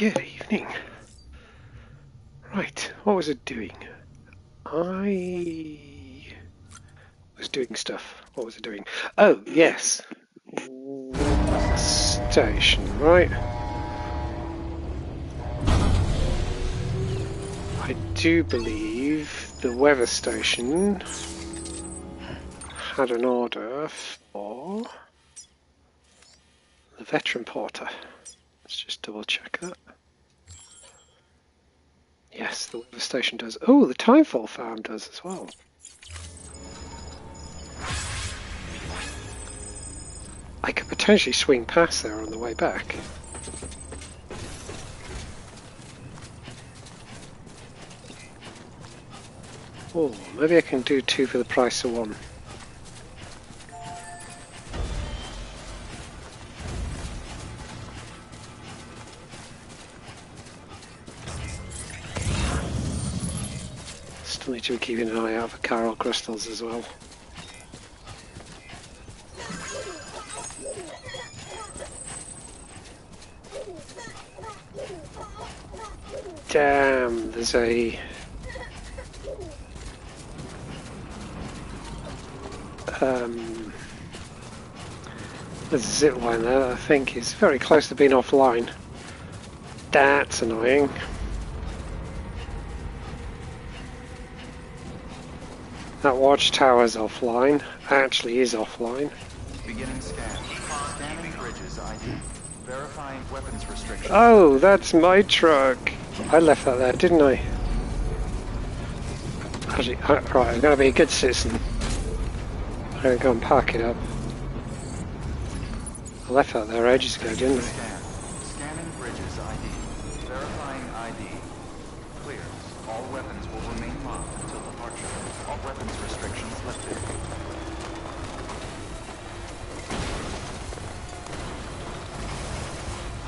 Good evening. Right, what was it doing? I was doing stuff. What was it doing? Oh, yes. Station, right? I do believe the weather station had an order for the veteran porter. Let's just double check that. Yes, the weather station does. Oh, the Timefall farm does as well. I could potentially swing past there on the way back. Oh, maybe I can do 2 for the price of 1. Still need to be keeping an eye out for Chiral crystals as well. Damn, there's a there's a zip line there that I think is very close to being offline. That's annoying. That watchtower's offline. Actually is offline. Beginning scan. Scanning bridges ID. Verifying weapons restrictions. Oh, that's my truck. I left that there, didn't I? Actually, right, I'm going to be a good citizen. I'm going to go and park it up. I left that there ages ago, didn't I? Scanning bridges ID. Verifying ID. Clear. All weapons will remain locked until departure. All weapons restrictions lifted.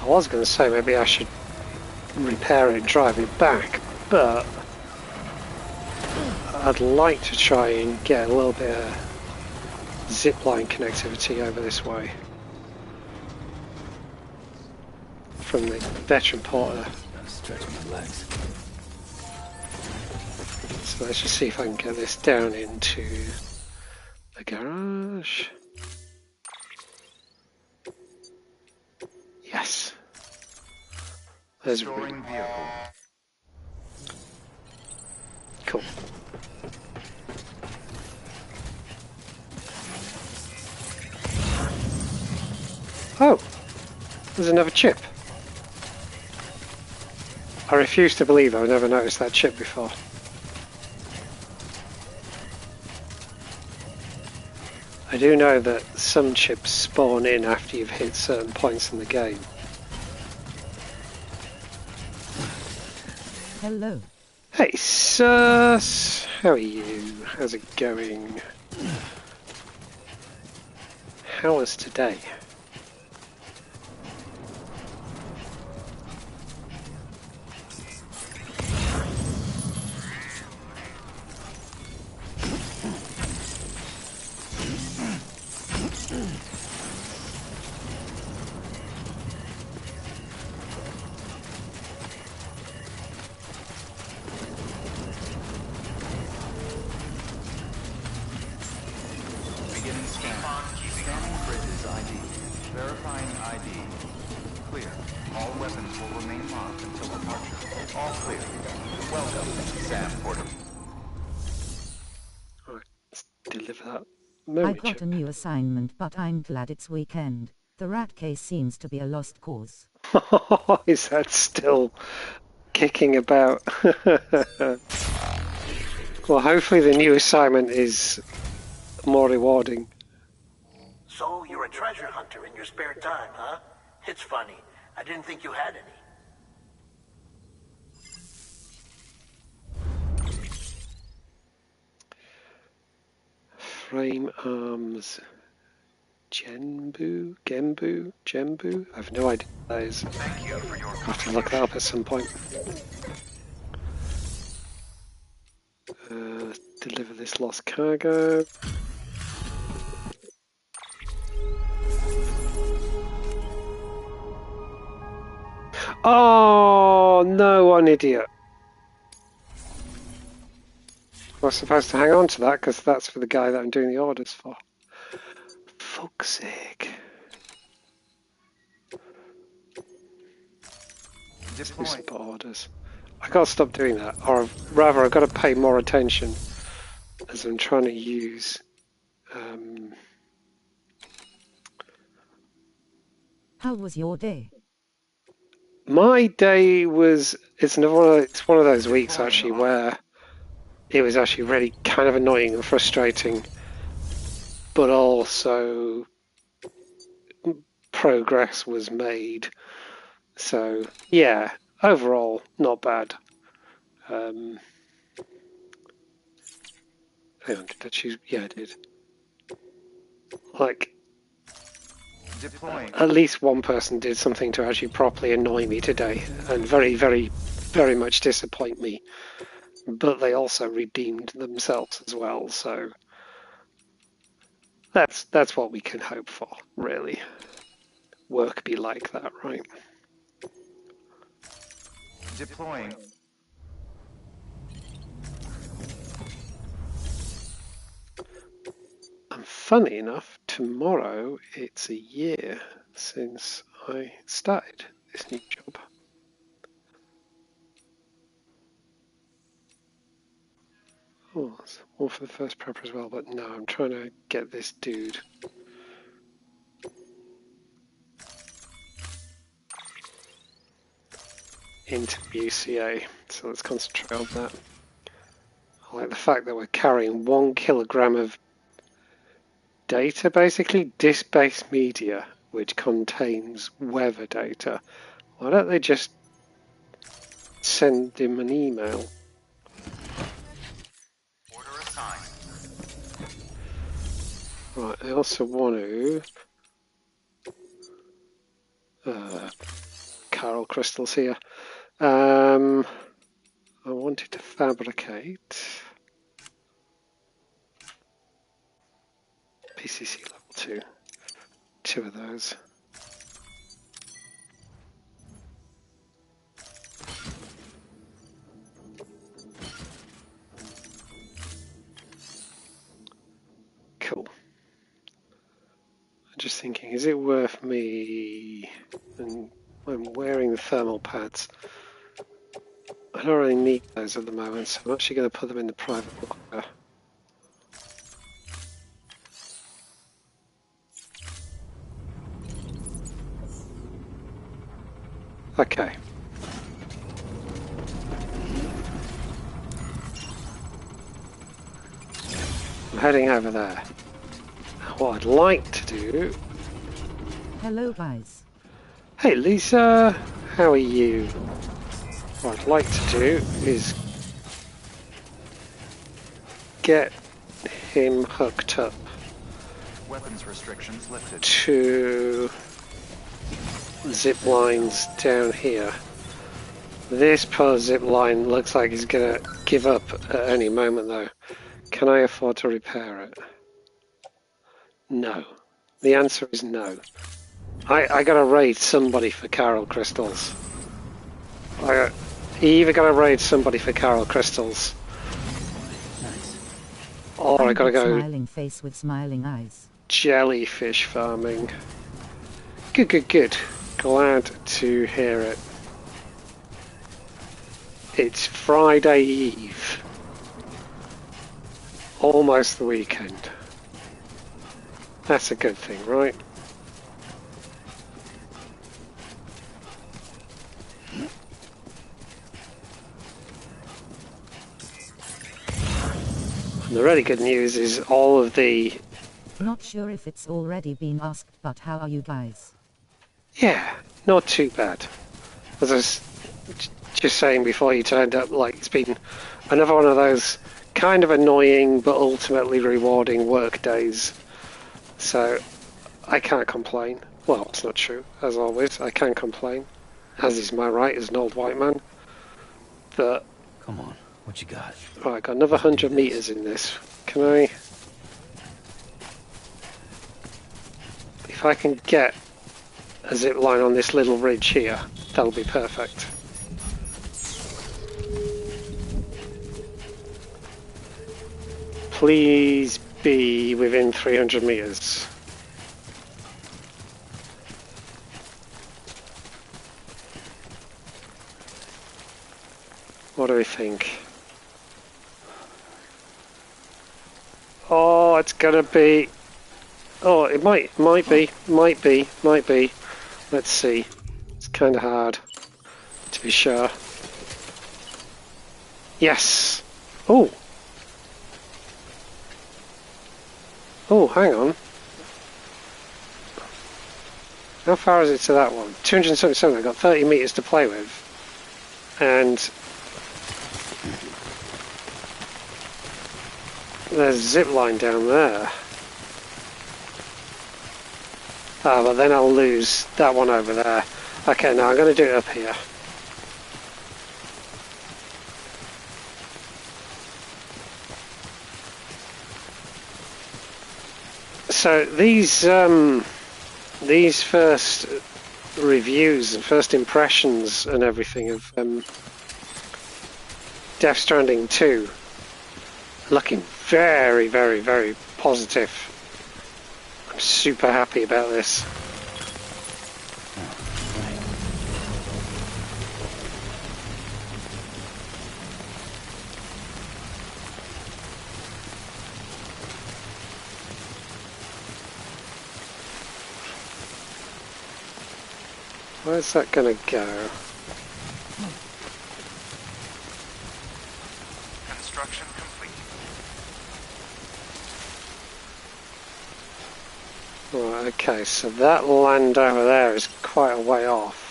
I was going to say maybe I should repair it and drive it back, but I'd like to try and get a little bit of zipline connectivity over this way from the veteran porter. Stretch my legs. So let's just see if I can get this down into the garage. Yes. There's a Storing vehicle. Cool. Oh, there's another chip. I refuse to believe I've never noticed that chip before. I do know that some chips spawn in after you've hit certain points in the game. Hello. Hey, sus! How are you? How's it going? How was today? Beginning scan. Scanning bridges ID. Verifying ID. Clear. All weapons will remain locked until departure. All clear. Welcome, Sam Porter. Alright, let's deliver that I've moment got chip. a new assignment, but I'm glad it's weekend. The rat case seems to be a lost cause. Is that still kicking about? Well, hopefully the new assignment is more rewarding. So you're a treasure hunter in your spare time, huh? It's funny. I didn't think you had any. Frame arms. Gembu? I have no idea what that is. Thank you for your I'll have to look that up at some point. Deliver this lost cargo. Oh, no, an idiot. I was supposed to hang on to that because that's for the guy that I'm doing the orders for. Fuck's sake. Exclusive orders. I gotta stop doing that, or rather, I've got to pay more attention as I'm trying to use. How was your day? My day was. It's one of those weeks actually where it was actually really kind of annoying and frustrating, but also progress was made. So yeah, overall not bad. Hang on, did I choose? Yeah, I did. Like, Deploying. at least one person did something to actually properly annoy me today, and very, very, very much disappoint me. But they also redeemed themselves as well, so that's what we can hope for, really. Work be like that, right? Deploying. And funny enough, tomorrow it's a year since I started this new job. Oh, it's all for the first prep as well, but no, I'm trying to get this dude into UCA, so let's concentrate on that. I like the fact that we're carrying 1 kilogram of data, basically disk-based media, which contains weather data. Why don't they just send him an email? Order assigned. Right, I also want to Carol crystals here. I wanted to fabricate PCC level 2 of those. Cool. I'm just thinking, is it worth me, and I'm wearing the thermal pads, I don't really need those at the moment, so I'm actually going to put them in the private locker. Okay. I'm heading over there. What I'd like to do... Hello, guys. Hey Lisa, how are you? What I'd like to do is get him hooked up Weapons restrictions lifted. to zip lines down here. This poor zip line looks like he's gonna give up at any moment though. Can I afford to repair it? No. The answer is no. I gotta raid somebody for Carol crystals. You either gotta raid somebody for Carol crystals, or I gotta go Smiling face with smiling eyes. jellyfish farming. Good, good, good. Glad to hear it. It's Friday Eve. Almost the weekend. That's a good thing, right? And the really good news is all of the... Not sure if it's already been asked, but how are you guys? Yeah, not too bad. As I was just saying before you turned up, like, it's been another one of those kind of annoying but ultimately rewarding work days. So I can't complain. Well, it's not true, as always. I can complain, as is my right as an old white man. But Come on, what you got? right, I got another 100 meters in this. Can I? If I can get a zip line on this little ridge here, that'll be perfect. Please be within 300 meters. What do we think? Oh, it's gonna be... Oh, it might be. Let's see. It's kind of hard to be sure. Yes! Oh! Oh, hang on. How far is it to that one? 277, I've got 30 meters to play with. And there's a zip line down there. Ah, but then I'll lose that one over there. Okay, now I'm going to do it up here. So these first reviews and first impressions and everything of Death Stranding 2 looking very, very, very positive. I'm super happy about this. Where's that gonna go? Construction complete. Right, okay, so that land over there is quite a way off.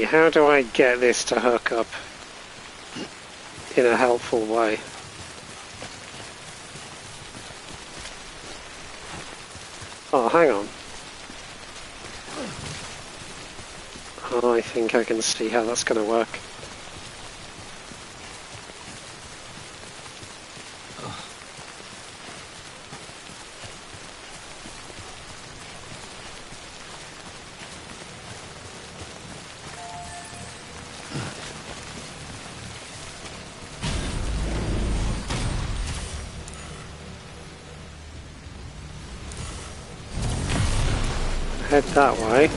How do I get this to hook up in a helpful way? Oh, hang on. I think I can see how that's going to work. Head that way.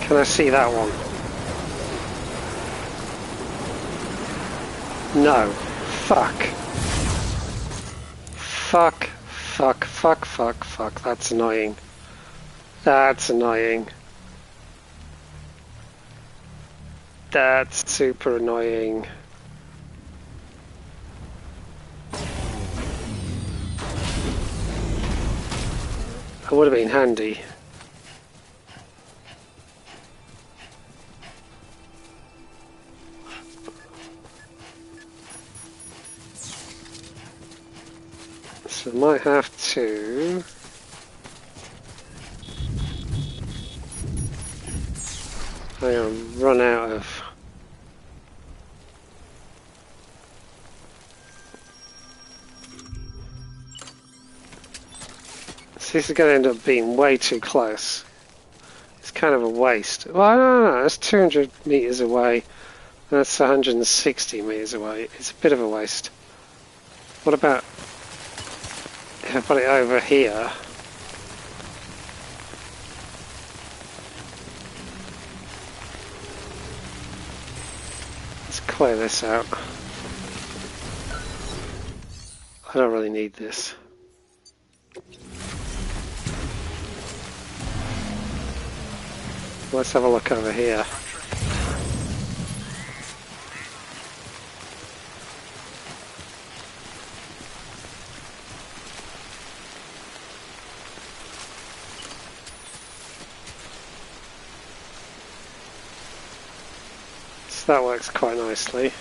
Can I see that one? No. Fuck. Fuck. That's annoying. That's annoying. That's super annoying. That would have been handy. So I might have to... hang on, run out of... So this is going to end up being way too close. It's kind of a waste. Well, no, that's 200 meters away. That's 160 meters away. It's a bit of a waste. What about if I put it over here? Let's clear this out. I don't really need this. Let's have a look over here. So that works quite nicely.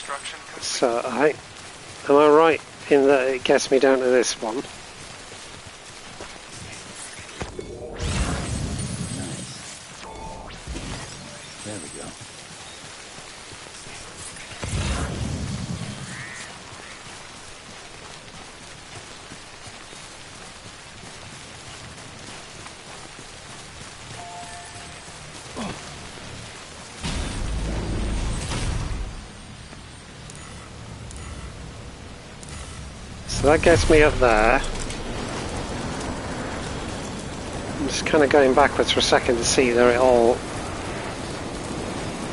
Construction complete. So, am I right in that it gets me down to this one? Nice. There we go. So that gets me up there. I'm just kind of going backwards for a second to see that it all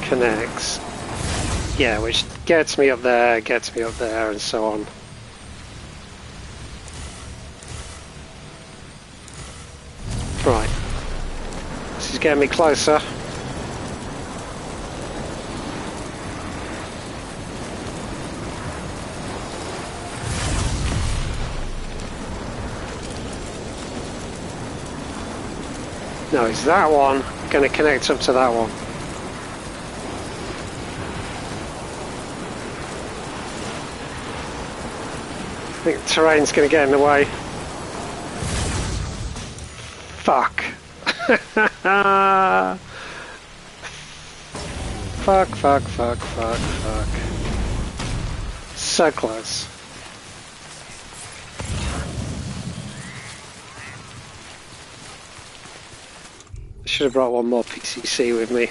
connects. Yeah, which gets me up there, and so on. Right. This is getting me closer. No, is that one going to connect up to that one? I think the terrain's going to get in the way. Fuck. Fuck. So close. Should have brought one more PCC with me.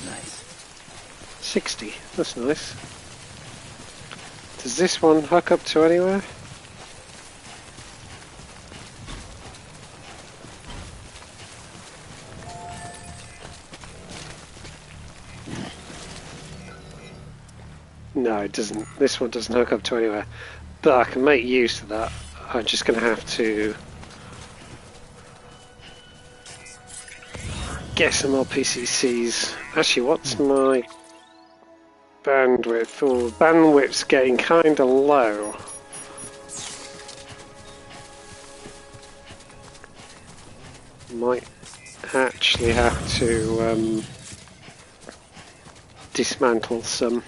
Nice. 60, that's nice. Does this one hook up to anywhere? No, it doesn't. This one doesn't hook up to anywhere. But I can make use of that. I'm just going to have to get some more PCCs. Actually, what's my bandwidth? Oh, bandwidth's getting kind of low. Might actually have to dismantle some.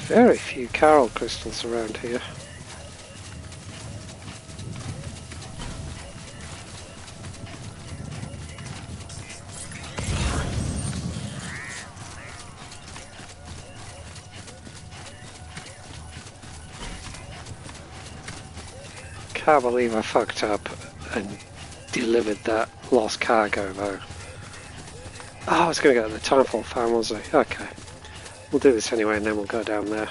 Very few coral crystals around here. Can't believe I fucked up and delivered that lost cargo though. Oh, I was going to go to the Timefall farm, was I? Okay. We'll do this anyway and then we'll go down there.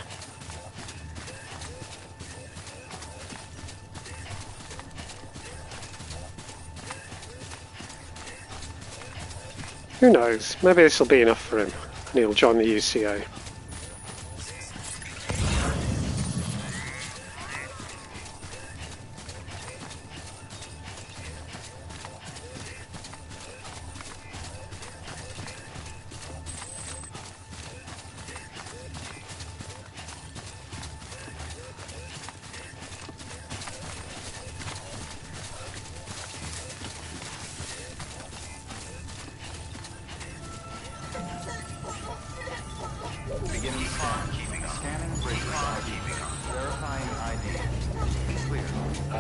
Who knows? Maybe this will be enough for him and he'll join the UCA.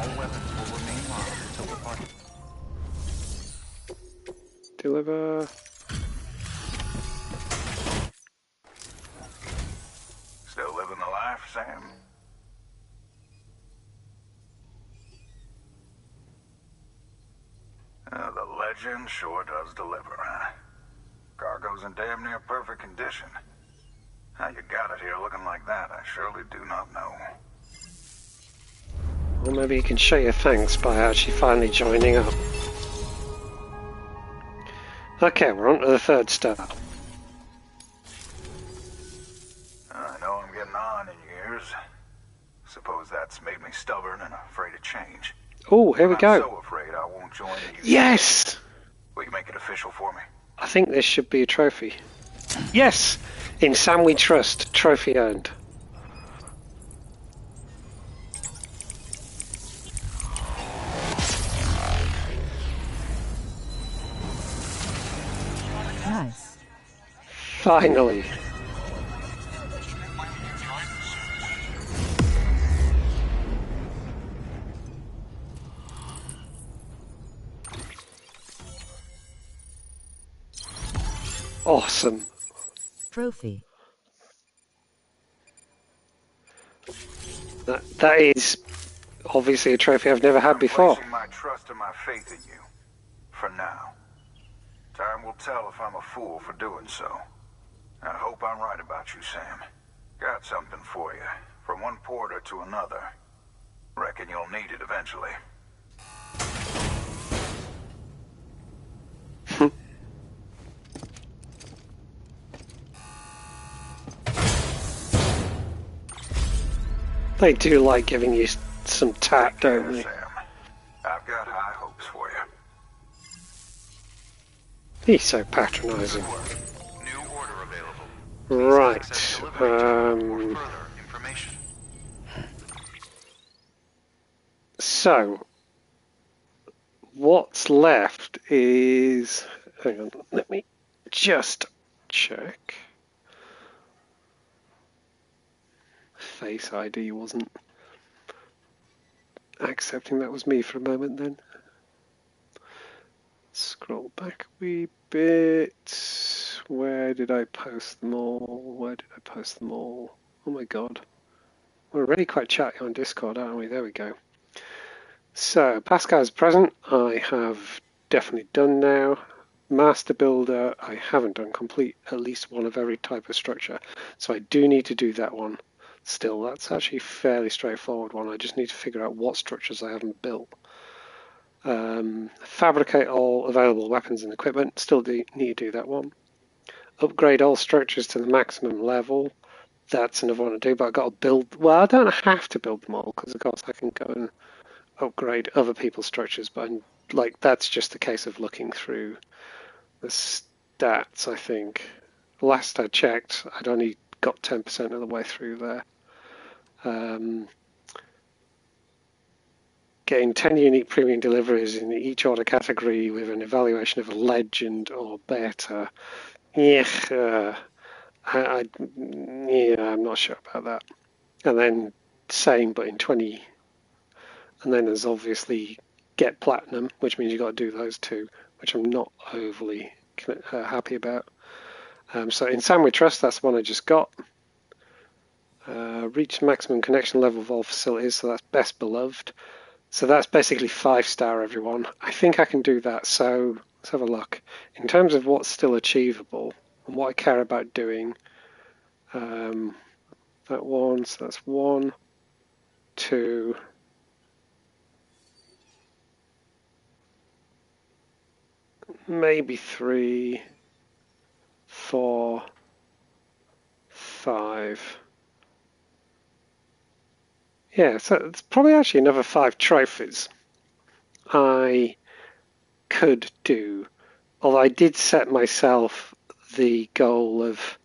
All weapons will remain locked until the party. Deliver. Still living the life, Sam? The legend sure does deliver, huh? Cargo's in damn near perfect condition. How you got it here looking like that, I surely do not know. Or maybe you can show your thanks by actually finally joining up. Okay, we're on to the third star. I know I'm getting on in years. Suppose that's made me stubborn and afraid of change. Oh, here we I'm go. so afraid I won't join the Yes! Will you make it official for me? I think this should be a trophy. Yes! In Sam we trust. Trophy earned. Nice. Finally. Awesome. Trophy. That is obviously a trophy I've never had before. I'm placing my trust and my faith in you. For now. Time will tell if I'm a fool for doing so. I hope I'm right about you, Sam. Got something for you. From one porter to another. Reckon you'll need it eventually. They do like giving you some tap, don't they? Sam. I've got high hopes for you. He's so patronising. New order available. Right. Access delivery terminal for further information. So, what's left is... Hang on, let me just check. Face ID wasn't accepting that was me for a moment then. Scroll back a wee bit. Where did I post them all? Where did I post them all? Oh my god. We're already quite chatty on Discord, aren't we? There we go. So, Pascal's present. I have definitely done now. Master Builder, I haven't done. Complete at least one of every type of structure. So I do need to do that one. Still, that's actually a fairly straightforward one. I just need to figure out what structures I haven't built. Fabricate all available weapons and equipment. Still need to do that one. Upgrade all structures to the maximum level. That's another one to do, but I've got to build... Well, I don't have to build them all, because of course I can go and upgrade other people's structures, but that's just a case of looking through the stats, I think. Last I checked, I'd only got 10% of the way through there. Getting 10 unique premium deliveries in each order category with an evaluation of a legend or better. Yeah, I'm not sure about that. And then same, but in 20. And then there's obviously get platinum, which means you've got to do those two, which I'm not overly happy about. So in Sam We Trust, that's the one I just got. Reach maximum connection level of all facilities, so that's best beloved. So that's basically 5-star, everyone. I think I can do that, so let's have a look. In terms of what's still achievable and what I care about doing, that one, so that's 1, 2, maybe 3, 4, 5. Yeah, so it's probably actually another 5 trophies I could do. Although I did set myself the goal of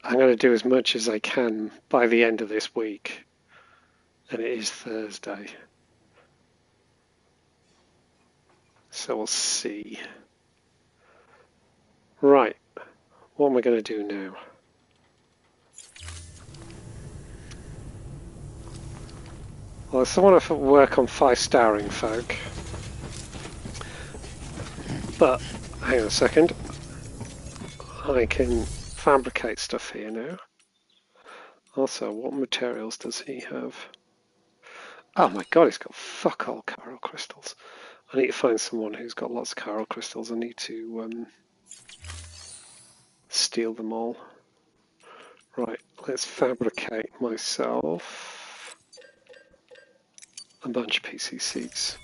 I'm going to do as much as I can by the end of this week. And it is Thursday. So we'll see. Right, what am I going to do now? Well, I still want to work on 5-starring folk. But, hang on a second. I can fabricate stuff here now. Also, what materials does he have? Oh my god, he's got fuck all chiral crystals. I need to find someone who's got lots of chiral crystals. I need to steal them all. Right, let's fabricate myself a bunch of PCCs.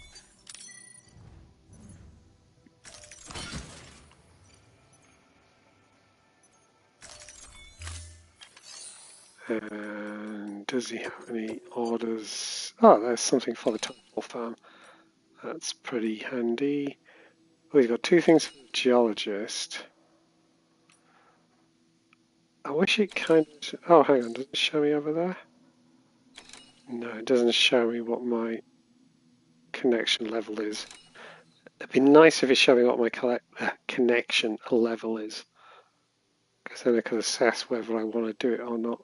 And does he have any orders? Oh, there's something for the Temple Farm. That's pretty handy. Oh, he's got 2 things for the geologist. I wish it kind of... Oh, hang on, does it show me over there? No, it doesn't show me what my connection level is. It'd be nice if it showed me what my connection level is. Because then I can assess whether I want to do it or not.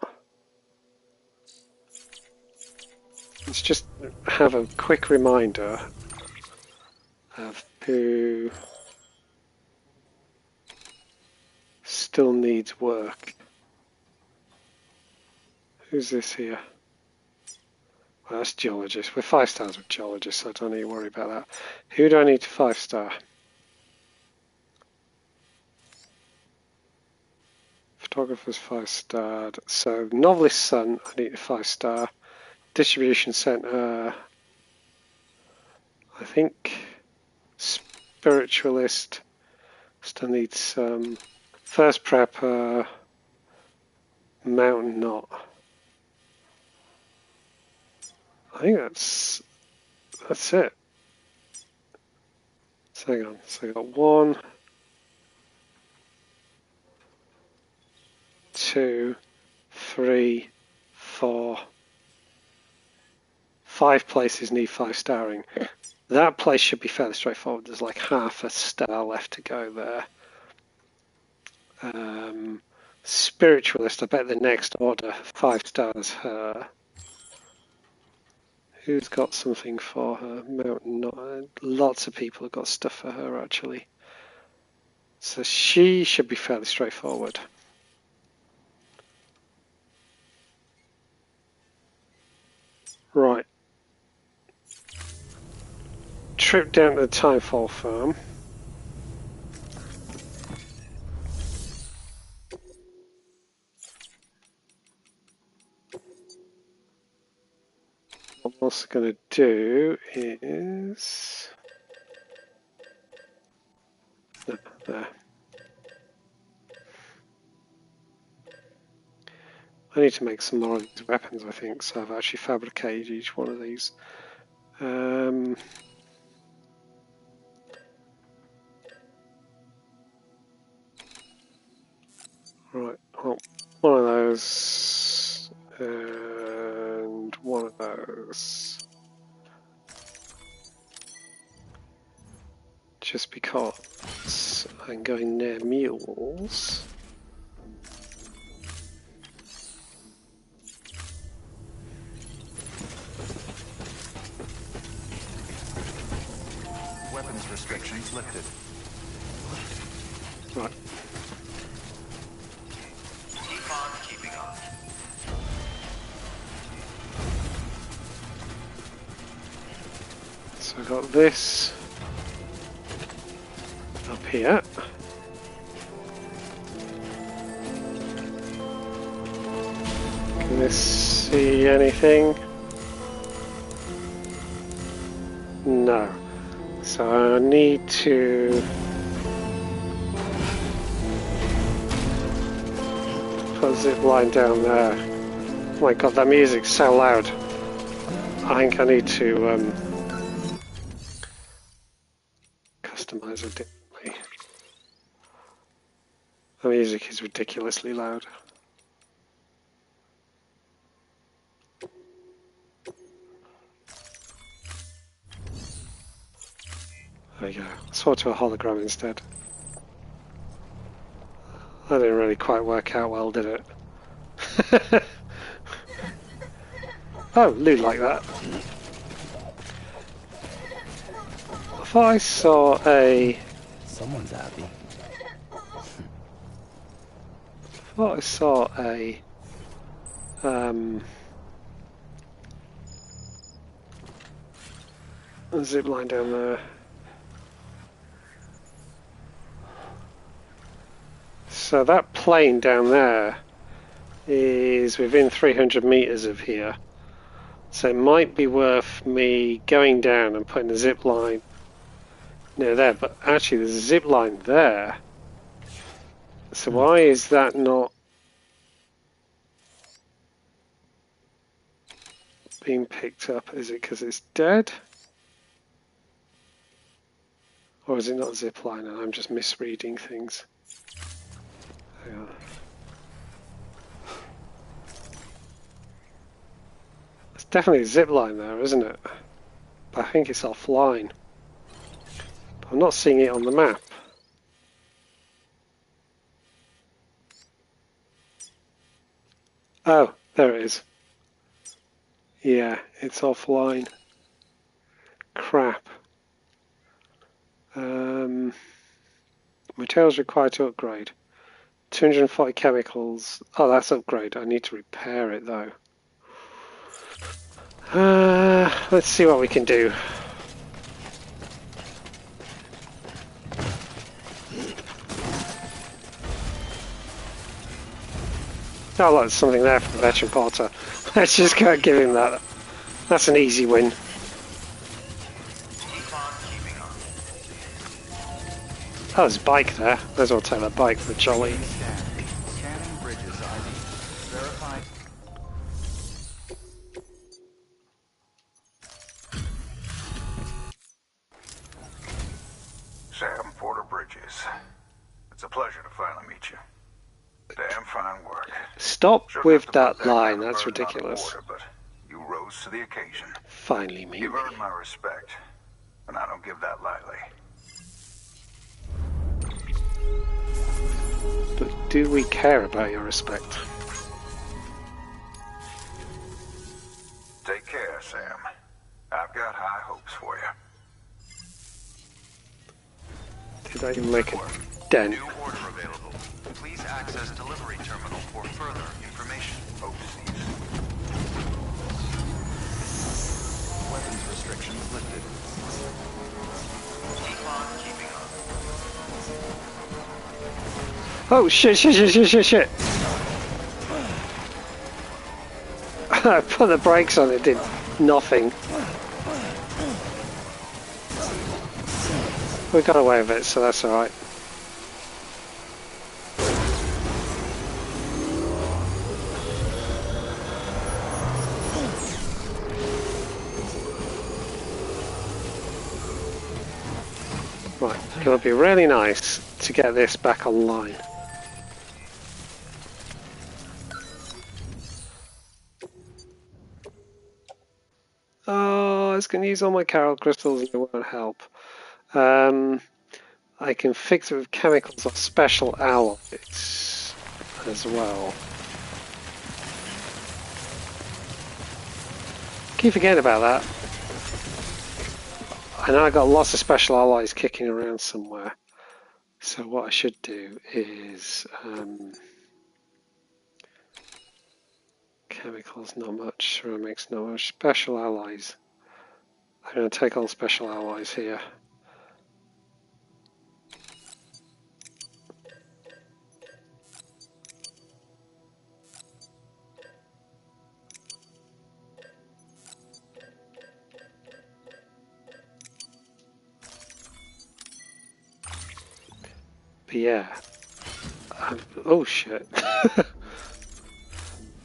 Let's just have a quick reminder of who still needs work. Who's this here? Well, that's geologist. We're 5 stars with geologist, so I don't need to worry about that. Who do I need to 5-star? Photographer's 5-starred. So novelist son, I need a 5-star. Distribution center. I think spiritualist still needs some. First prepper. Mountain knot. I think that's it. So hang on. So I got 1, 2, 3, 4, 5 places need 5-starring. That place should be fairly straightforward. There's like half a star left to go there. Spiritualist, I bet the next order, 5 stars her. Who's got something for her? Mountain knot. Lots of people have got stuff for her actually. So she should be fairly straightforward. Right. Trip down to the Timefall farm. What I'm also going to do is... There. I need to make some more of these weapons, I think, so I've actually fabricated each one of these. Right, well, one of those, and one of those. Just because I'm going near mules. Weapons restrictions lifted. Right. Keep on keeping on. So I've got this up here. Can this see anything? No. So I need to put a zip line down there. Oh my god, that music's so loud. I think I need to customize it differently. The music is ridiculously loud. There you go. Swap to a hologram instead. That didn't really quite work out well, did it? Oh, loot like that. thought I saw a... Someone's happy. I thought I saw a... a zip line down there. So that plane down there is within 300 meters of here. So it might be worth me going down and putting a zip line near there. But actually there's a zip line there. So why is that not being picked up? Is it because it's dead? Or is it not a zip line and I'm just misreading things? Hang on. It's definitely a zip line there, isn't it? But I think it's offline. But I'm not seeing it on the map. Oh, there it is. Yeah, it's offline. Crap. Materials required to upgrade. 240 chemicals. Oh, that's upgrade. I need to repair it though. Let's see what we can do. Oh, look, there's something there from the veteran porter. Let's just go and give him that. That's an easy win. Oh, there's a bike there. May as well take that bike for a jolly. Scanning bridges ID. Verify. Sam Porter Bridges. It's a pleasure to finally meet you. Damn fine work. Stop Shouldn't with have to put that line. kind of That's burden on the ridiculous. border, but you rose to the occasion. Finally, me. You've earned my respect, and I don't give that lightly. But do we care about your respect? Take care, Sam. I've got high hopes for you. Did I even make a dent? New order available. Please access delivery terminal for further information. Oopsies. Weapons restrictions lifted. Keep on keeping on. Oh shit! I put the brakes on, it did nothing. We got away with it, so that's alright. Right, it'll be really nice to get this back online. Oh, I was going to use all my Carol crystals and it won't help. I can fix it with chemicals or special alloys as well. Keep forgetting about that. I know I got lots of special alloys kicking around somewhere. So what I should do is chemicals, not much. Ceramics, not much. Special alloys. I'm going to take all special alloys here. But yeah. Oh shit.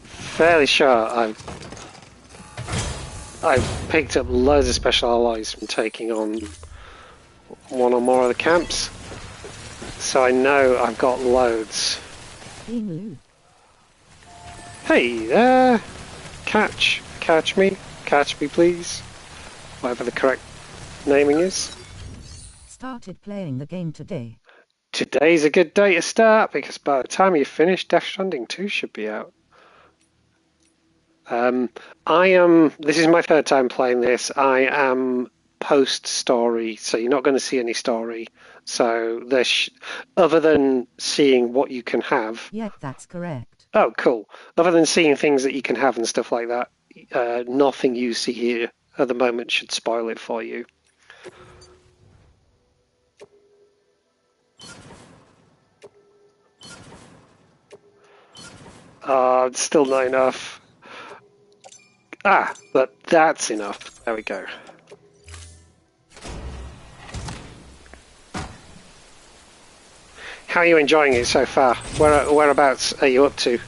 Fairly sure I've picked up loads of special alloys from taking on one or more of the camps. So I know I've got loads. Being Hey there! Catch me please. Whatever the correct naming is. started playing the game today. Today's a good day to start because by the time you finish, Death Stranding 2 should be out. This is my third time playing this. I am post-story, so you're not going to see any story. So there's other than seeing what you can have. Yeah, that's correct. Oh, cool. Other than seeing things that you can have and stuff like that, nothing you see here at the moment should spoil it for you. It's still not enough. But that's enough. There we go. How are you enjoying it so far? Whereabouts are you up to?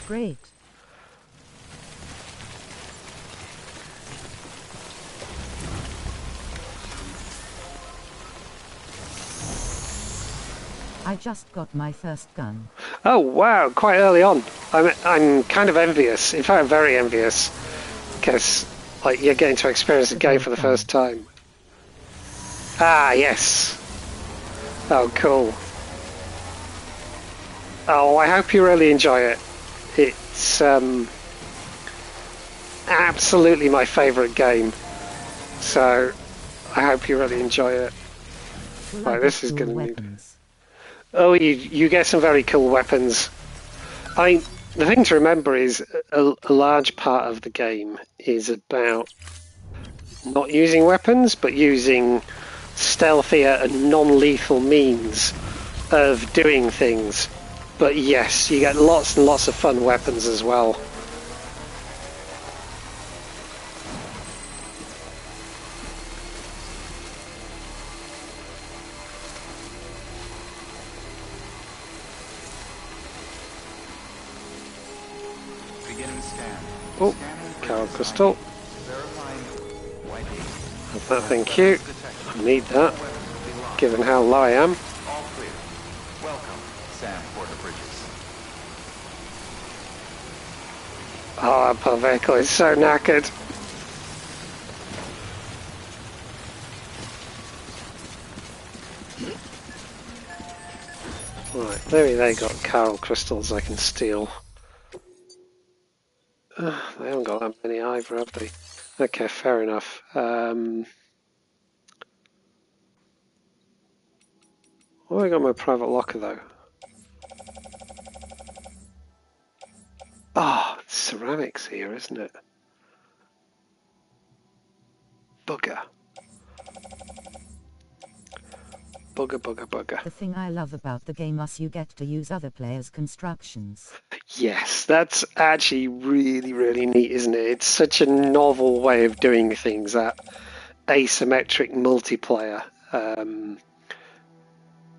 Great. I just got my first gun. Oh wow, quite early on. I'm kind of envious. In fact, very envious, because like you're getting to experience the game for the first time. Ah yes. Oh cool. Oh, I hope you really enjoy it. It's absolutely my favourite game. So I hope you really enjoy it. Right, this is going to need. Oh, you get some very cool weapons. The thing to remember is a large part of the game is about not using weapons, but using stealthier and non-lethal means of doing things. But yes, you get lots and lots of fun weapons as well. Oh, Carol Crystal. Thank you. I need that, given how low I am. All clear. Welcome, Sam Porter Bridges. Oh, that poor vehicle is so knackered. Right, maybe they got Carol Crystals I can steal. They haven't got that many either, have they? Okay, fair enough. Well, I got my private locker though. Oh, it's ceramics here, isn't it? Bugger. Bugger. The thing I love about the game is you get to use other players' constructions. Yes, that's actually really, really neat, isn't it? It's such a novel way of doing things, that asymmetric multiplayer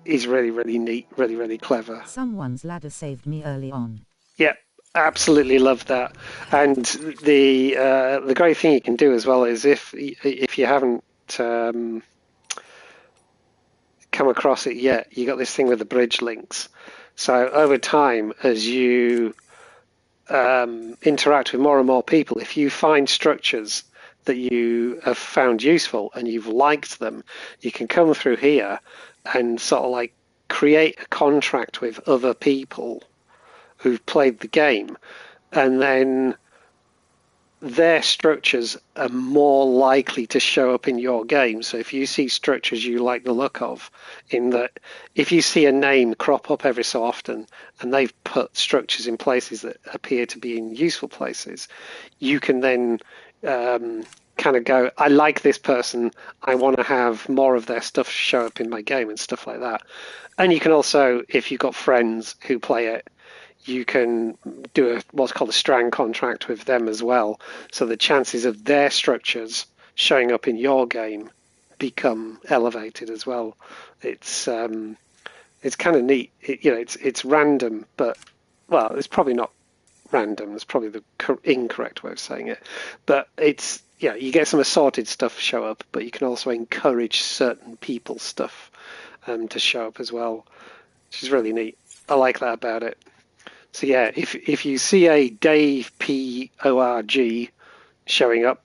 is really, really neat, really, really clever. Someone's ladder saved me early on. Yep, absolutely love that. And the great thing you can do as well is if you haven't come across it yet, you got this thing with the bridge links. So over time, as you interact with more and more people, if you find structures that you have found useful and you've liked them, you can come through here and sort of like create a contract with other people who've played the game, and then their structures are more likely to show up in your game. So if you see structures you like the look of, in that if you see a name crop up every so often and they've put structures in places that appear to be in useful places, you can then kind of go, I like this person, I want to have more of their stuff show up in my game and stuff like that. And you can also, if you've got friends who play it, you can do what's called a strand contract with them as well. So the chances of their structures showing up in your game become elevated as well. It's kind of neat. It's random, but well, it's probably not random. It's probably the incorrect way of saying it. But it's you get some assorted stuff show up, but you can also encourage certain people's stuff to show up as well, which is really neat. I like that about it. So yeah, if you see a Dave PORG showing up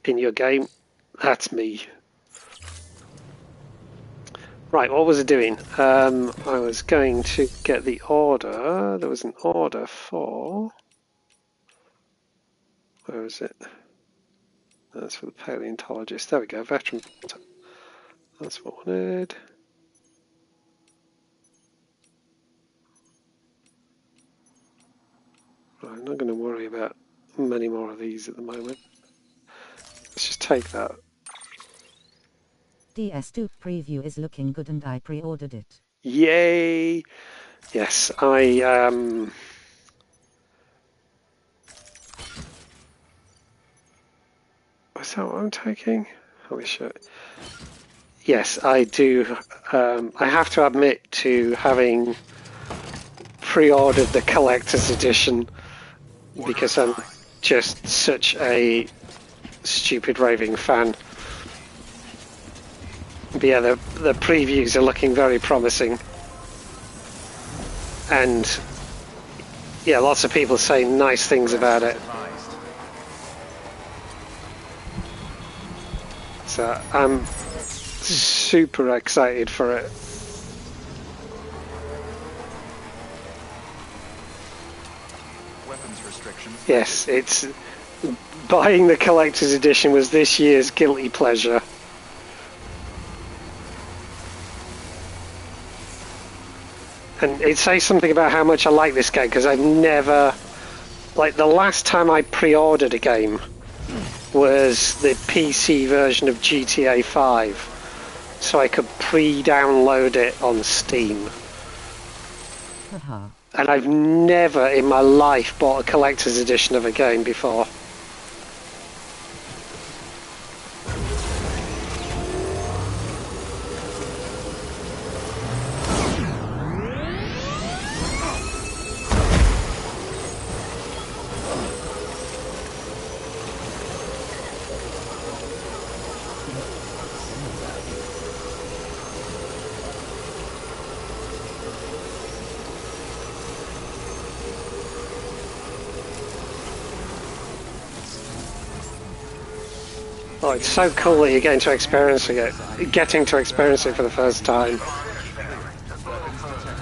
in your game, that's me. Right, what was I doing? I was going to get the order. There was an order for... Where was it? That's for the paleontologist. There we go, veteran. That's what I wanted. Right, I'm not going to worry about many more of these at the moment. Let's just take that. DS2 preview is looking good and I pre-ordered it. Yay! Yes, I is that what I'm taking? Holy shit. Yes, I do. I have to admit to having pre-ordered the collector's edition because I'm just such a stupid raving fan. But yeah, the previews are looking very promising. And yeah, lots of people saying nice things about it. So I'm super excited for it. Weapons restrictions. Yes, it's buying the collector's edition was this year's guilty pleasure. And it says something about how much I like this game because I've never, like the last time I pre-ordered a game was the PC version of GTA 5, so I could pre-download it on Steam. Haha. And I've never in my life bought a collector's edition of a game before. Oh, it's so cool that you're getting to experience it for the first time. Weapons detected.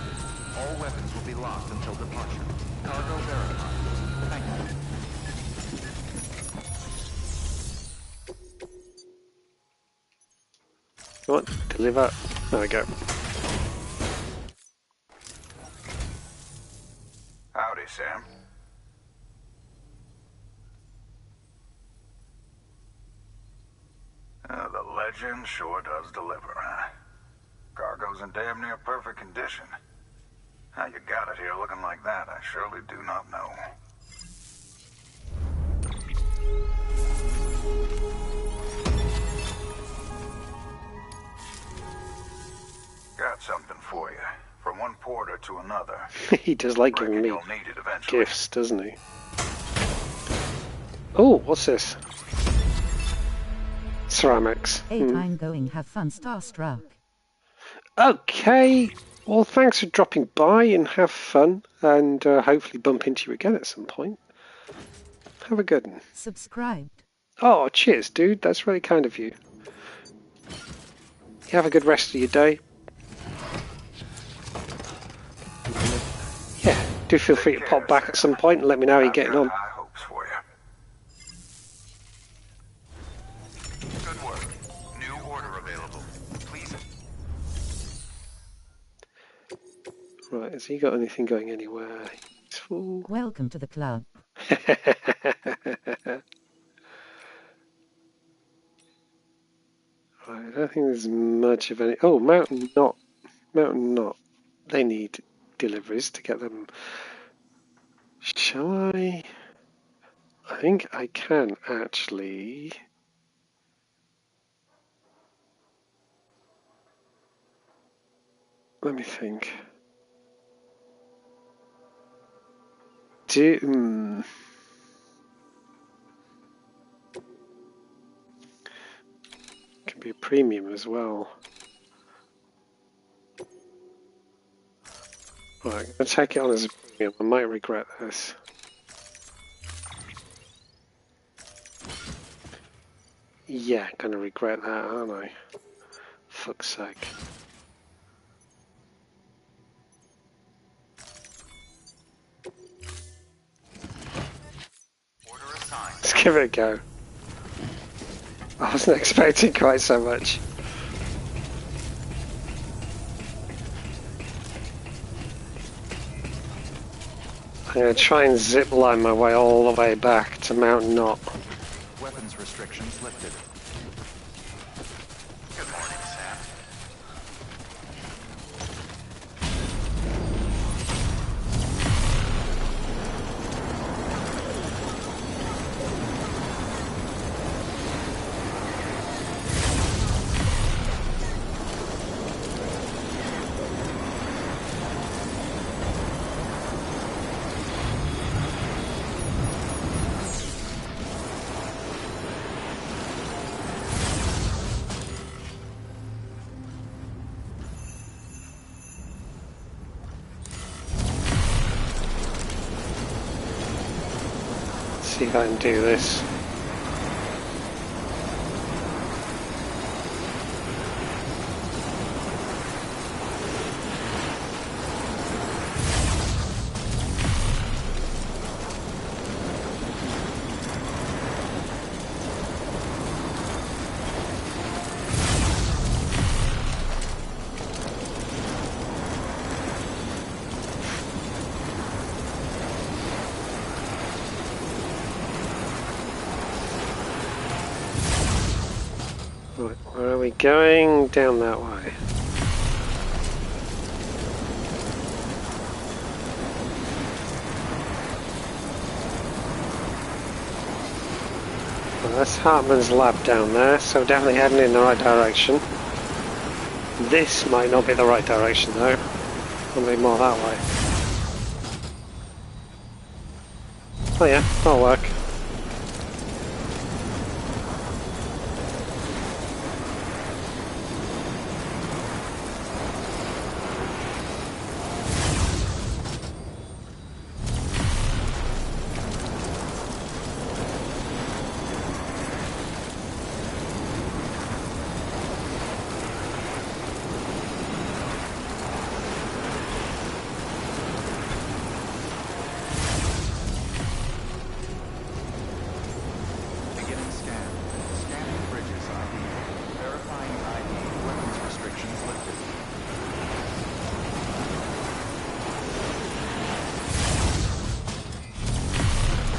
All weapons will be locked until departure. Cargo verified. Thank you. What? Deliver. There we go. Howdy, Sam. The legend sure does deliver, huh? Cargo's in damn near perfect condition. How you got it here looking like that, I surely do not know. Got something for you. From one porter to another. He does like giving me You'll need it eventually. gifts, doesn't he? Oh, what's this? Ceramics. I'm going have fun starstruck. Okay. Well, thanks for dropping by and have fun, and hopefully bump into you again at some point. Have a good one. Subscribed. Oh, cheers, dude. That's really kind of you. You have a good rest of your day. Yeah, do feel free to pop back at some point and let me know how you're getting on. High hopes for you. Good work. New order available. Please. Right, has he got anything going anywhere useful? Welcome to the club. Right, I don't think there's much of any. Oh, Mountain Knot. Mountain Knot. They need deliveries to get them. Shall I? I think I can actually. Let me think. Can be a premium as well. Right, I'm gonna take it on as a premium. I might regret this. Yeah, gonna regret that, aren't I? Fuck's sake. Order assigned. Let's give it a go. I wasn't expecting quite so much. I'm going to try and zip line my way all the way back to Mount Knot. Weapons restrictions lifted. Good morning, Sam. See if I can do this. Where are we going? Down that way. Well, that's Hartman's lab down there, so definitely heading in the right direction. This might not be the right direction though. Probably more that way. Oh yeah, that'll work. Beginning scan. Scanning bridges ID. Verifying ID. Weapons restrictions lifted.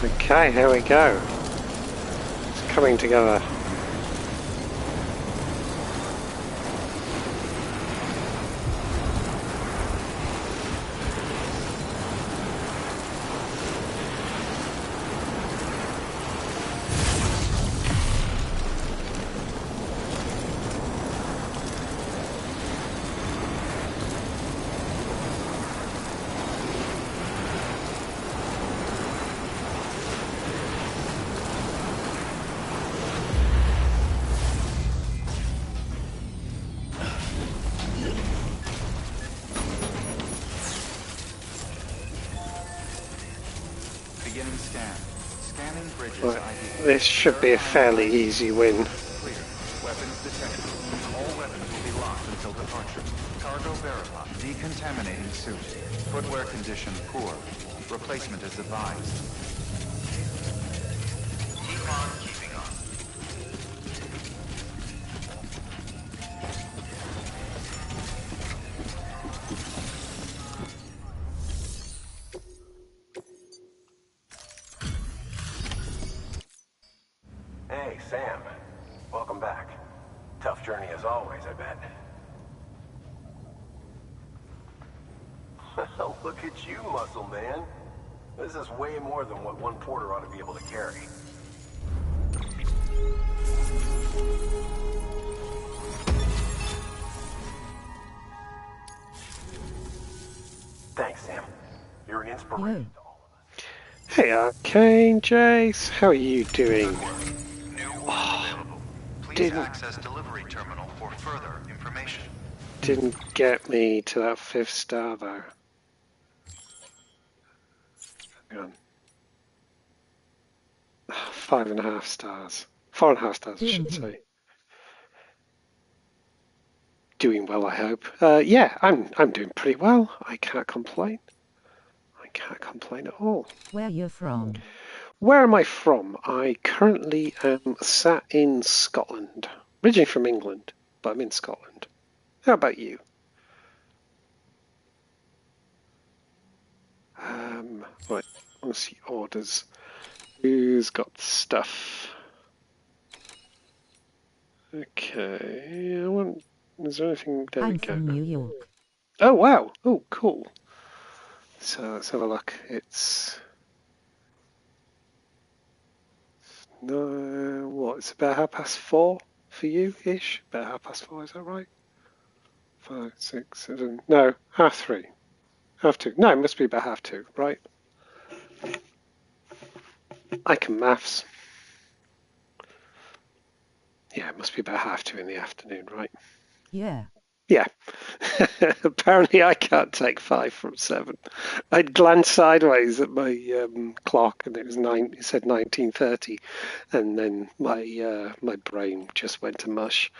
Okay, here we go. It's coming together. Beginning scan. Scanning bridges Right, ID. this should be a fairly easy win. Clear. Weapons detected. All weapons will be locked until departure. Cargo verified. Decontaminating suit. Footwear condition poor. Replacement is advised. Keep on keeping on. Hey, Sam. Welcome back. Tough journey as always, I bet. Look at you, muscle man. This is way more than what one porter ought to be able to carry. Thanks, Sam. You're an inspiration to all of us. Hey Arcane Jace, how are you doing? New order available. Please didn't- access delivery terminal for further information. Didn't get me to that 5th star though. Hang on. 5.5 stars. 4.5 stars, I should say. Doing well, I hope. Yeah, I'm doing pretty well. I can't complain. I can't complain at all. Where you from? Where am I from? I currently am sat in Scotland. Originally from England, but I'm in Scotland. How about you? Right, let's see orders. Who's got stuff? Okay, is there anything? There we I'm go. from New York. Oh wow! Oh cool. So let's have a look. It's no what? It's about 4:30 for you ish. About 4:30. Is that right? 5, 6, 7. No, 3:30. 2:30. No, it must be about 2:30, right? I can maths. Yeah, it must be about 2:30 in the afternoon, right? Yeah. Yeah. Apparently, I can't take 5 from 7. I'd glanced sideways at my clock, and it was 9. It said 19:30, and then my brain just went to mush,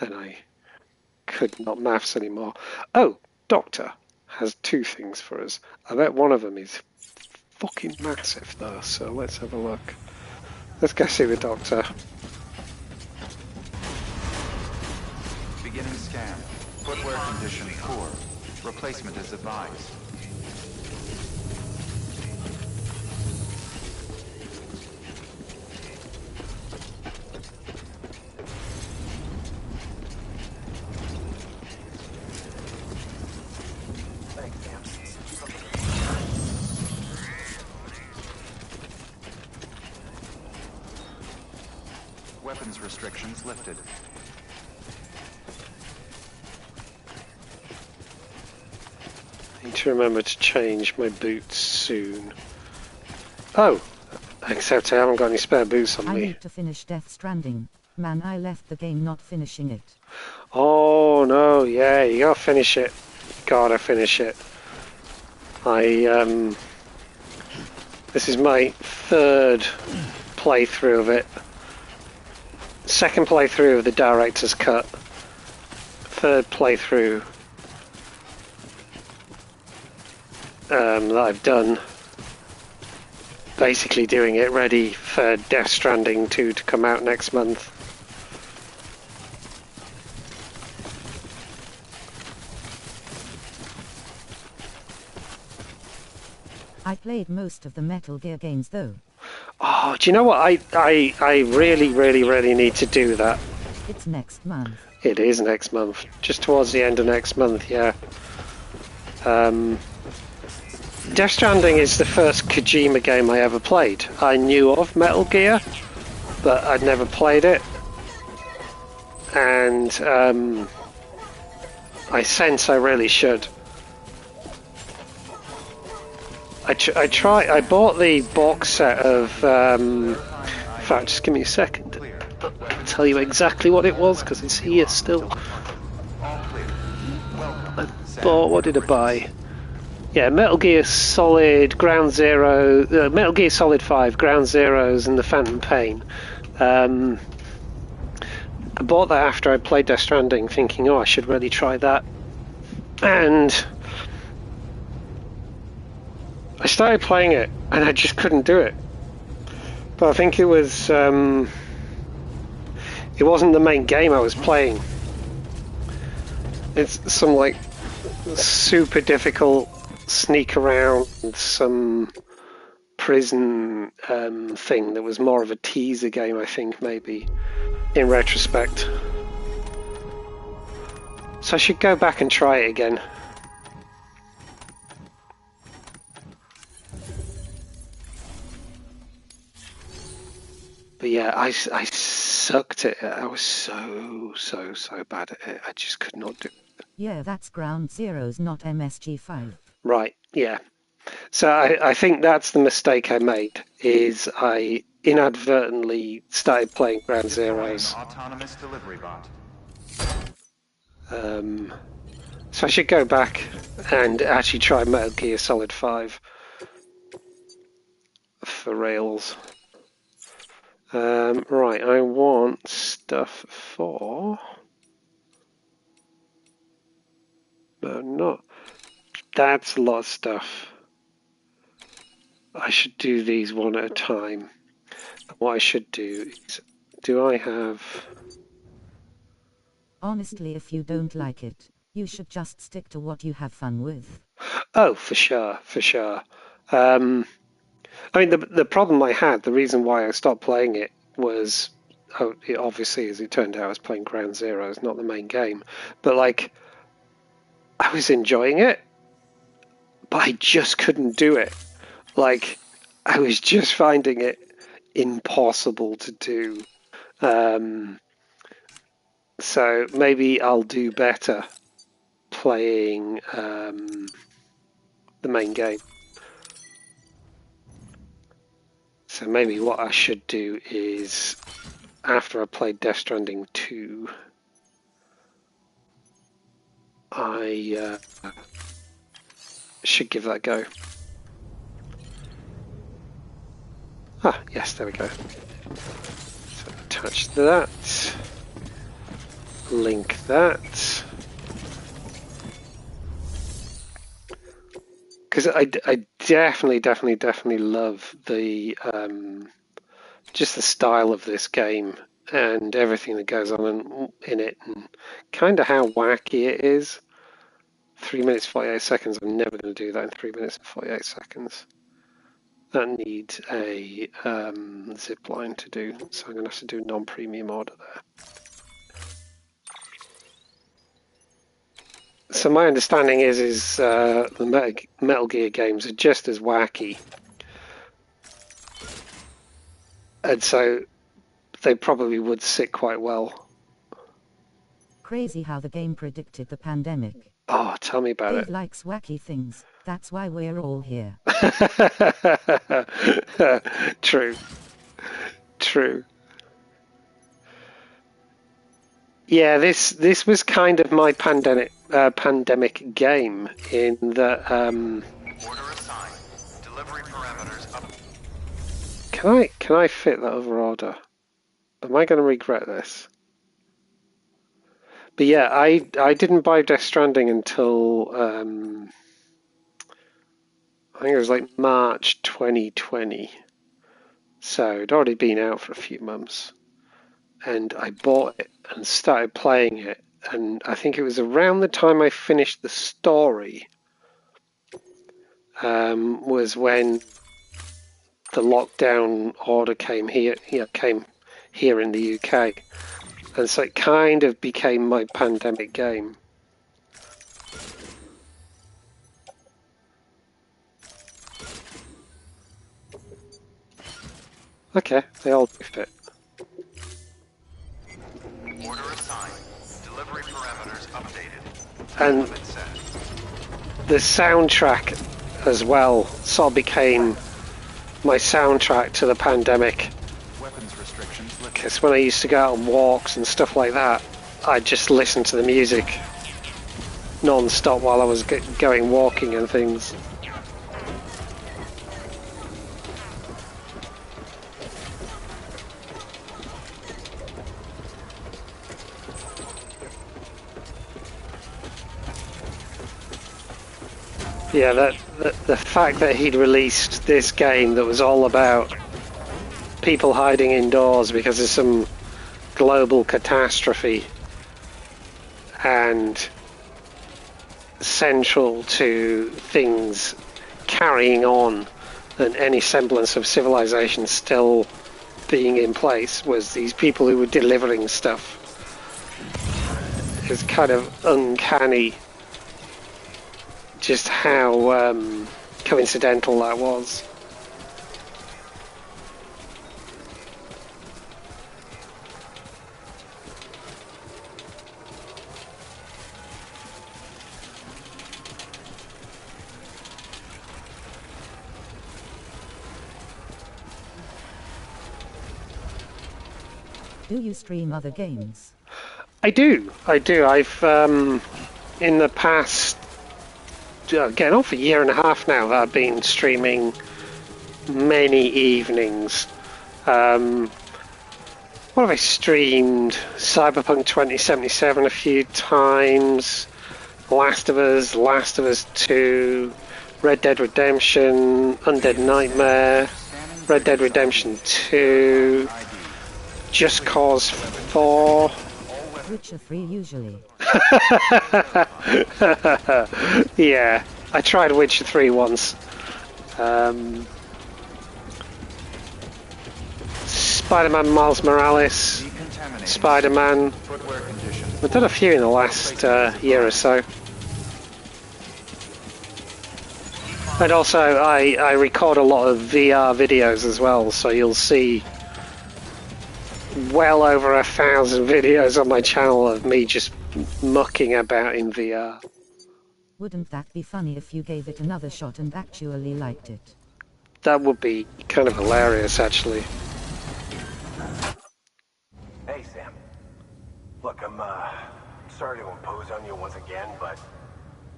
and I could not maths anymore. Oh, Doctor has 2 things for us. I bet one of them is fucking massive, though. So let's have a look. Let's go see the Doctor. Beginning scan. Footwear condition poor. Replacement is advised. Weapons restrictions lifted. I need to remember to change my boots soon. Oh, except I haven't got any spare boots on I me. need to finish Death Stranding. Man, I left the game not finishing it. Oh no, yeah, you gotta finish it. Gotta finish it. This is my 3rd playthrough of it. 2nd playthrough of the director's cut. 3rd playthrough that I've done. Basically doing it ready for Death Stranding 2 to come out next month. I played most of the Metal Gear games though. Oh, do you know what? I really, really, really need to do that. It's next month. It is next month. Just towards the end of next month, yeah. Death Stranding is the first Kojima game I ever played. I knew of Metal Gear, but I'd never played it. And I sense I really should. I bought the box set of... in fact, just give me a second. I'll tell you exactly what it was, because it's here still. I bought... What did I buy? Yeah, Metal Gear Solid, Ground Zero... Metal Gear Solid 5, Ground Zeroes, and the Phantom Pain. I bought that after I played Death Stranding, thinking, oh, I should really try that. And... I started playing it, and I just couldn't do it. But I think it was... it wasn't the main game I was playing. It's some, like, super difficult sneak around some prison thing that was more of a teaser game, I think, maybe, in retrospect. So I should go back and try it again. But yeah, I sucked at it. I was so bad at it. I just could not do it. Yeah, that's Ground Zeroes, not MSG5. Right, yeah. So I think that's the mistake I made, is I inadvertently started playing Ground Zeroes. Autonomous delivery bot. So I should go back and actually try Metal Gear Solid 5 for rails. Right, I want stuff for... No, not... That's a lot of stuff. I should do these one at a time. What I should do is, do I have... Honestly, if you don't like it, you should just stick to what you have fun with. Oh, for sure, for sure. I mean, the problem I had, the reason why I stopped playing it was, obviously, as it turned out, I was playing Ground Zero. It's not the main game. But, like, I was enjoying it, but I just couldn't do it. Like, I was just finding it impossible to do. So maybe I'll do better playing the main game. So maybe what I should do is, after I played Death Stranding 2, I should give that a go. Ah, yes, there we go. So attach that. Link that. Because I definitely love the just the style of this game and everything that goes on in it, and kind of how wacky it is. 3 minutes 48 seconds. I'm never going to do that in 3 minutes and 48 seconds. That needs a zip line to do, so I'm going to have to do non-premium order there. So my understanding is the Metal Gear games are just as wacky, and so they probably would sit quite well. Crazy how the game predicted the pandemic. Oh, tell me about Dave it. likes wacky things. That's why we're all here. True. Yeah, this was kind of my pandemic game in that. Order assigned. Delivery parameters up. Can I fit that other order? Am I going to regret this? But yeah, I didn't buy Death Stranding until I think it was like March 2020. So it'd already been out for a few months. And I bought it and started playing it, and I think it was around the time I finished the story was when the lockdown order came here in the UK, and so it kind of became my pandemic game. Okay, they all do fit. Order assigned. Delivery parameters updated. And Limit set. the soundtrack as well sort of became my soundtrack to the pandemic. Weapons restrictions lifted. Because when I used to go out on walks and stuff like that, I'd just listen to the music non-stop while I was going walking and things. Yeah, the fact that he'd released this game that was all about people hiding indoors because of some global catastrophe, and central to things carrying on and any semblance of civilization still being in place, was these people who were delivering stuff. It's kind of uncanny just how coincidental that was. Do you stream other games? I do. I've in the past, getting on for a year and a half now, that I've been streaming many evenings. What have I streamed? Cyberpunk 2077 a few times, Last of Us 2, Red Dead Redemption, Undead Nightmare, Red Dead Redemption 2, Just Cause 4. Witcher 3 usually. Yeah, I tried Witcher 3 once. Spider-Man Miles Morales, Spider-Man. I've done a few in the last year or so. And also, I record a lot of VR videos as well, so you'll see well over 1,000 videos on my channel of me just mucking about in VR. Wouldn't that be funny if you gave it another shot and actually liked it? That would be kind of hilarious, actually. Hey, Sam. Look, I'm sorry to impose on you once again, but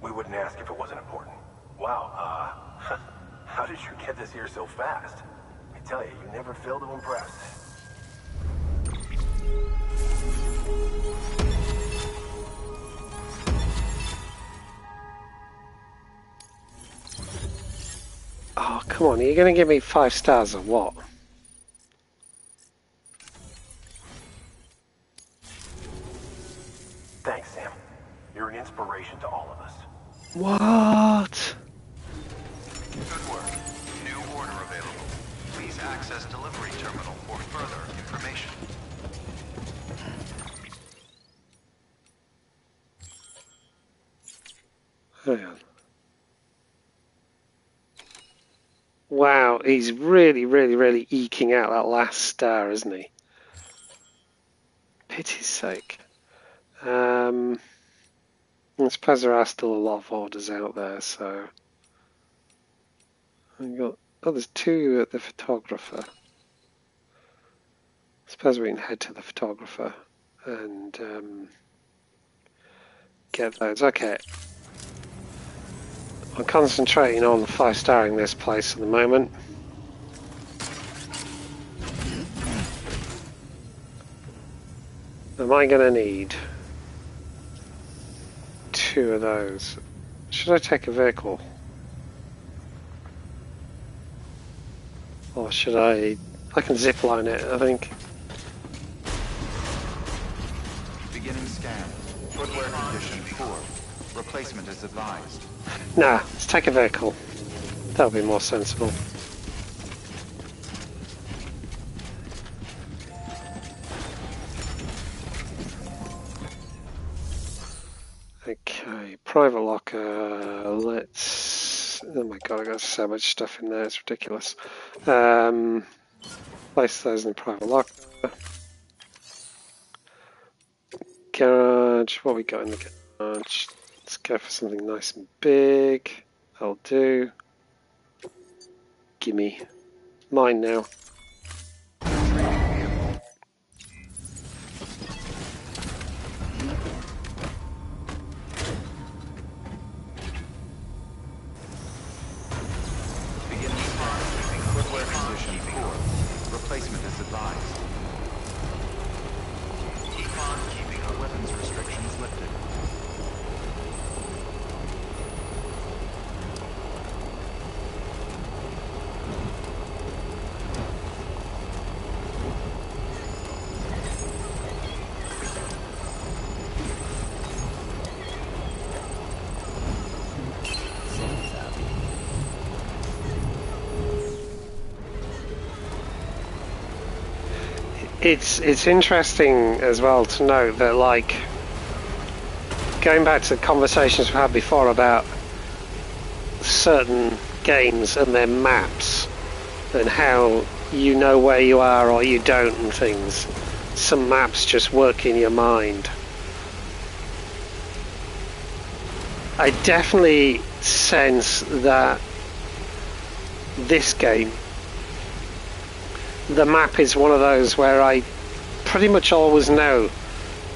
we wouldn't ask if it wasn't important. Wow, how did you get this here so fast? I tell you, you never fail to impress. Oh, come on, are you going to give me 5 stars or what? Thanks, Sam. You're an inspiration to all of us. What? Good work. New order available. Please access delivery terminal for further information. Hang on. Wow, he's really eking out that last star, isn't he? Pity's sake. I suppose there are still a lot of orders out there, so... Oh, there's 2 at the photographer. I suppose we can head to the photographer and get those. Okay. I'm concentrating on 5-starring this place at the moment. Am I going to need 2 of those? Should I take a vehicle? Or should I can zipline it, I think. Beginning scan. Footwear condition poor. Replacement is advised. Nah, let's take a vehicle. That'll be more sensible. Okay, private locker, let's... Oh my god, I got so much stuff in there, it's ridiculous. Place those in the private locker. Garage, what we got in the garage? Let's go for something nice and big. I'll do. Gimme. Mine now. Footwear condition poor. Replacement is advised. Keep on keeping our weapons restrictions lifted. It's interesting as well to note that, like, going back to the conversations we had before about certain games and their maps and how you know where you are or you don't and things. Some maps just work in your mind. I definitely sense that this game, the map is one of those where I pretty much always know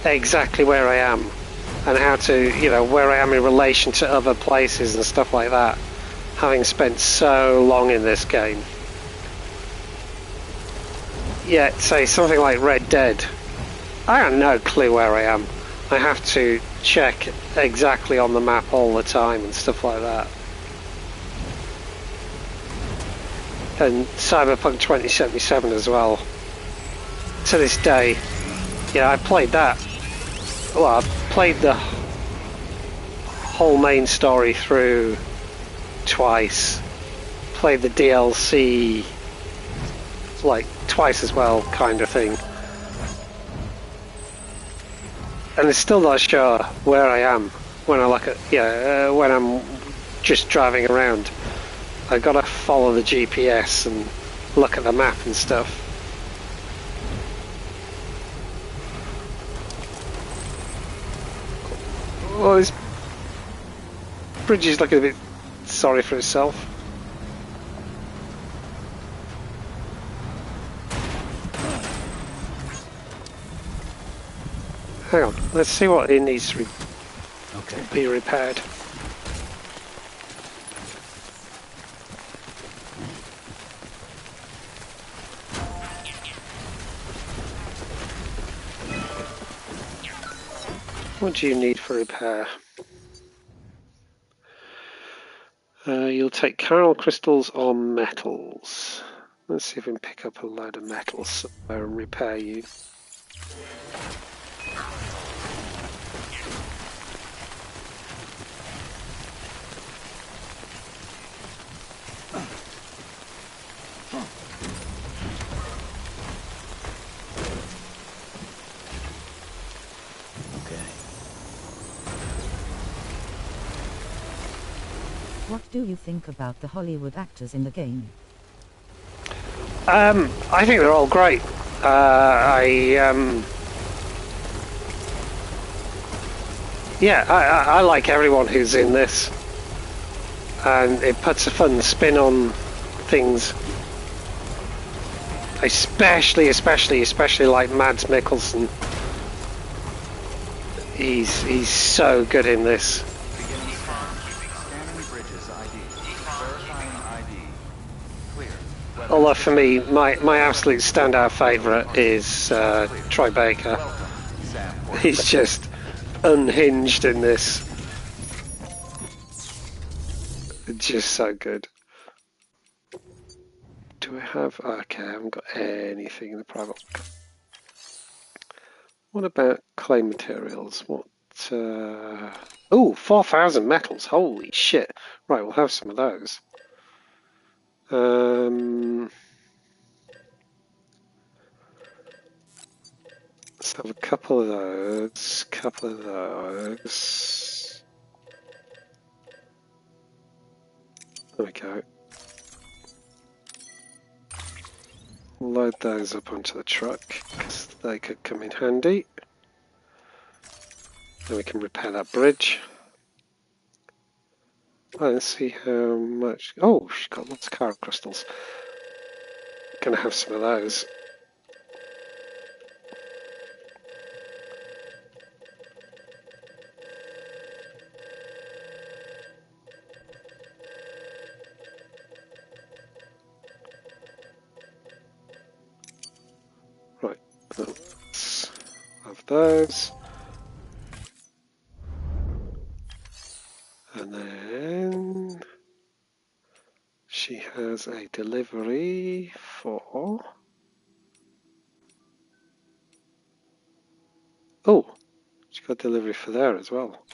exactly where I am and how to, you know, where I am in relation to other places and stuff like that, having spent so long in this game. Yet, say something like Red Dead, I have no clue where I am. I have to check exactly on the map all the time and stuff like that. and Cyberpunk 2077 as well. To this day, yeah, I played that. Well, I played the whole main story through twice. Played the DLC like twice as well, kind of thing. And it's still not sure where I am when I look at when I'm just driving around. I gotta follow the GPS and look at the map and stuff. Well, this bridge is looking a bit sorry for itself. Hang on, let's see what it needs to be repaired. What do you need for repair? You'll take coral crystals or metals. Let's see if we can pick up a load of metals somewhere and repair you. What do you think about the Hollywood actors in the game? I think they're all great. I like everyone who's in this, and it puts a fun spin on things. Especially like Mads Mikkelsen. He's so good in this. Although for me, my absolute standout favourite is Troy Baker. He's just unhinged in this. Just so good. Do I have... Okay, I haven't got anything in the private. What about clay materials? What... Oh, 4,000 metals. Holy shit. Right, we'll have some of those. Let's have a couple of those. There we go. Load those up onto the truck, because they could come in handy. Then we can repair that bridge. Oh, let's see how much... Oh, she's got lots of coral crystals. Gonna have some of those. Right, let's have those. And then she has a delivery for... Oh, she got delivery for there as well.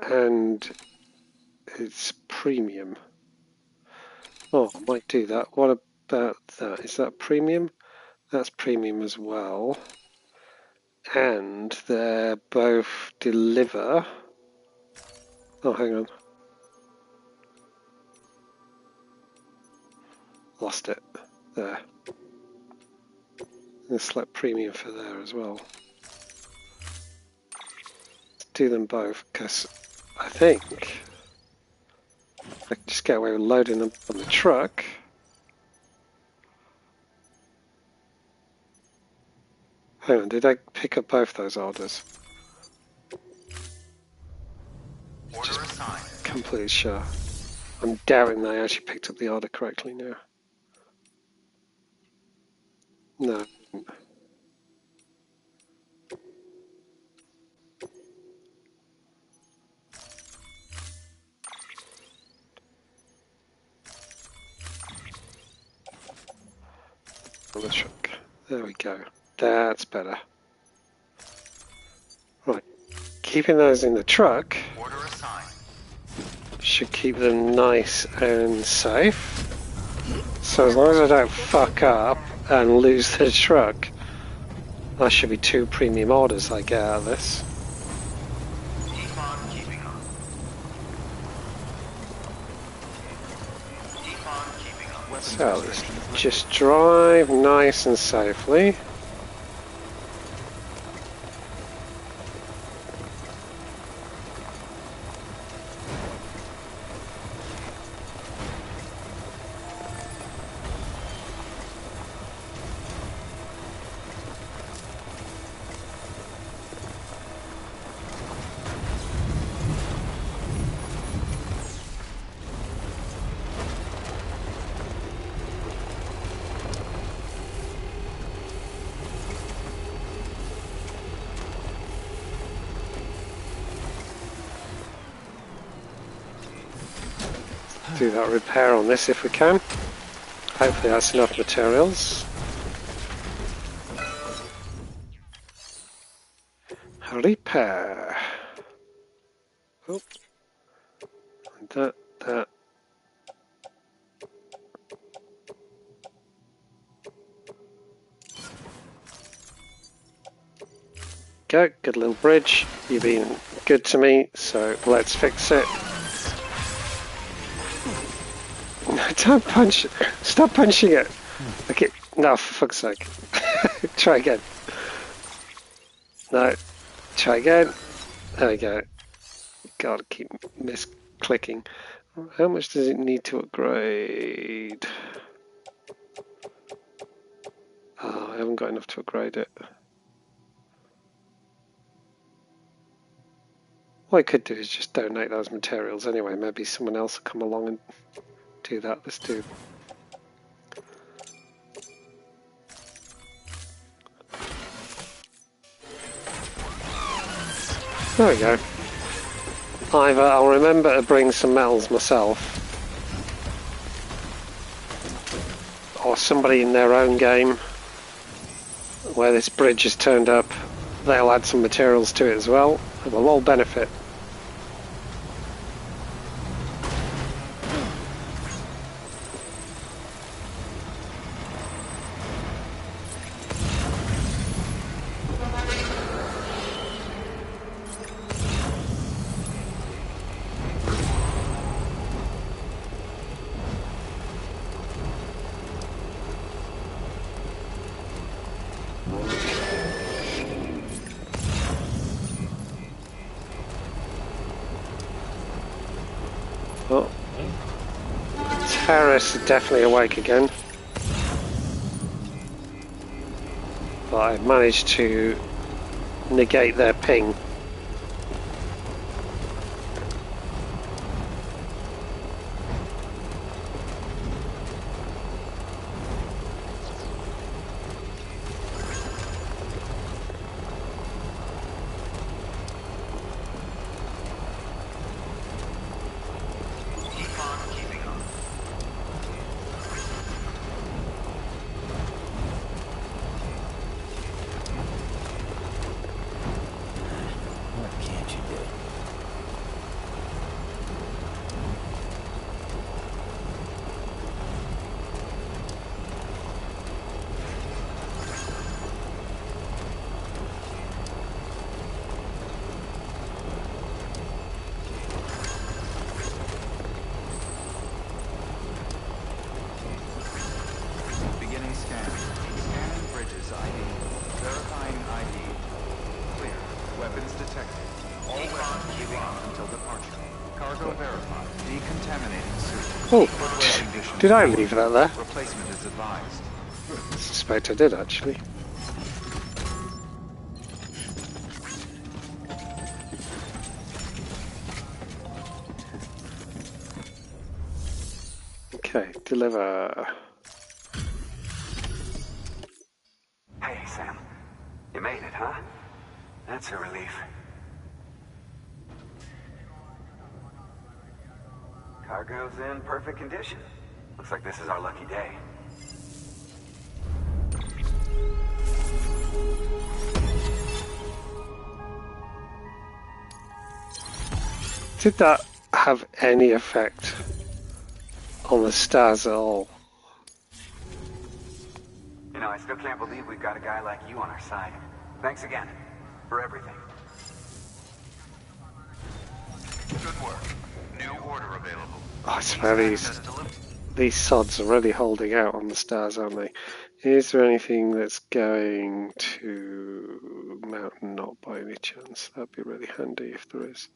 And it's premium. Oh, I might do that. What about that? Is that premium? That's premium as well. And they're both deliver. Oh, hang on. Lost it. There. Let's select premium for there as well. Let's do them both, because I think I can just get away with loading them on the truck. Hang on, did I pick up both those orders? Order assigned. Completely sure. I'm doubting they actually picked up the order correctly now. No. on the truck. There we go. That's better. Right. Keeping those in the truck Order assigned. should keep them nice and safe. So as long as I don't fuck up and lose the truck, that should be 2 premium orders I get out of this. Keep on keeping on. Keep on keeping on. Weapons So let's restrictions just drive nice and safely. Do that repair on this if we can. Hopefully that's enough materials. Repair. Oh. And that. Go, good little bridge. You've been good to me, so let's fix it. Don't punch it. Stop punching it. Okay. No, for fuck's sake. Try again. No. Try again. There we go. Gotta keep misclicking. How much does it need to upgrade? Oh, I haven't got enough to upgrade it. What I could do is just donate those materials anyway. Maybe someone else will come along and do that. Let's do. There we go. Either I'll remember to bring some metals myself, or somebody in their own game where this bridge has turned up, they'll add some materials to it as well. It will all benefit. Oh, terrorists are definitely awake again. But I've managed to negate their ping. What can't you do? Beginning scan. Scanning bridges ID. Verifying ID. Clear. Weapons detected. All weapons keeping on until departure. Cargo verified. Decontaminating suit. Oh, Footwear condition. did I leave that there? Replacement is advised. I suspect I did actually. Okay, deliver. Hey, Sam. You made it, huh? That's a relief. Cargo's in perfect condition. Looks like this is our lucky day. Did that have any effect on the stars at all? You know, I still can't believe we've got a guy like you on our side. Thanks again for everything. Good work. New order available. I swear these sods are really holding out on the stars, aren't they? Is there anything that's going to Mountain Knot by any chance? That'd be really handy if there is.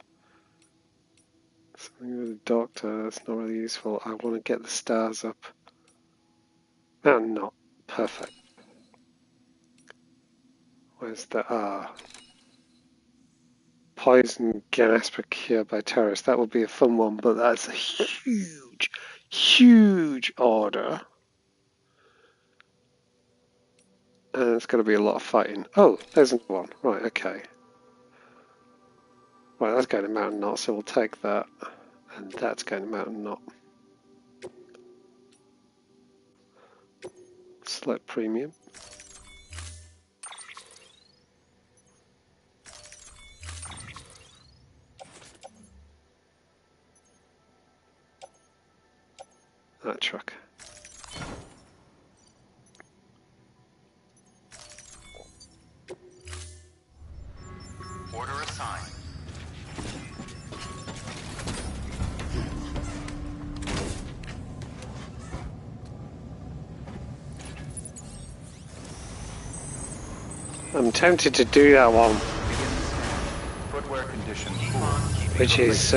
Something with a doctor, that's not really useful. I want to get the stars up. Mountain Knot. Perfect. Where's the poison gas procured by terrorists? That would be a fun one, but that's a huge, huge order. And it's going to be a lot of fighting. Oh, there's another one. Right, okay. Right, that's going to Mountain Knot, so we'll take that. And that's going to Mountain Knot. Select premium. That truck. Order assigned. I'm tempted to do that one, Footwear condition poor. which is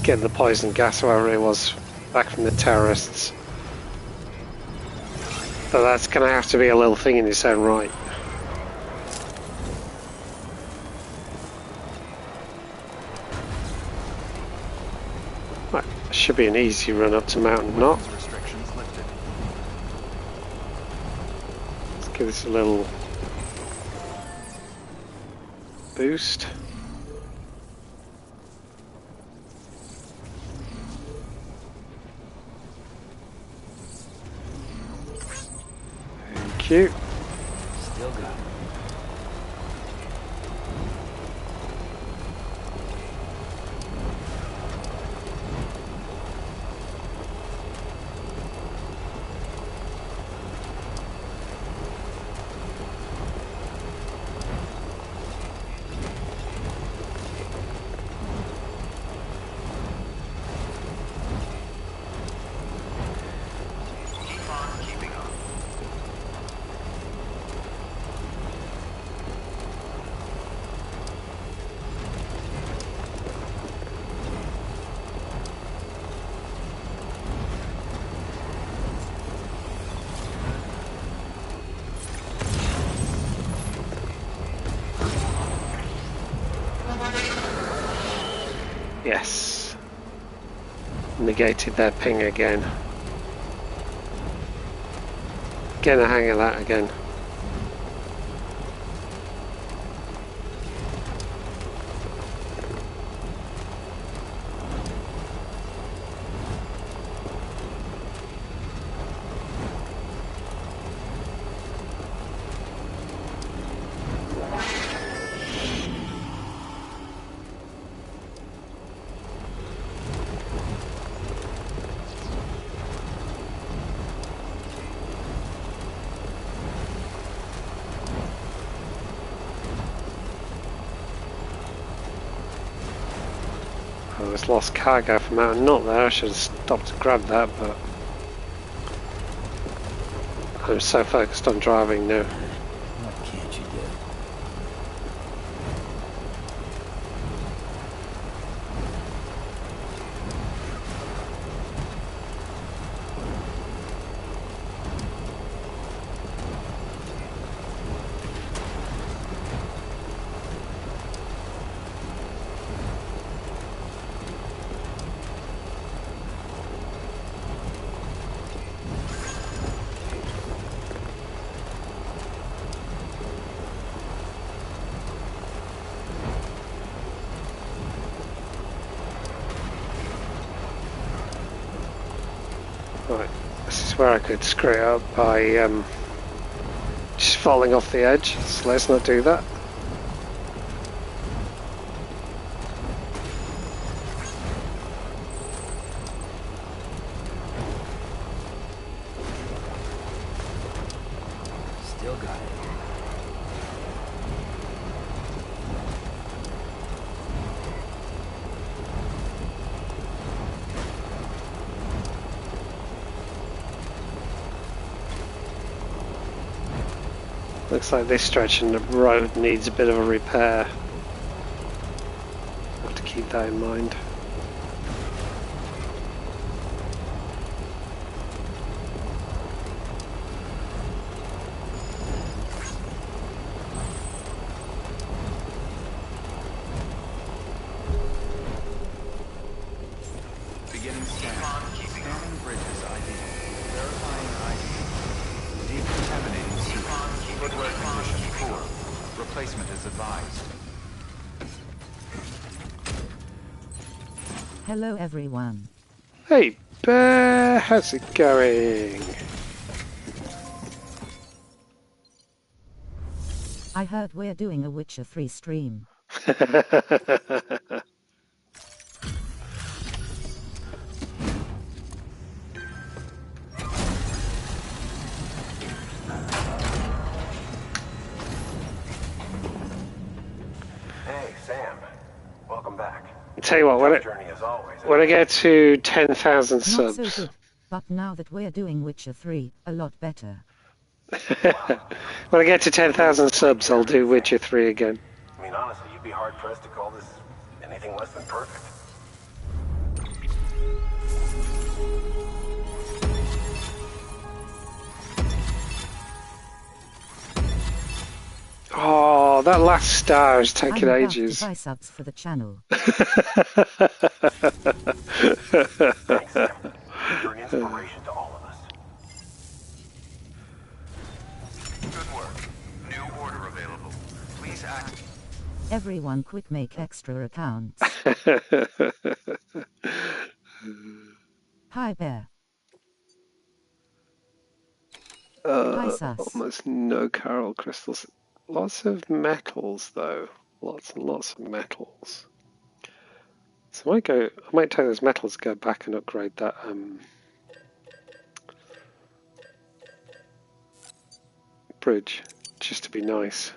getting the poison gas, or whatever it was, back from the terrorists. But that's going to have to be a little thing in its own right. Right, should be an easy run up to Mountain Knot. Restrictions lifted. Let's give this a little boost. Thank you. Still got it. Keep on keeping on. Yes. Negated their ping again. Get a hang of that again. Oh, there's lost cargo from Mountain Knot there. I should have stopped to grab that, but I'm so focused on driving now. What can't you do? Right, this is where I could screw it up by just falling off the edge, so let's not do that. Still got it. Looks like this stretch in the road needs a bit of a repair. Have to keep that in mind. Beginning scan. Scanning bridges ID. Verifying ID. Decontaminating suit. Footwear condition poor. Replacement is advised. Hello everyone. Hey Bear, how's it going? I heard we're doing a Witcher 3 stream. Hey, Sam. Welcome back. Tell you what, Tough journey as always. when I get to 10,000 Not so subs, good, but now that we're doing Witcher 3, a lot better. when I get to 10,000 subs, I'll do Witcher 3 again. I mean, honestly, you'd be hard-pressed to call this anything less than perfect. Oh, that last star is taking I'm about ages. to buy subs for the channel. Thanks, Sam. You're an inspiration to all of us. Good work. New order available. Please act. Everyone quick make extra accounts. Hi Bear. Hi Sus. Almost no coral crystals. Lots of metals, though. Lots and lots of metals. So I might take those metals, go back and upgrade that bridge, just to be nice.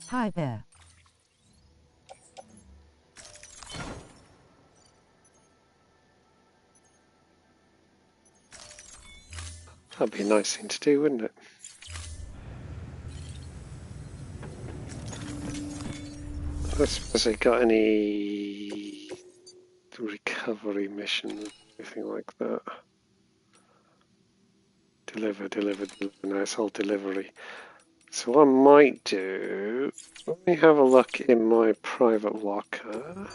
Hi Bear. That'd be a nice thing to do, wouldn't it? I suppose they got any recovery missions, anything like that. Deliver. No, it's all delivery. So what I might do, let me have a look in my private locker.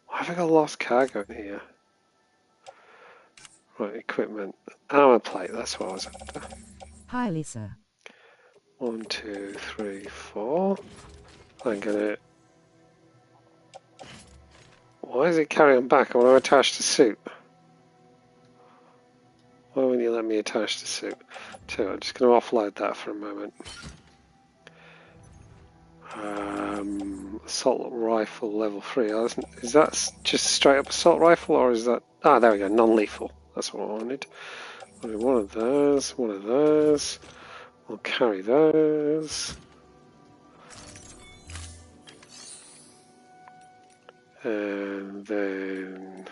Why have I got lost cargo in here? Right, equipment. Armor plate, that's what I was after. Hi Lisa. 1, 2, 3, 4. I'm gonna... Why is it carrying back? I want to attach the suit. Why won't you let me attach the suit? So I'm just going to offload that for a moment. Assault rifle level 3. Is that just straight up assault rifle, or is that... Ah, there we go, non-lethal. That's what I wanted. One of those, one of those. We'll carry those. And then...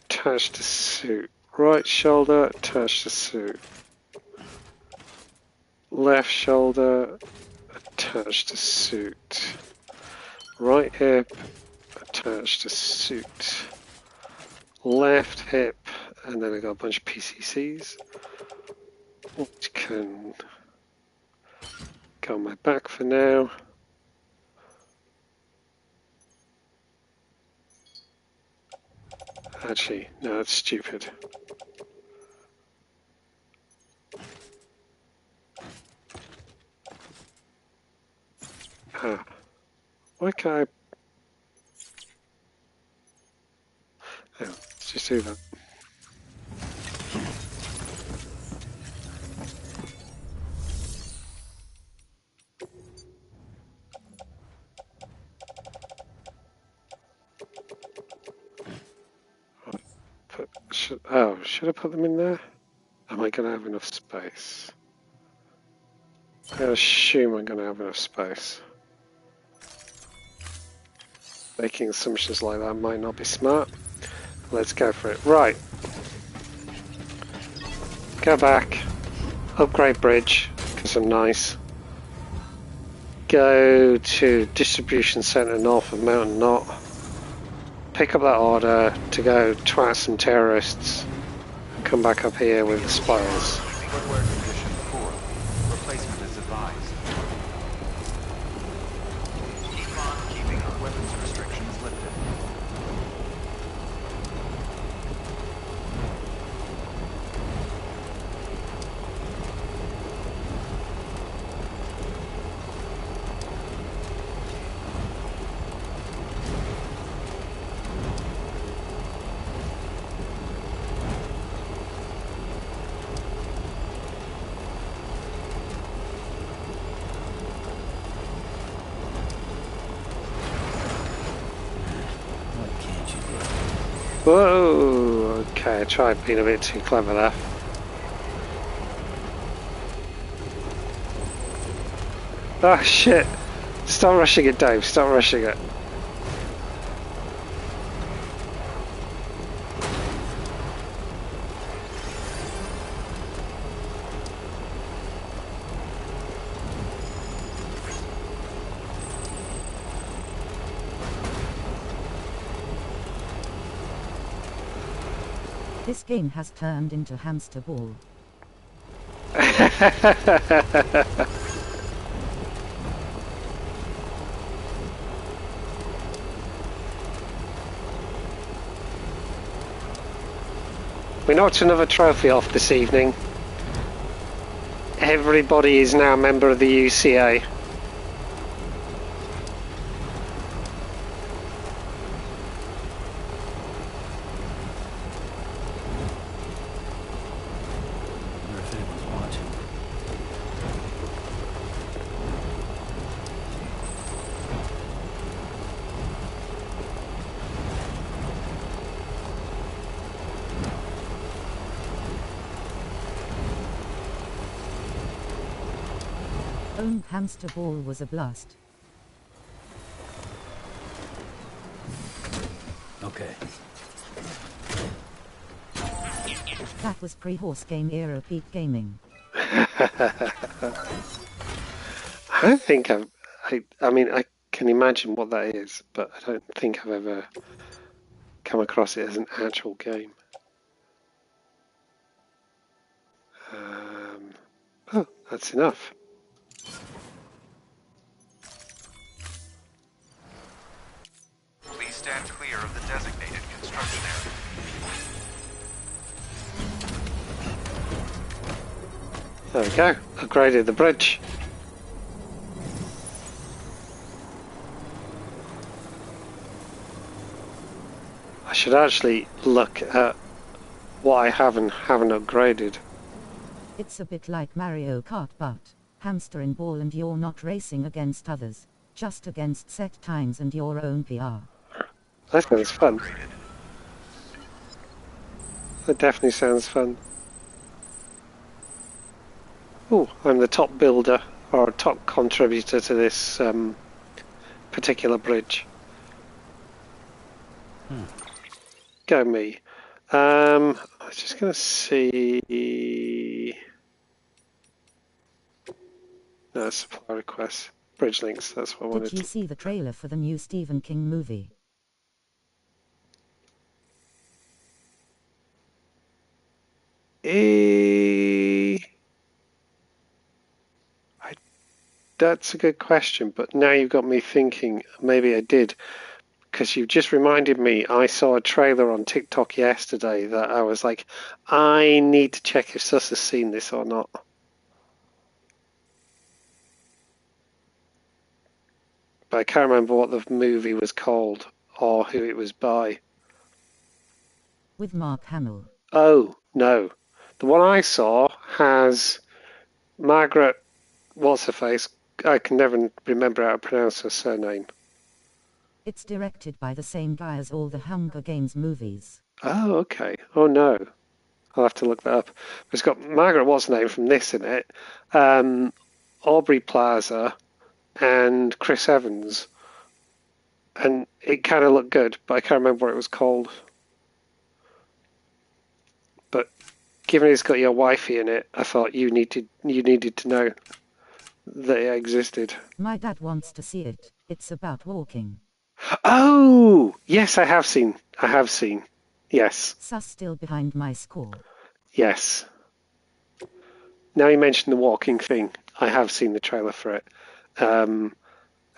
attach the suit. Right shoulder, attach the suit. Left shoulder, attach the suit. Right hip, attach the suit. Left hip, and then I got a bunch of PCCs, which can go on my back for now. Actually, no, that's stupid. Ah, why can't I? just do that. Should I put them in there? Am I going to have enough space? I assume I'm going to have enough space. Making assumptions like that might not be smart. Let's go for it. Right. Go back. Upgrade bridge, because I'm nice. Go to distribution centre north of Mountain Knot. Pick up that order to go twat some terrorists. And come back up here with the spoils. Footwear condition poor. Replacement is advised. Keep on keeping up. Weapons restrictions lifted. Whoa! Okay, I tried being a bit too clever there. Ah, shit! Stop rushing it, Dave. Stop rushing it. This game has turned into hamster ball. We knocked another trophy off this evening. Everybody is now a member of the UCA. Wonder if anyone's watching. Hamster ball was a blast. Okay. That was pre-horse game era peak gaming. I think I mean, I can imagine what that is, but I don't think I've ever come across it as an actual game. Oh, that's enough. Please stand clear of the designated construction area. There we go. Upgraded the bridge. I should actually look at what I have and haven't upgraded. It's a bit like Mario Kart, but hamster and ball, and you're not racing against others, just against set times and your own PR. That sounds fun. That definitely sounds fun. Oh, I'm the top builder or top contributor to this particular bridge. Go me. I was just going to see. No, supply requests. Bridge links, that's what I wanted. Did you see the trailer for the new Stephen King movie? That's a good question, but now you've got me thinking maybe I did, because you just reminded me I saw a trailer on TikTok yesterday that I was like, I need to check if Sus has seen this or not. But I can't remember what the movie was called or who it was by. With Mark Hamill. Oh, no. The one I saw has Margaret, what's her face? I can never remember how to pronounce her surname. It's directed by the same guy as all the Hunger Games movies. Oh, okay. Oh, no. I'll have to look that up. It's got Margaret, what's her name from this in it, Aubrey Plaza, and Chris Evans. And it kind of looked good, but I can't remember what it was called. But given it's got your wifey in it, I thought you needed to know that it existed. My dad wants to see it. It's about walking. Oh, yes, I have seen. Yes, Sus still behind my score. yes. Now you mentioned the walking thing. I have seen the trailer for it.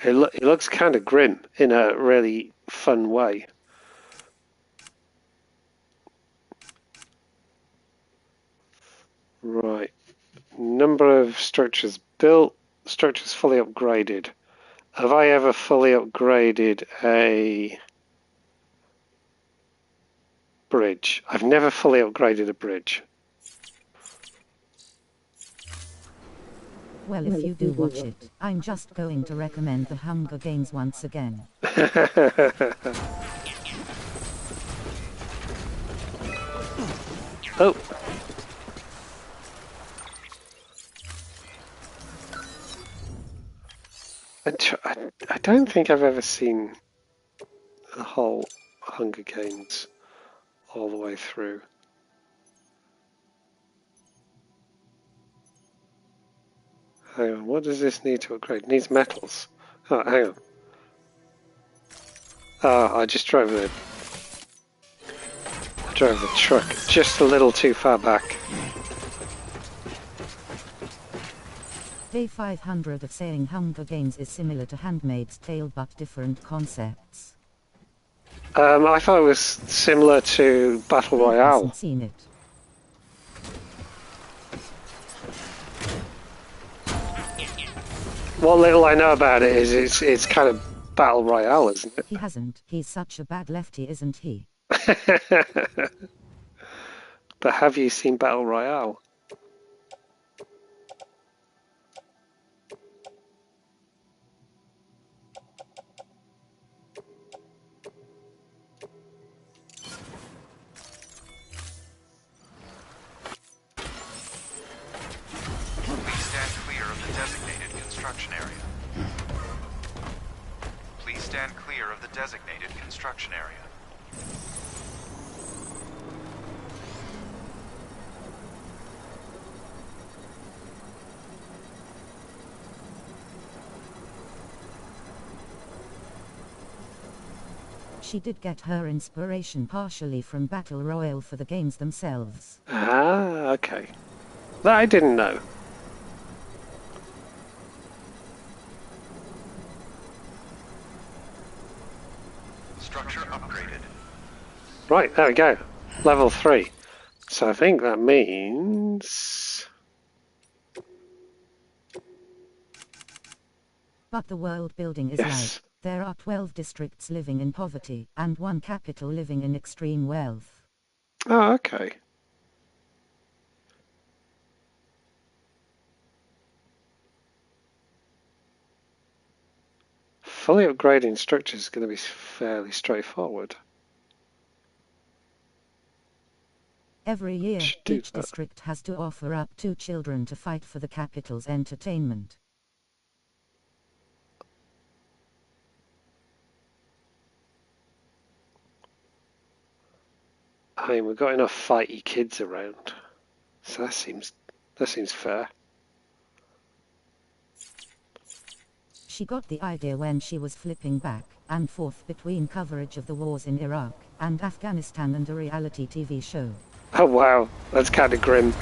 It looks kind of grim in a really fun way. Right. Number of structures built, structures fully upgraded. Have I ever fully upgraded a bridge? I've never fully upgraded a bridge. Well, if you do watch it, I'm just going to recommend the Hunger Games once again. Oh. I don't think I've ever seen the whole Hunger Games all the way through. Hang on, what does this need to upgrade? It needs metals. Oh, hang on. Oh, I drove the truck just a little too far back. Day 500 of saying Hunger Games is similar to Handmaid's Tale but different concepts. I thought it was similar to Battle Dave Royale. hasn't seen it. What little I know about it is it's kind of Battle Royale, isn't it? He hasn't. He's such a bad lefty, isn't he? But have you seen Battle Royale? Please stand clear of the designated construction area. Please stand clear of the designated construction area. She did get her inspiration partially from Battle Royale for the games themselves. Ah, okay. That I didn't know. Structure upgraded. Right, there we go. Level 3. So I think that means... But the world building is Yes. like, there are 12 districts living in poverty, and one capital living in extreme wealth. Oh, okay. Fully upgrading structures is going to be fairly straightforward. Every year, Should do each that. district has to offer up 2 children to fight for the capital's entertainment. I mean, we've got enough fighty kids around, so that seems fair. She got the idea when she was flipping back and forth between coverage of the wars in Iraq and Afghanistan and a reality TV show. Oh wow, that's kind of grim.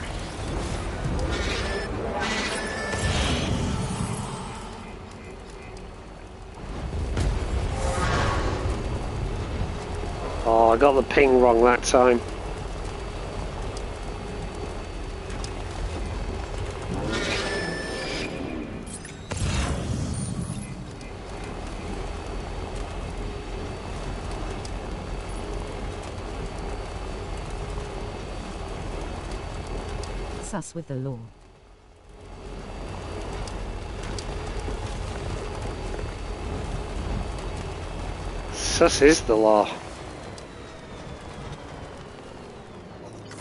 Oh, I got the ping wrong that time. sus with the law. Sus is the law.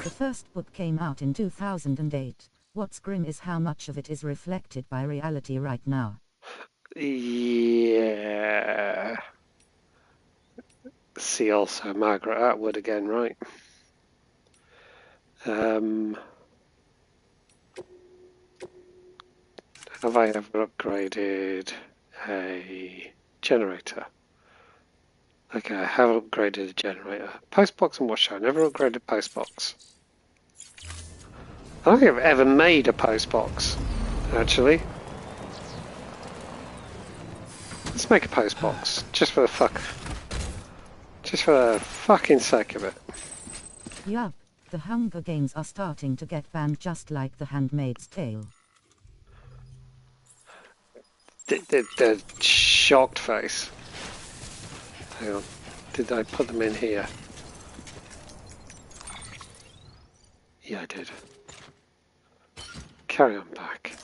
The first book came out in 2008. What's grim is how much of it is reflected by reality right now. Yeah. See also Margaret Atwood again, right? Have I ever upgraded a generator? Okay, I have upgraded a generator. Postbox and washer. I never upgraded postbox. I don't think I've ever made a postbox, actually. Let's make a postbox, just for the fucking sake of it. Yup, the Hunger Games are starting to get banned just like The Handmaid's Tale. The shocked face. Hang on. Did I put them in here? Yeah, I did. Carry on back.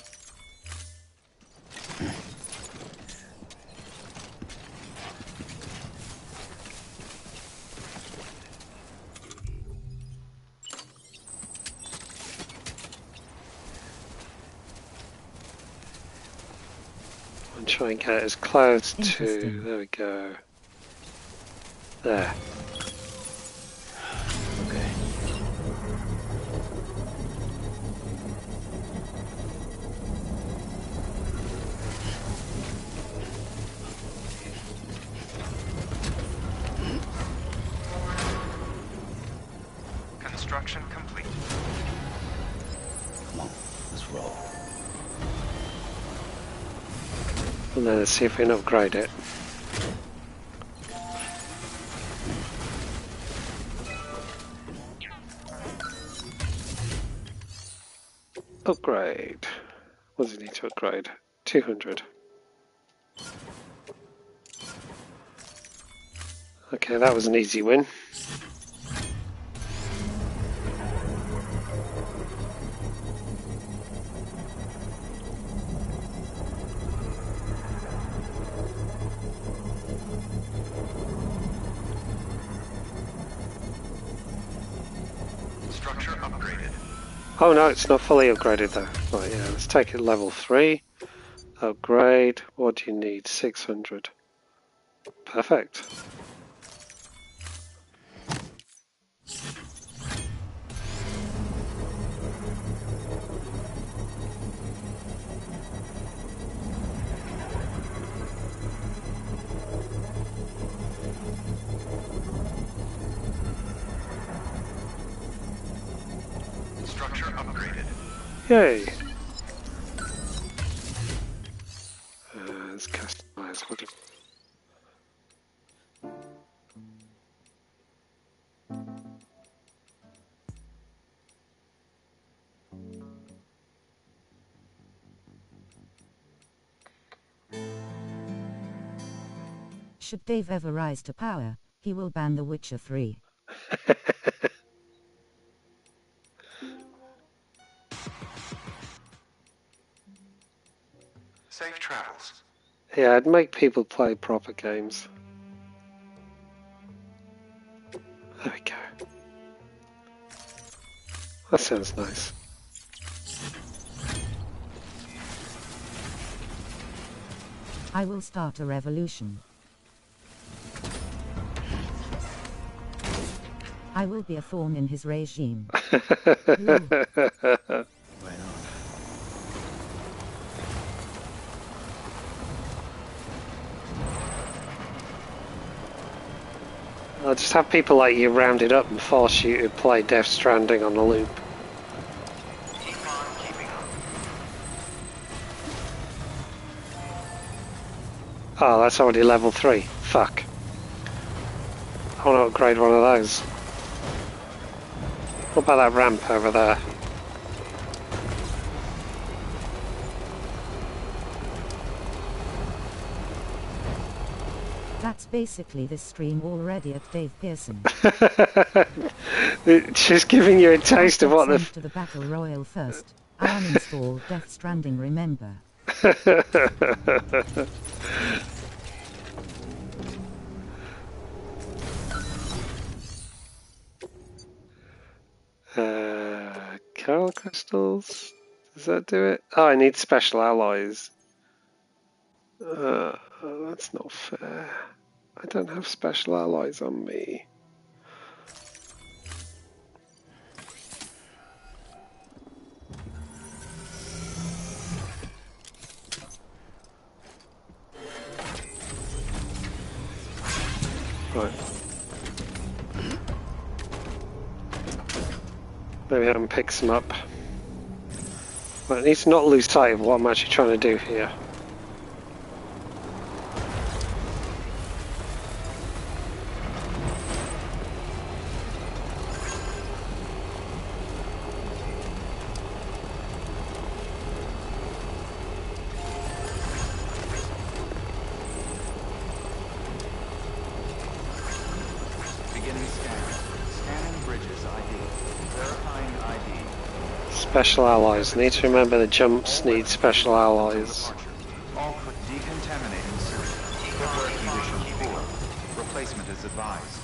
I'm trying to get as close to... There we go. There. Okay. Construction complete. Come on, let's roll. And then let's see if we can upgrade it. Upgrade. What does it need to upgrade? 200. Okay, that was an easy win. Structure upgraded. Oh no, it's not fully upgraded though. Right, yeah, let's take it level 3. Upgrade. What do you need? 600. Perfect. Structure upgraded. Yay. Let's customize. What do... Should Dave ever rise to power, he will ban The Witcher 3. Safe travels. Yeah, I'd make people play proper games. There we go. That sounds nice. I will start a revolution. I will be a thorn in his regime. Lol. Right on. I'll just have people like you rounded up and force you to play Death Stranding on a loop. Keep on keeping up. Oh, that's already level 3. Fuck. I want to upgrade one of those. What about that ramp over there? That's basically this stream already at Dave Pearson. It's just giving you a taste of what the... Sent to the Battle Royale first. I uninstalled Death Stranding, remember? Coral crystals? Does that do it? Oh, I need special alloys. That's not fair. I don't have special alloys on me. Right. Maybe I can pick some up. But I need to not lose sight of what I'm actually trying to do here. Special alloys. Need to remember the jumps need special alloys. All decontaminating soon. Footwear condition poor. Replacement is advised.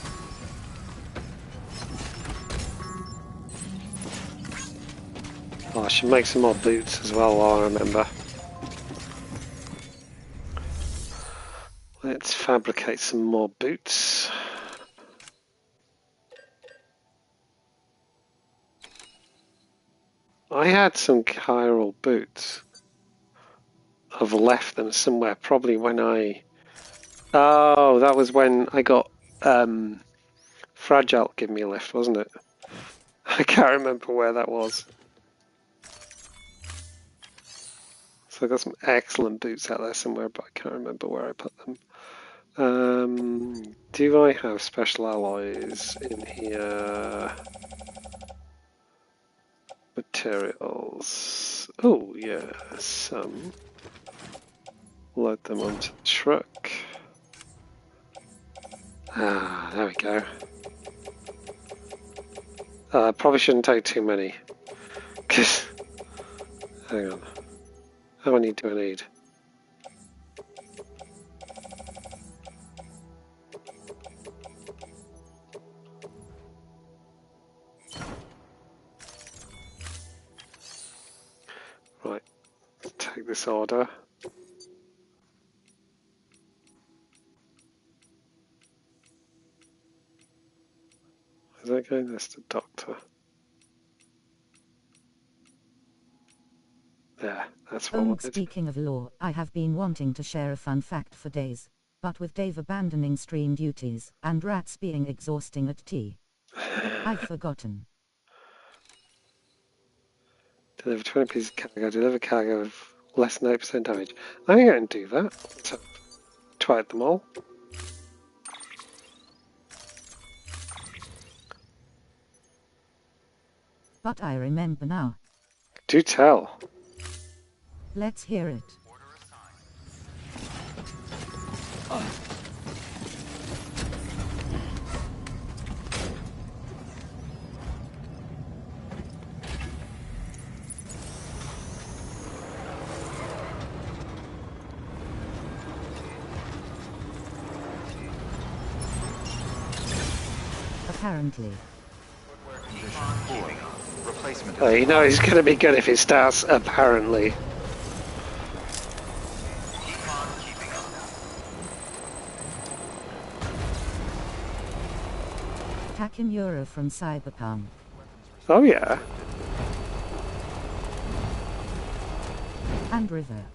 Oh, I should make some more boots as well while I remember. Let's fabricate some more boots. I had some chiral boots. I've left them somewhere, probably when I... Oh, that was when I got Fragile give me a lift, wasn't it? I can't remember where that was. So I got some excellent boots out there somewhere, but I can't remember where I put them. Do I have special alloys in here? Materials. Oh, yeah, some. Load them onto the truck. Ah, there we go. Probably shouldn't take too many. Because, hang on. How many do I need? Right, let's take this order. Is that going? That's the doctor. There, that's what I wanted. Speaking of lore, I have been wanting to share a fun fact for days. But with Dave abandoning stream duties, and rats being exhausting at tea, I've forgotten. Deliver 20 pieces of cargo. Deliver cargo of less than 8% damage. I think I can do that. Let's try them all. But I remember now. Do tell. Let's hear it. Apparently. Oh, you know it's going to be good if it starts apparently. Takamura from Cyberpunk. Oh yeah. And River.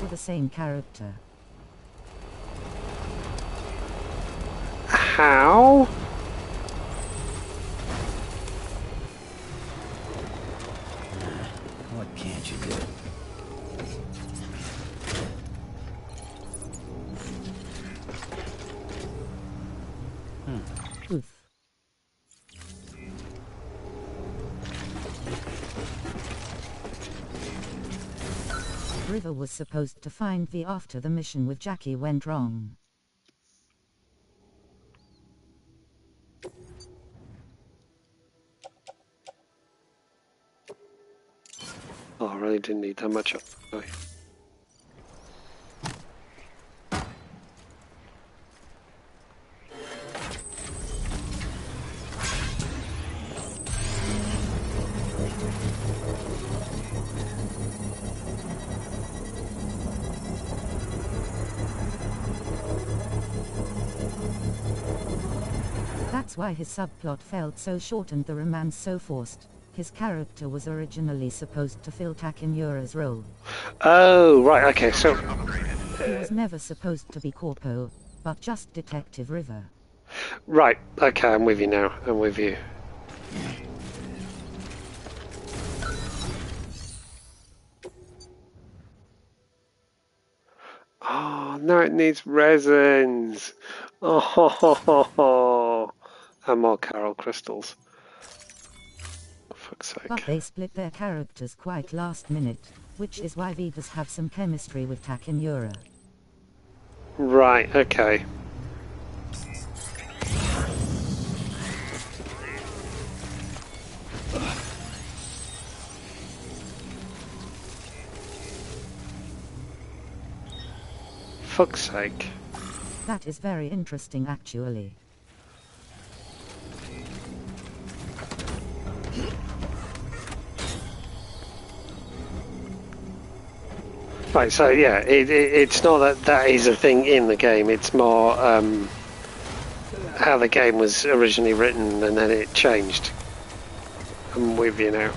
With the same character. How? What can't you do? Oof. River was supposed to find V after the mission with Jackie went wrong. Oh, I really didn't need that much. Oh. That's why his subplot felt so short and the romance so forced. His character was originally supposed to fill Takenura's role. Oh, right, okay, so... He was never supposed to be Corpo, but just Detective River. Right, okay, I'm with you now, I'm with you. Oh, now it needs resins. Oh, ho, ho, ho, ho. And more Carol crystals. For fuck's sake. But they split their characters quite last minute, which is why V does have some chemistry with Takenura. Right, okay. Fuck's sake. That is very interesting actually. Right, so yeah, it's not that that is a thing in the game, it's more how the game was originally written and then it changed. I'm with you now.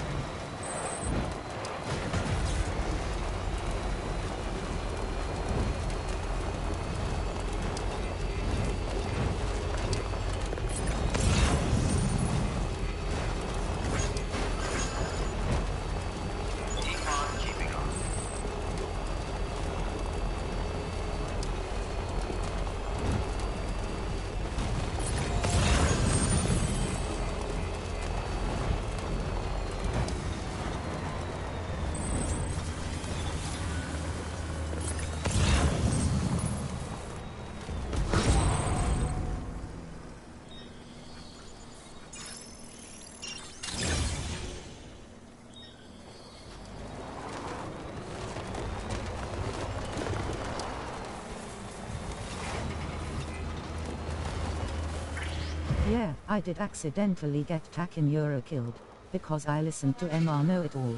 Yeah, I did accidentally get Takenura killed, because I listened to MR Know It All.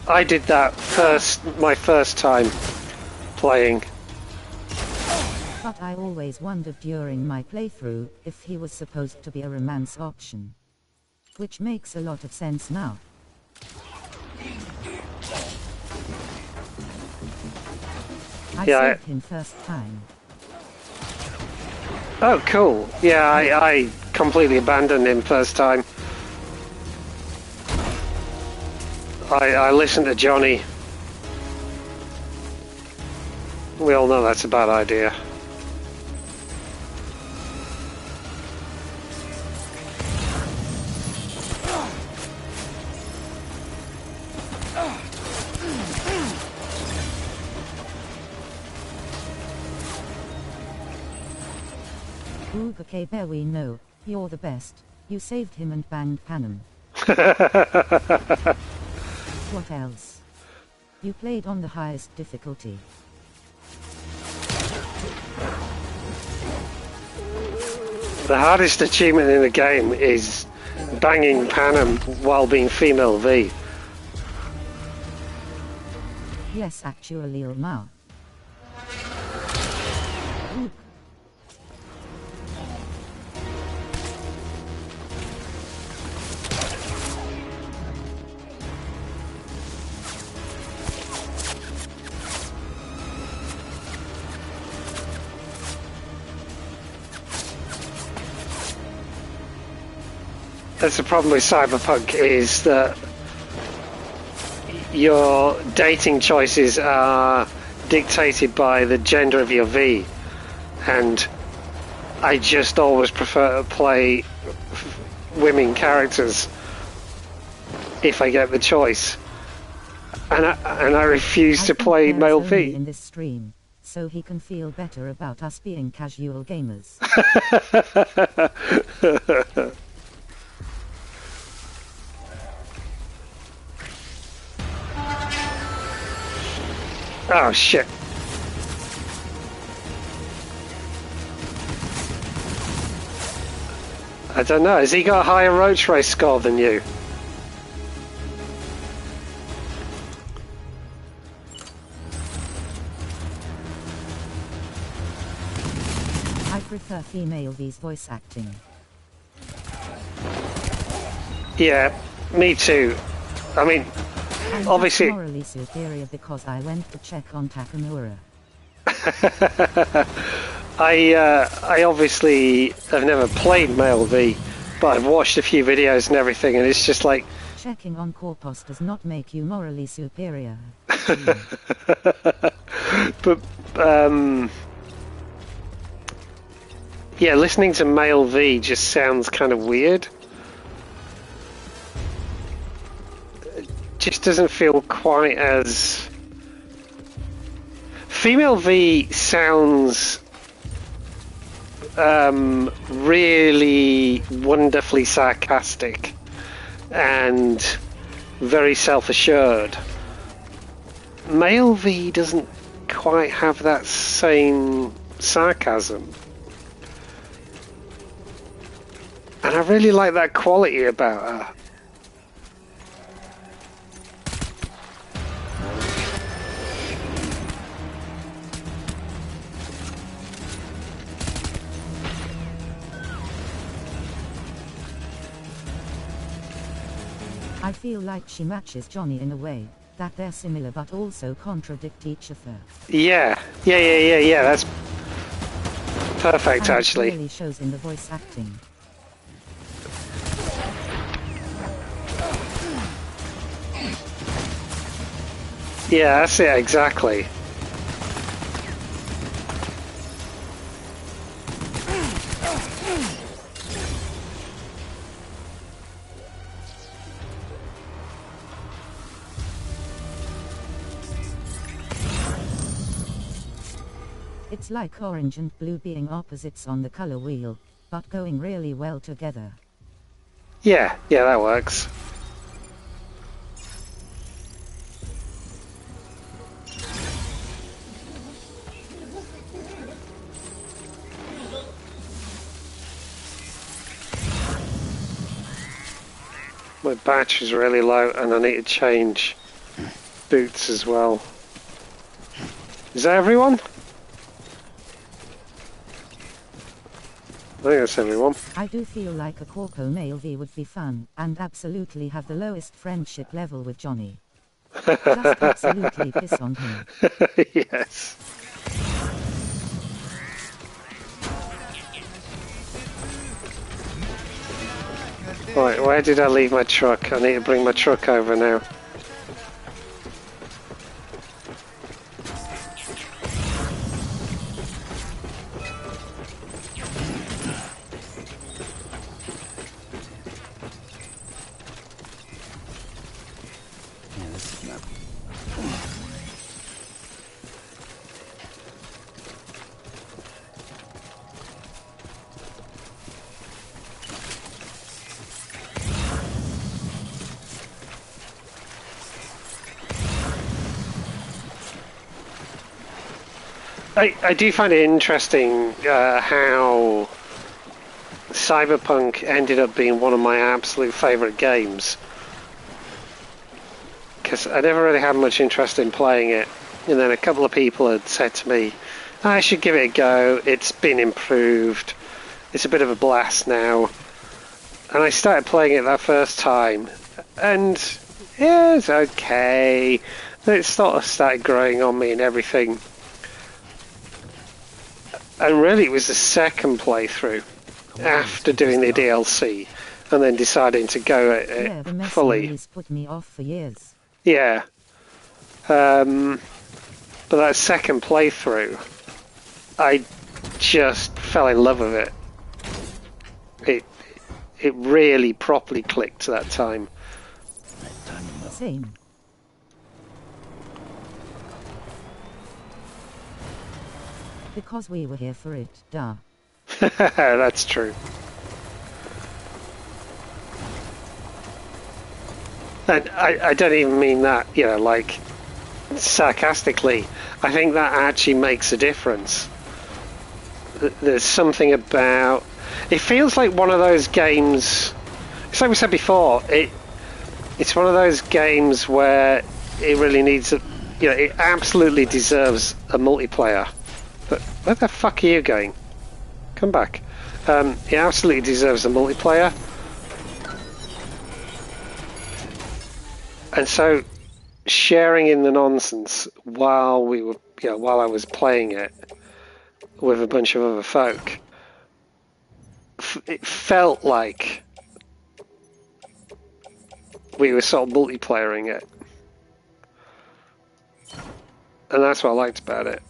I did that my first time playing. But I always wondered during my playthrough if he was supposed to be a romance option. Which makes a lot of sense now. I saved him first time. Oh, cool. Yeah, I completely abandoned him first time. I listened to Johnny. We all know that's a bad idea. Ooh, okay, there we know. You're the best. You saved him and banged Panem. What else? You played on the highest difficulty. The hardest achievement in the game is banging Panem while being female V. Yes, actually, Ilma. Ooh. That's the problem with Cyberpunk, is that your dating choices are dictated by the gender of your V, and I just always prefer to play women characters if I get the choice. And I refuse to I think play there's Male only V. in this stream, so he can feel better about us being casual gamers. Oh shit. I don't know, has he got a higher roach race score than you? I prefer female V's voice acting. Yeah, me too. I mean, I'm obviously... morally superior because I went to check on Takamura. I obviously have never played Male V, but I've watched a few videos and everything, and it's just like... Checking on Corpus does not make you morally superior. But, yeah, listening to Male V just sounds kind of weird. It just doesn't feel quite as... Female V sounds really wonderfully sarcastic and very self-assured. Male V doesn't quite have that same sarcasm. And I really like that quality about her. I feel like she matches Johnny in a way, that they're similar but also contradict each other. Yeah, that's perfect, And actually. it really shows in the voice acting. Yeah, that's it, exactly. It's like orange and blue being opposites on the color wheel, but going really well together. Yeah, that works. My battery's really low and I need to change boots as well. Is that everyone? I think that's everyone. I do feel like a Corpo Male V would be fun, and absolutely have the lowest friendship level with Johnny. Just absolutely piss on him. Yes. Right, where did I leave my truck? I need to bring my truck over now. Yeah, this is not... I do find it interesting how Cyberpunk ended up being one of my absolute favourite games. Because I never really had much interest in playing it. And then a couple of people had said to me, I should give it a go, it's been improved, it's a bit of a blast now. And I started playing it that first time, and yeah, it's okay. It sort of started growing on me and everything. And really it was the second playthrough after doing the DLC and then deciding to go at it Yeah, the mess fully. release put me off for years. Yeah. But that second playthrough, I just fell in love with it. It really properly clicked that time. Same. Because we were here for it, duh. That's true. And I don't even mean that, you know, like, sarcastically. I think that actually makes a difference. There's something about... It feels like one of those games... It's like we said before, it's one of those games where it really needs a... You know, it absolutely deserves a multiplayer. But where the fuck are you going? Come back. It absolutely deserves a multiplayer. And so, sharing in the nonsense while we were, you know, while I was playing it with a bunch of other folk, it felt like we were sort of multiplayering it, and that's what I liked about it.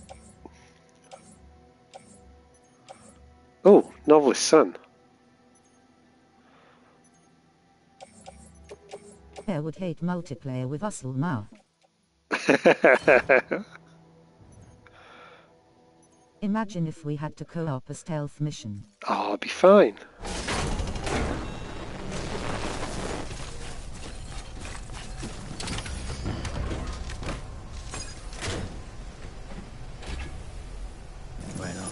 Oh, Novelist Son. I would hate multiplayer with Hustle now. Imagine if we had to co-op a stealth mission. Oh, I'd be fine. Right on.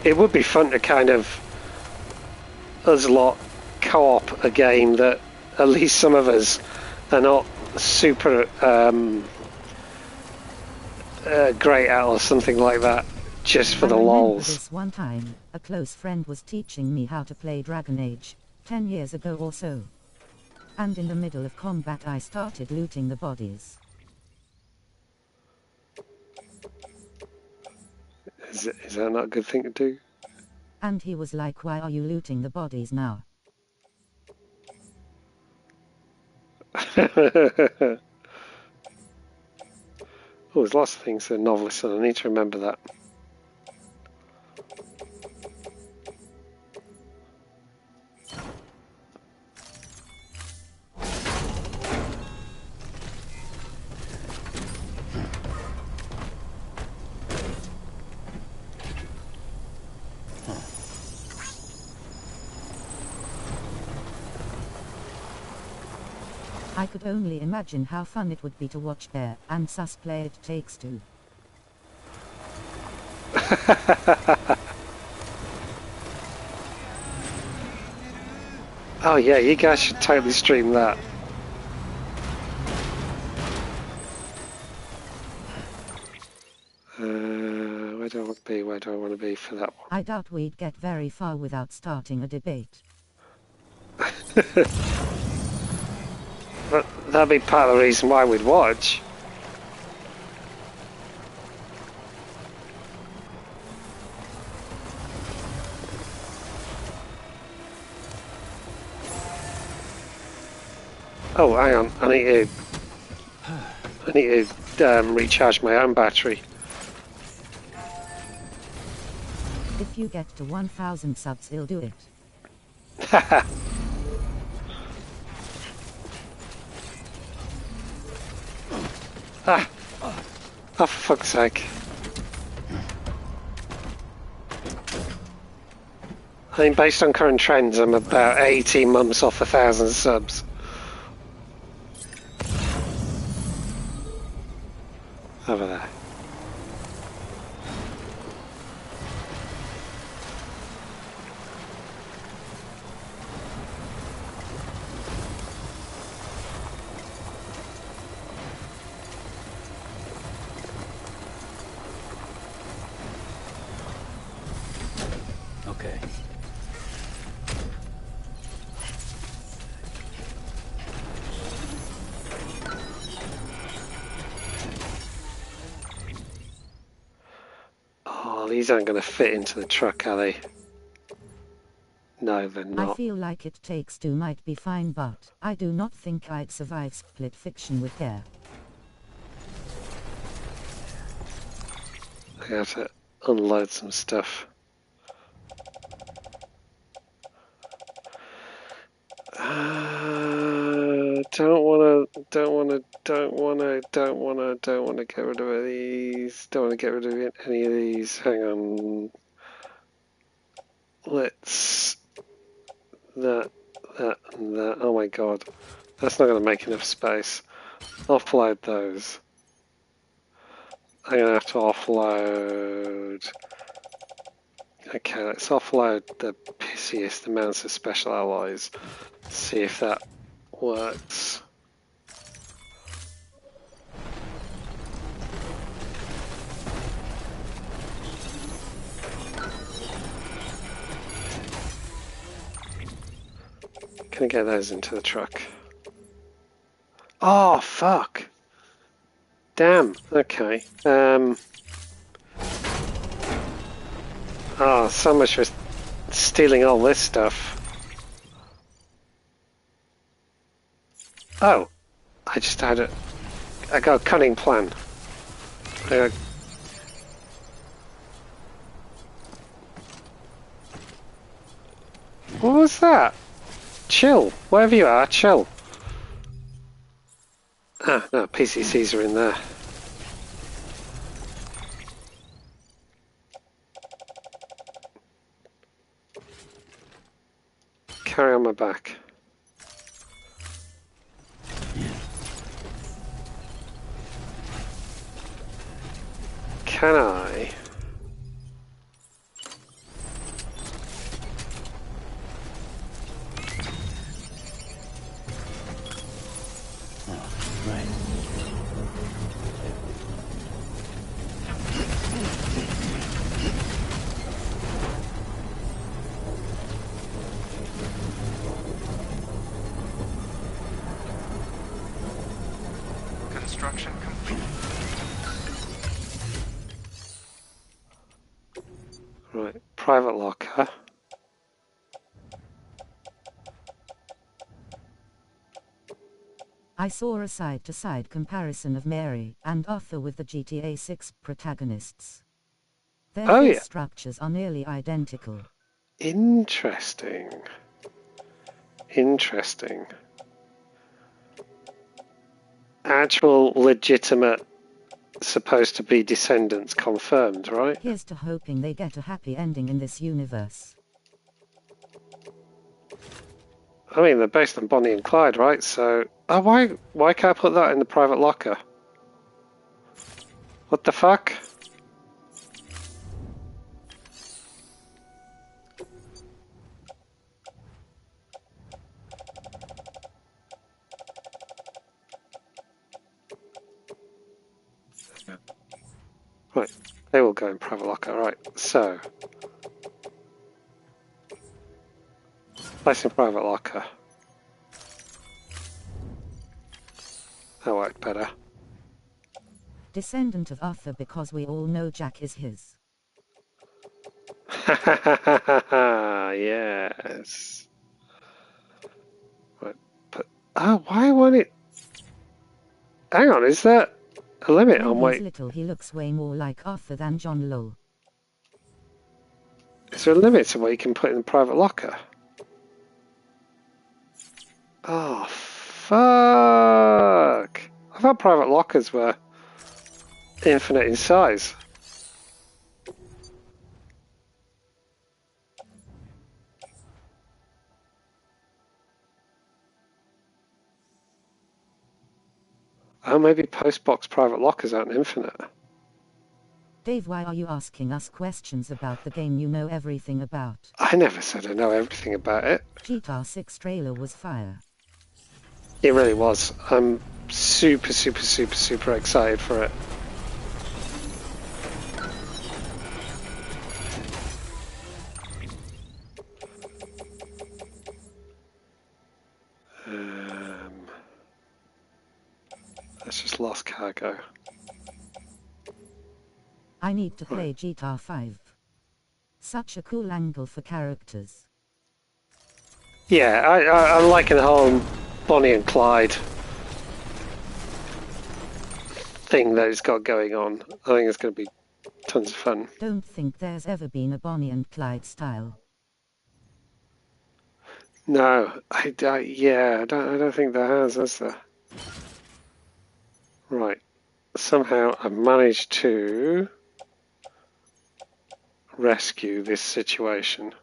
It would be fun to kind of us lot co-op a game that at least some of us are not super great at or something like that, just for the I remember lols. this one time, a close friend was teaching me how to play Dragon Age, 10 years ago or so. And in the middle of combat I started looting the bodies. Is that not a good thing to do? And he was like, why are you looting the bodies now? Oh, there's lots of things in Novelist, and I need to remember that. I could only imagine how fun it would be to watch Bear and Sus play It Takes Two. Oh yeah, you guys should totally stream that. Where do I want to be? Where do I want to be for that one? I doubt we'd get very far without starting a debate. But that'd be part of the reason why we'd watch. Oh, hang on. I need to recharge my own battery. If you get to 1,000 subs, he'll do it. Haha. Ah. Oh, for fuck's sake. I mean, based on current trends, I'm about 18 months off 1,000 subs. Over there. Okay. Oh, these aren't going to fit into the truck, are they? No, they're I not. feel like It Takes Two might be fine, but I do not think I'd survive split fiction with care. I have to unload some stuff. Don't wanna get rid of these. Don't wanna get rid of any of these. Hang on. Let's that and that. Oh my god, that's not gonna make enough space. Offload those. I'm gonna have to offload. Okay, let's offload the pissiest amounts of special alloys. See if that works. Can I get those into the truck? Oh, fuck. Damn, okay. Oh, so much for stealing all this stuff. Oh, I just had I got a cunning plan. What was that? Chill, wherever you are, chill. Ah, no, PCCs are in there. Carry on my back. Can I? Right. Construction complete. Right, private locker. I saw a side-to-side comparison of Mary and Arthur with the GTA 6 protagonists. Their Oh face yeah, structures are nearly identical. interesting. Interesting. Actual legitimate, supposed to be descendants confirmed, right? Here's to hoping they get a happy ending in this universe. I mean, they're based on Bonnie and Clyde, right? So, oh, why can't I put that in the private locker? What the fuck? Right, they will go in private locker, right? So, place in private locker. That worked better. Descendant of Arthur because we all know Jack is his. Yes. Right, but why won't it? Hang on, is there a limit When on he's weight? little he looks way more like Arthur than John Lowell. Is there a limit to what you can put in the private locker? Oh fuck! I thought private lockers were infinite in size. Oh, maybe postbox private lockers aren't infinite. Dave, why are you asking us questions about the game you know everything about? I never said I know everything about it. GTA 6 trailer was fire. It really was. I'm super excited for it. That's just lost cargo. I need to play GTA 5. Such a cool angle for characters. Yeah, I'm liking the whole Bonnie and Clyde thing that it's got going on. I think it's going to be tons of fun. Don't think there's ever been a Bonnie and Clyde style. No, yeah, I don't think there has there? Right. Somehow I've managed to rescue this situation.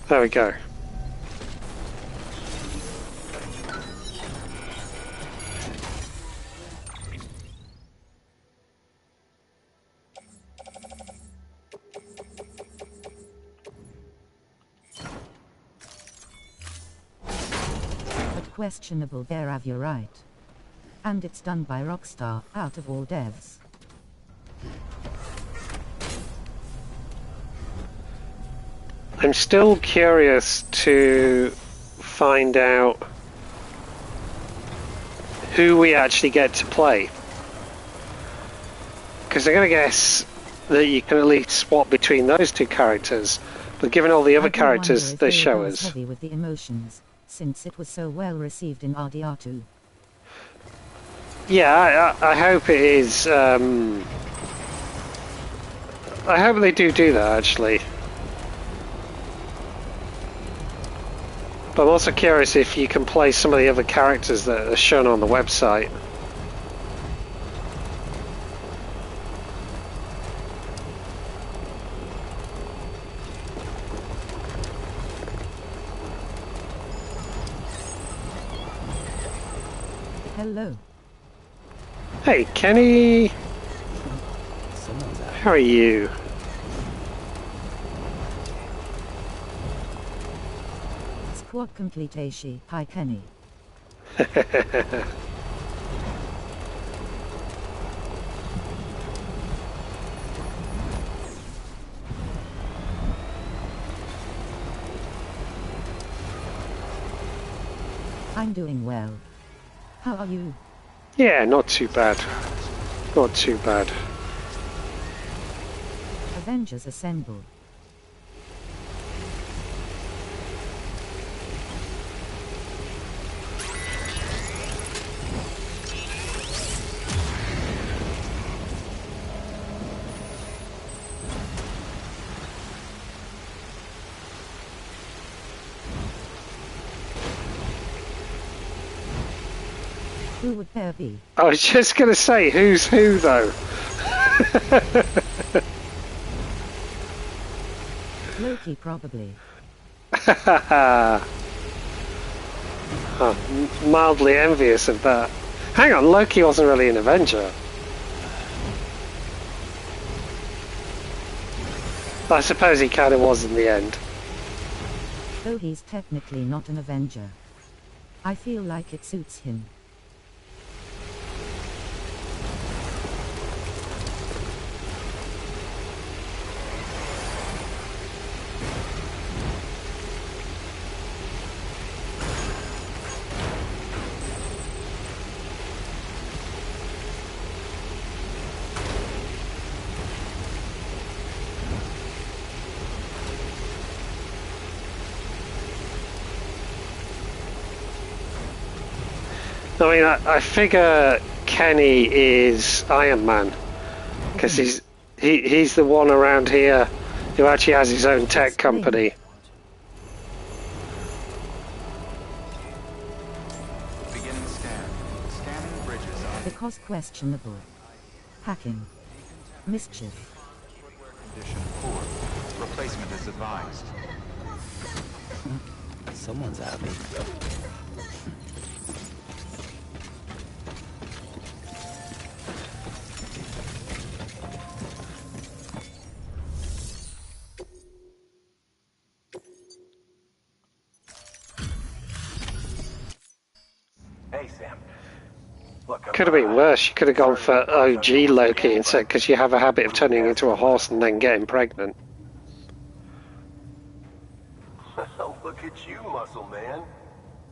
There we go. But questionable there, have you right. And it's done by Rockstar, out of all devs. I'm still curious to find out who we actually get to play. Because I'm going to guess that you can at least swap between those two characters. But given all the other characters they show us... heavy with the emotions, since it was so well received in RDR2. Yeah, I hope it is... I hope they do that, actually. But I'm also curious if you can play some of the other characters that are shown on the website. Hello. Hey, Kenny! How are you? Squad complete Aishi. Hi Kenny. I'm doing well. How are you? Yeah, not too bad. Not too bad. Avengers Assemble. Who would there be? I was just going to say, who's who, though? Loki, probably. Mildly envious of that. Hang on, Loki wasn't really an Avenger. I suppose he kind of was in the end. Though he's technically not an Avenger. I feel like it suits him. I mean, I figure Kenny is Iron Man because he's the one around here who actually has his own tech company. Beginning scan. Scanning bridges. Because questionable. Hacking. Mischief. Condition poor. Replacement is advised. Someone's happy. Hey, Sam. Look, Could have been worse. You could have gone for OG Loki and said, because you have a habit of turning into a horse and then getting pregnant. Look at you, muscle man.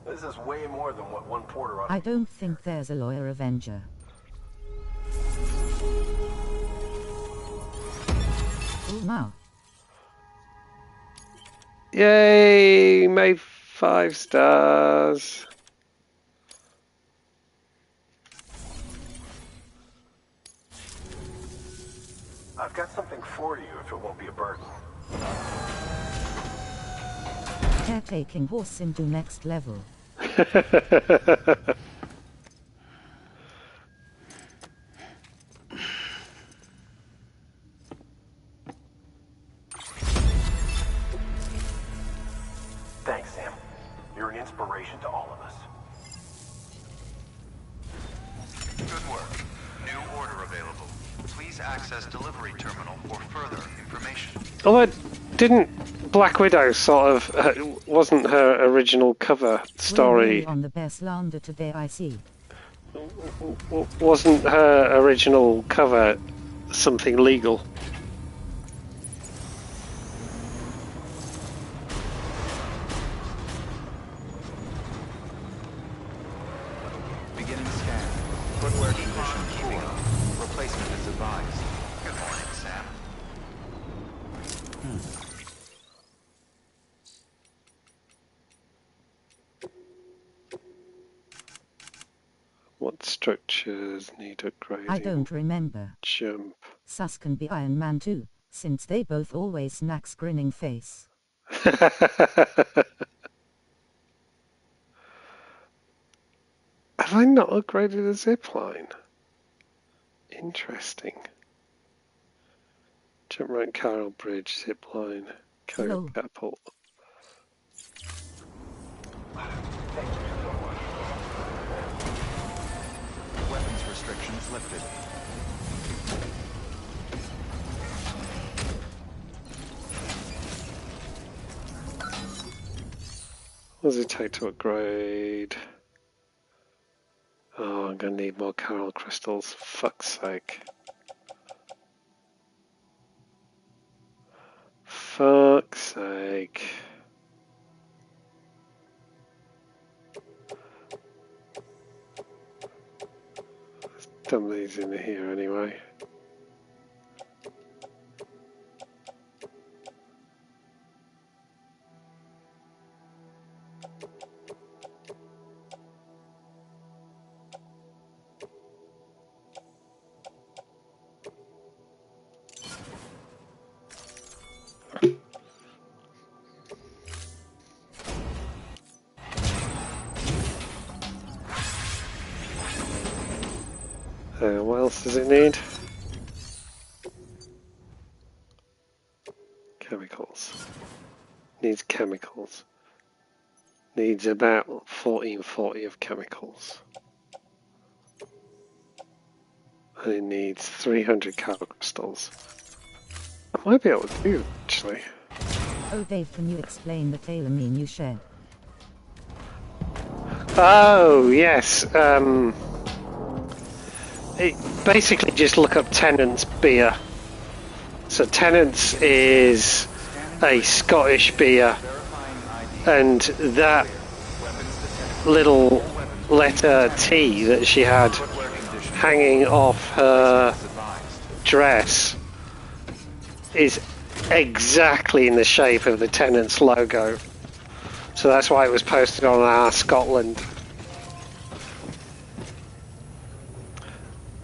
This is way more than what one porter on. I don't think there's a lawyer Avenger. Oh, now. Yay! Made 5 stars. I've got something for you if it won't be a burden. Caretaking horse into next level. Thanks, Sam. You're an inspiration to all of us. Good work. New order available. Please access delivery terminal for further information. Although, didn't Black Widow sort of wasn't her original cover We're story? really on the best lander today, I see. Wasn't her original cover something legal? Beginning scan. Footwear condition poor. Replacement is advised. Good morning, Sam. What structures need upgrading? I don't remember. Jump. Sus can be Iron Man too, since they both always snacks grinning face. Have I not upgraded a zipline? Interesting. Jump rope, Carroll Bridge, zipline, Lol. catapult. Weapons restrictions lifted. What does it take to upgrade? Oh, I'm gonna need more Carroll crystals. Fuck's sake. Fuck's sake. Let's dump these in here anyway. What else does it need? Chemicals. Needs chemicals. Needs about 1440 of chemicals. And it needs 300 Carroll crystals. I might be able to do that, actually. Oh Dave, can you explain the tailor meme you shared? Oh, yes. Basically just look up Tennant's beer. So Tennant's is a Scottish beer, and that little letter T that she had hanging off her dress is exactly in the shape of the Tennant's logo. So that's why it was posted on our Scotland.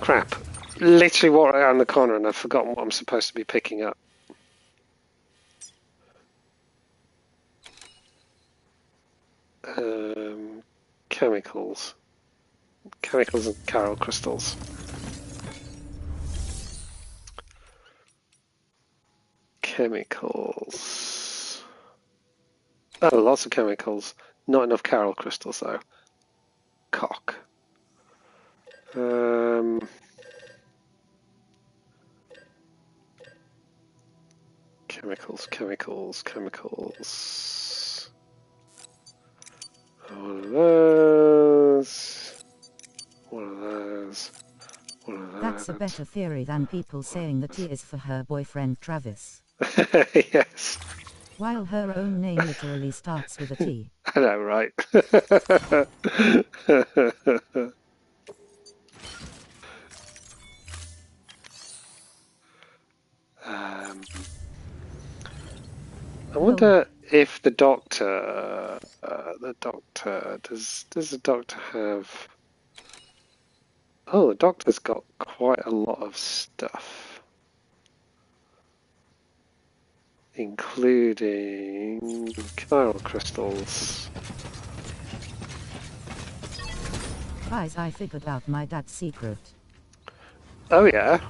Crap. Literally walked around the corner and I've forgotten what I'm supposed to be picking up. Chemicals. Chemicals and Carroll crystals. Chemicals. Oh, lots of chemicals. Not enough Carroll crystals though. Cock. Chemicals. One of those. One of those. One of those. That's a better theory than people saying the T is for her boyfriend Travis. Yes. While her own name literally starts with a T. I know, right? I wonder if the doctor, does the doctor have? Oh, the doctor's got quite a lot of stuff, including chiral crystals. Guys, I figured out my dad's secret. Oh yeah.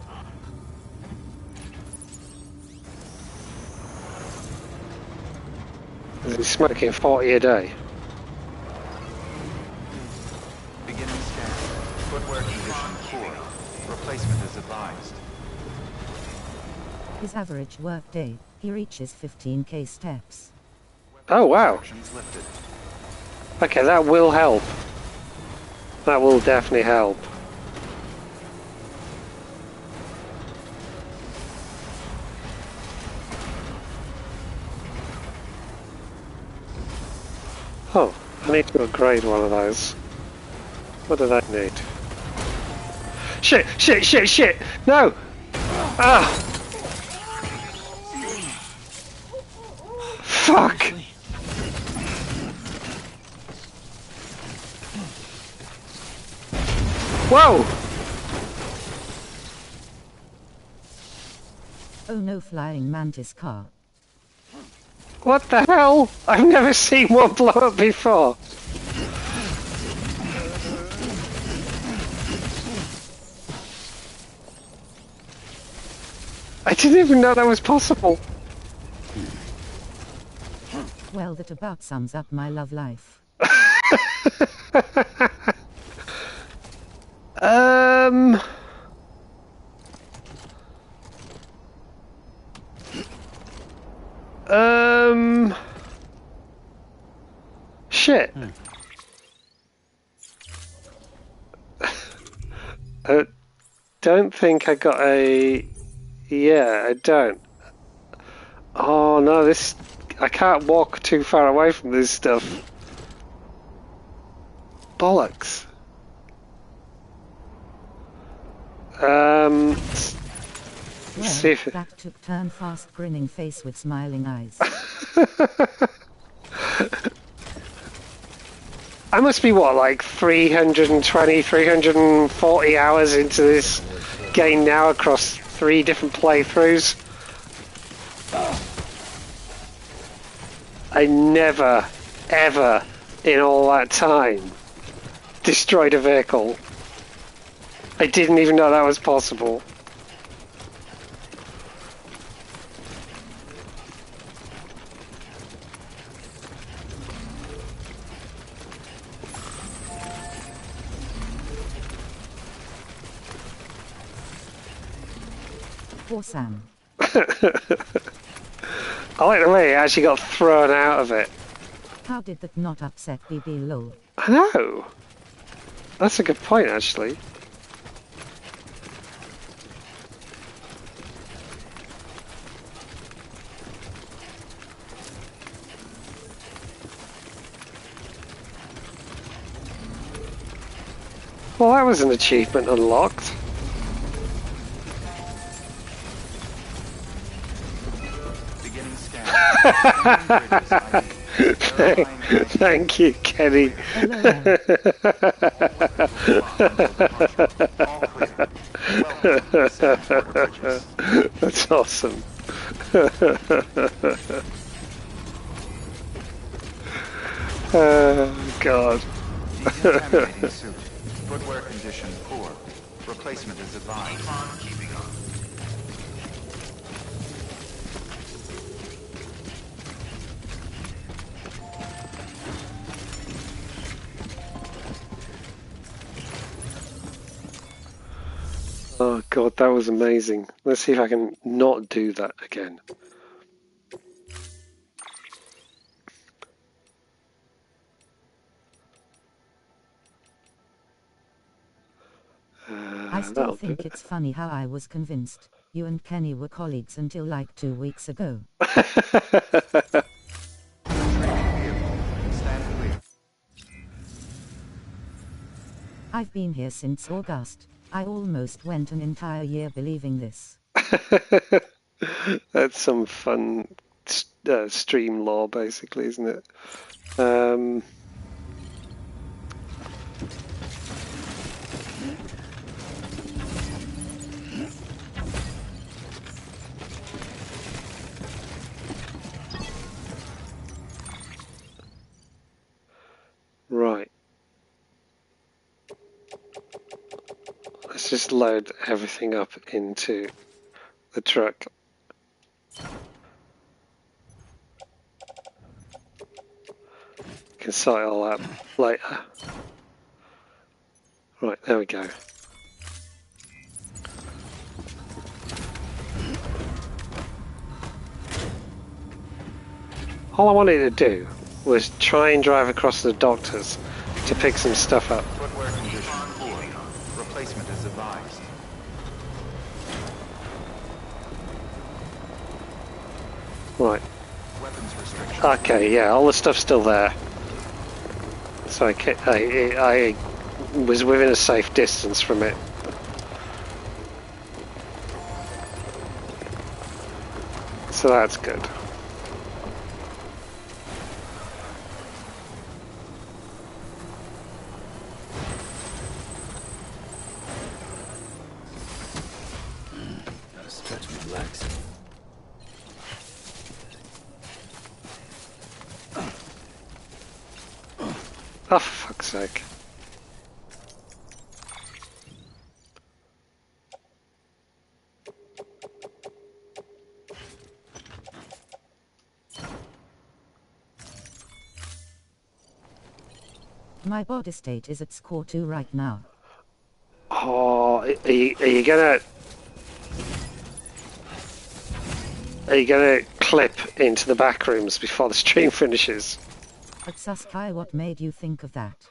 He's smoking 40 a day. Beginning scan. Footwear condition poor. Replacement is advised. His average work day, he reaches 15k steps. Oh wow. Restrictions lifted. Okay, that will help. That will definitely help. Oh, I need to upgrade one of those. What do I need? Shit! Shit! Shit! Shit! No! Ah! Fuck! Whoa! Oh no, flying mantis car. What the hell? I've never seen one blow up before. I didn't even know that was possible. Well, that about sums up my love life. Um... Shit. I don't think I got a... Yeah, I don't. Oh no, this... I can't walk too far away from this stuff. Bollocks. Well, See if... that took turn fast, grinning face with smiling eyes. I must be what, like 320, 340 hours into this game now across 3 different playthroughs. I never, ever in all that time destroyed a vehicle. I didn't even know that was possible. Poor Sam. I like the way he actually got thrown out of it. How did that not upset BB lol? I know. That's a good point, actually. Well, that was an achievement unlocked. Beginning scan. Thank you, Kenny. That's awesome. Oh, God. Decontaminating suit. Footwear condition poor. Replacement is advised. Oh God, that was amazing. Let's see if I can not do that again. I still think it's funny how I was convinced you and Kenny were colleagues until like 2 weeks ago. Stand clear. I've been here since August. I almost went an entire year believing this. That's some fun stream lore, basically, isn't it? Right. Let's just load everything up into the truck. Can sort it all out later. Right, there we go. All I wanted to do was try and drive across the doctors to pick some stuff up. Footwear condition poor. Replacement is advised. Right. Weapons restriction. Okay, yeah, all the stuff's still there. So I was within a safe distance from it. So that's good. Gotta stretch my legs. Oh, for fuck's sake. My body state is at score 2 right now. Oh, are you gonna clip into the back rooms before the stream finishes? But Saskai, what made you think of that?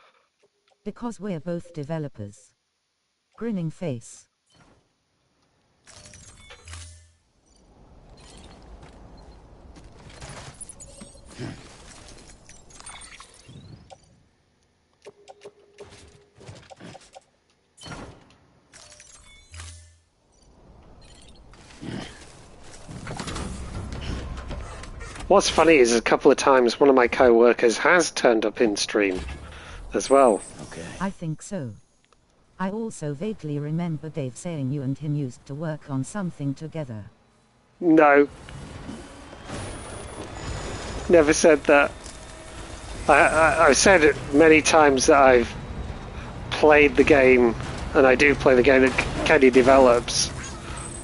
Because we're both developers. Grinning face. What's funny is a couple of times one of my co-workers has turned up in stream as well. Okay. I think so. I also vaguely remember Dave saying you and him used to work on something together. No. Never said that. I've said it many times that I've played the game, and I do play the game that Kenny develops.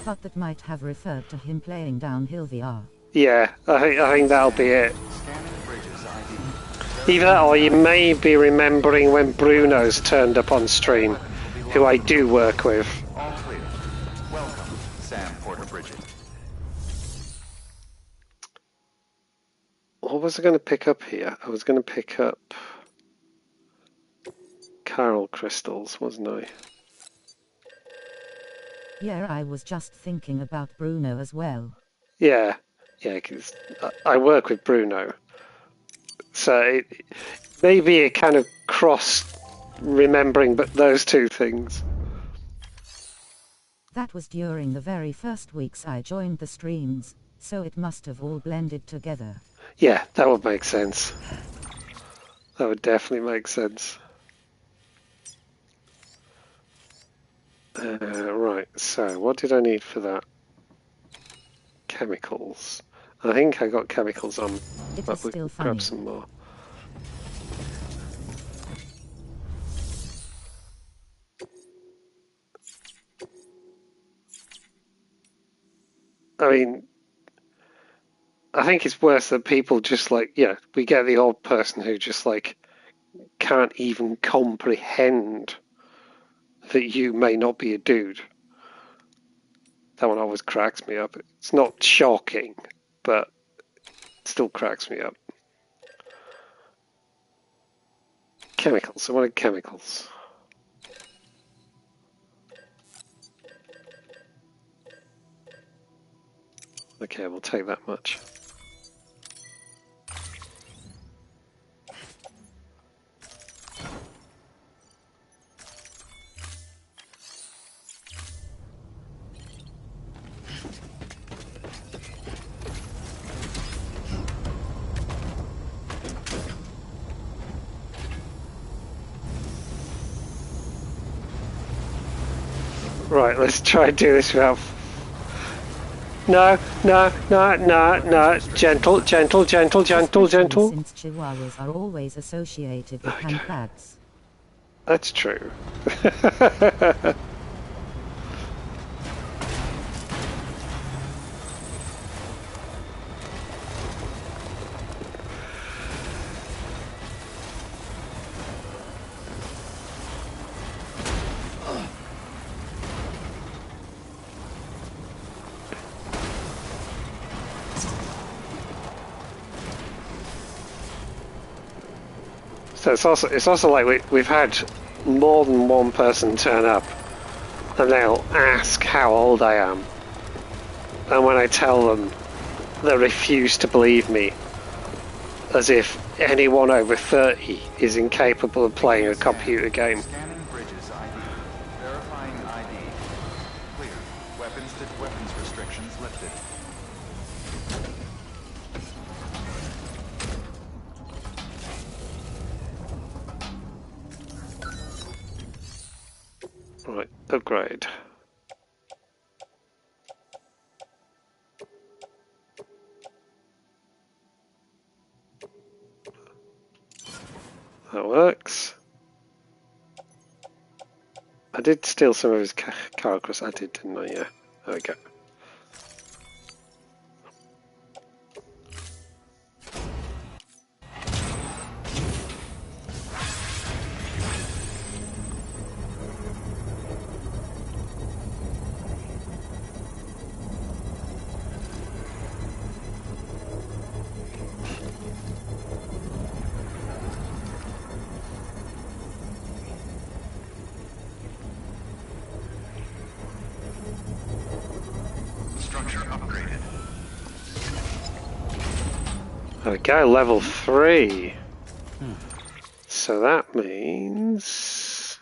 But that might have referred to him playing Downhill VR. Yeah, I think that'll be it. Scanning bridges ID. Either that, or you may be remembering when Bruno's turned up on stream, who I do work with. All clear. Welcome, Sam Porter Bridget. What was I going to pick up here? I was going to pick up Carol crystals, wasn't I? Yeah, I was just thinking about Bruno as well. Yeah, because I work with Bruno. So it may be a kind of cross remembering but those two things. That was during the very first weeks I joined the streams, so it must have all blended together. Yeah, that would make sense. That would definitely make sense. Right, so what did I need for that? Chemicals. I think I got chemicals on, It but is we still can grab funny. some more. I mean, I think it's worse that people just like, yeah, we get the odd person who just like can't even comprehend that you may not be a dude. That one always cracks me up. It's not shocking, but it still cracks me up. Chemicals. I wanted chemicals. Okay, we'll take that much. Right, let's try and do this without... No. Gentle. Since Chihuahuas are always associated with handbags. That's true. So it's also like we've had more than one person turn up and they'll ask how old I am, and when I tell them, they refuse to believe me, as if anyone over 30 is incapable of playing a computer game. Scanning bridges ID. Verifying ID. Clear. Weapons restrictions lifted. Right, upgrade. That works. I did steal some of his car across. I did, didn't I? Yeah. There we go. Structure upgraded. There we go, level 3. So that means...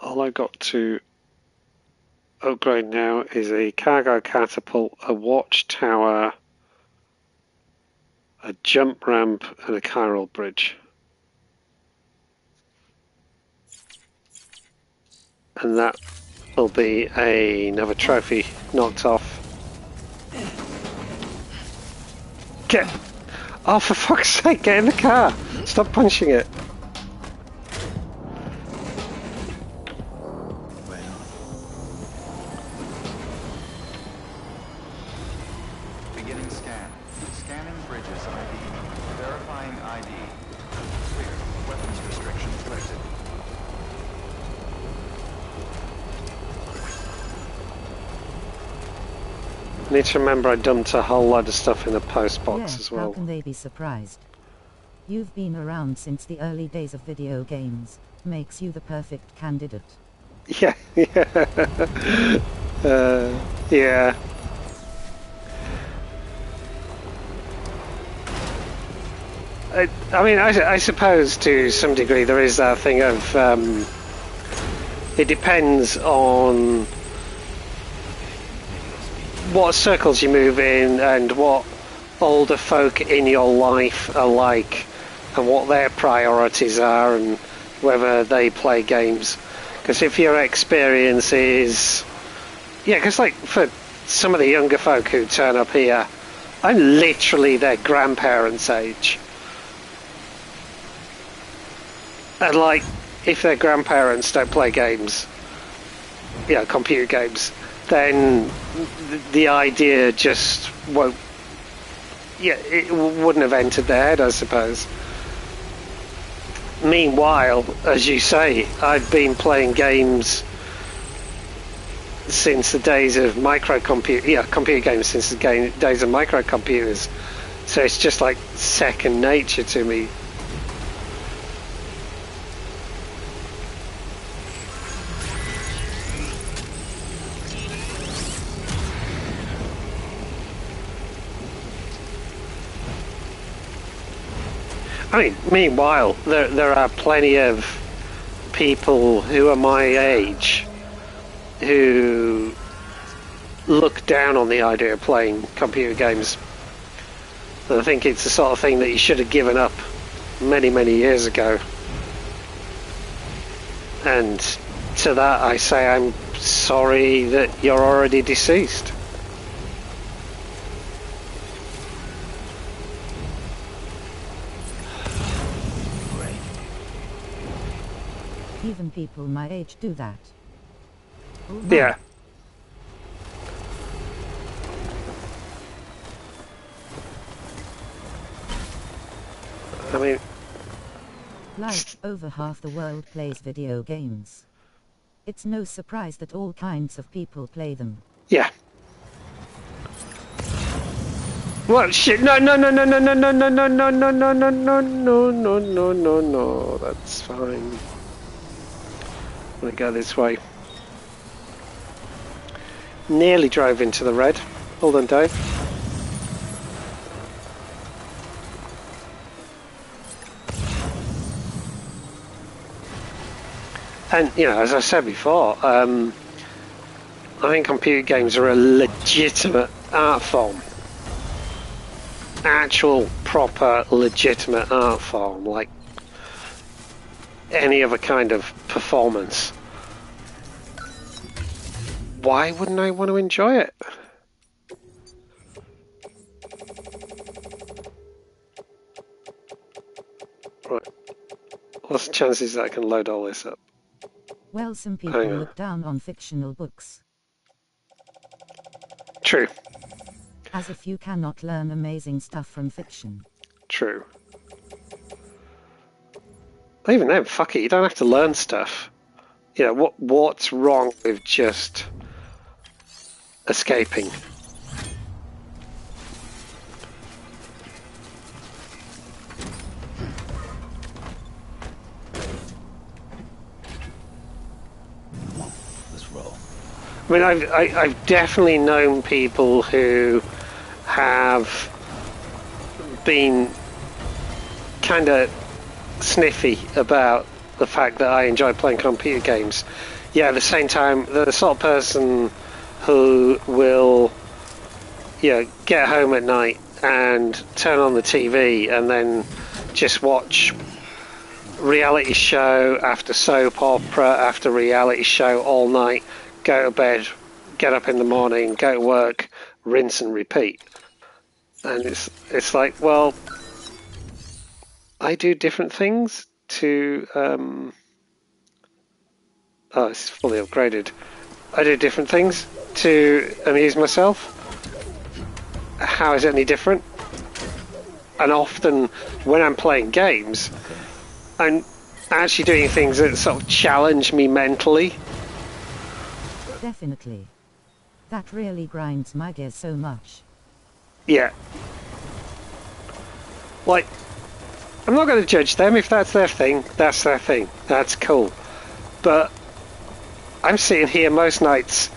all I got to upgrade now is a cargo catapult, a watchtower, a jump ramp, and a chiral bridge. And that will be another trophy knocked off. Get... oh, for fuck's sake, get in the car! Stop punching it. Right on. Beginning scan. Scanning bridges ID. Verifying ID. Clear. Weapons restrictions lifted. I need to remember I dumped a whole load of stuff in the post box Yeah, as well. how can they be surprised? You've been around since the early days of video games. Makes you the perfect candidate. Yeah, yeah. I mean, I suppose to some degree there is that thing of it depends on what circles you move in and what older folk in your life are like and what their priorities are and whether they play games. Because if your experience is... yeah, because like for some of the younger folk who turn up here, I'm literally their grandparents' age. And like, if their grandparents don't play games, you know, computer games, then the idea just won't... yeah, it wouldn't have entered their head, I suppose. Meanwhile, as you say, I've been playing games since the days of computer games since the days of microcomputers. So it's just like second nature to me. I mean, meanwhile, there are plenty of people who are my age who look down on the idea of playing computer games. And I think it's the sort of thing that you should have given up many, many years ago. And to that I say I'm sorry that you're already deceased. Even people my age do that. Oh, Yeah. I mean, like, over half the world plays video games. It's no surprise that all kinds of people play them. yeah. Well, shit! No! That's fine. I'm gonna go this way. Nearly drove into the red. Hold on, Dave. And, you know, as I said before, I think computer games are a legitimate art form. Actual, proper, legitimate art form, like any other kind of performance. Why wouldn't I want to enjoy it? Right. What's the chances that I can load all this up? Well, some people look down on fictional books. True. As if you cannot learn amazing stuff from fiction. True. Even then, fuck it, you don't have to learn stuff. You know, what's wrong with just escaping? Let's roll. I mean, I've definitely known people who have been kind of sniffy about the fact that I enjoy playing computer games. Yeah, at the same time, they're the sort of person who will, you know, get home at night and turn on the TV and then just watch reality show after soap opera after reality show all night, go to bed, get up in the morning, go to work, rinse and repeat. And it's like, well, I do different things to oh, it's fully upgraded. I do different things to amuse myself. How is it any different? And often when I'm playing games, I'm actually doing things that sort of challenge me mentally. Definitely. That really grinds my gears so much. Yeah. Like, I'm not going to judge them. If that's their thing, that's their thing. That's cool. But I'm sitting here most nights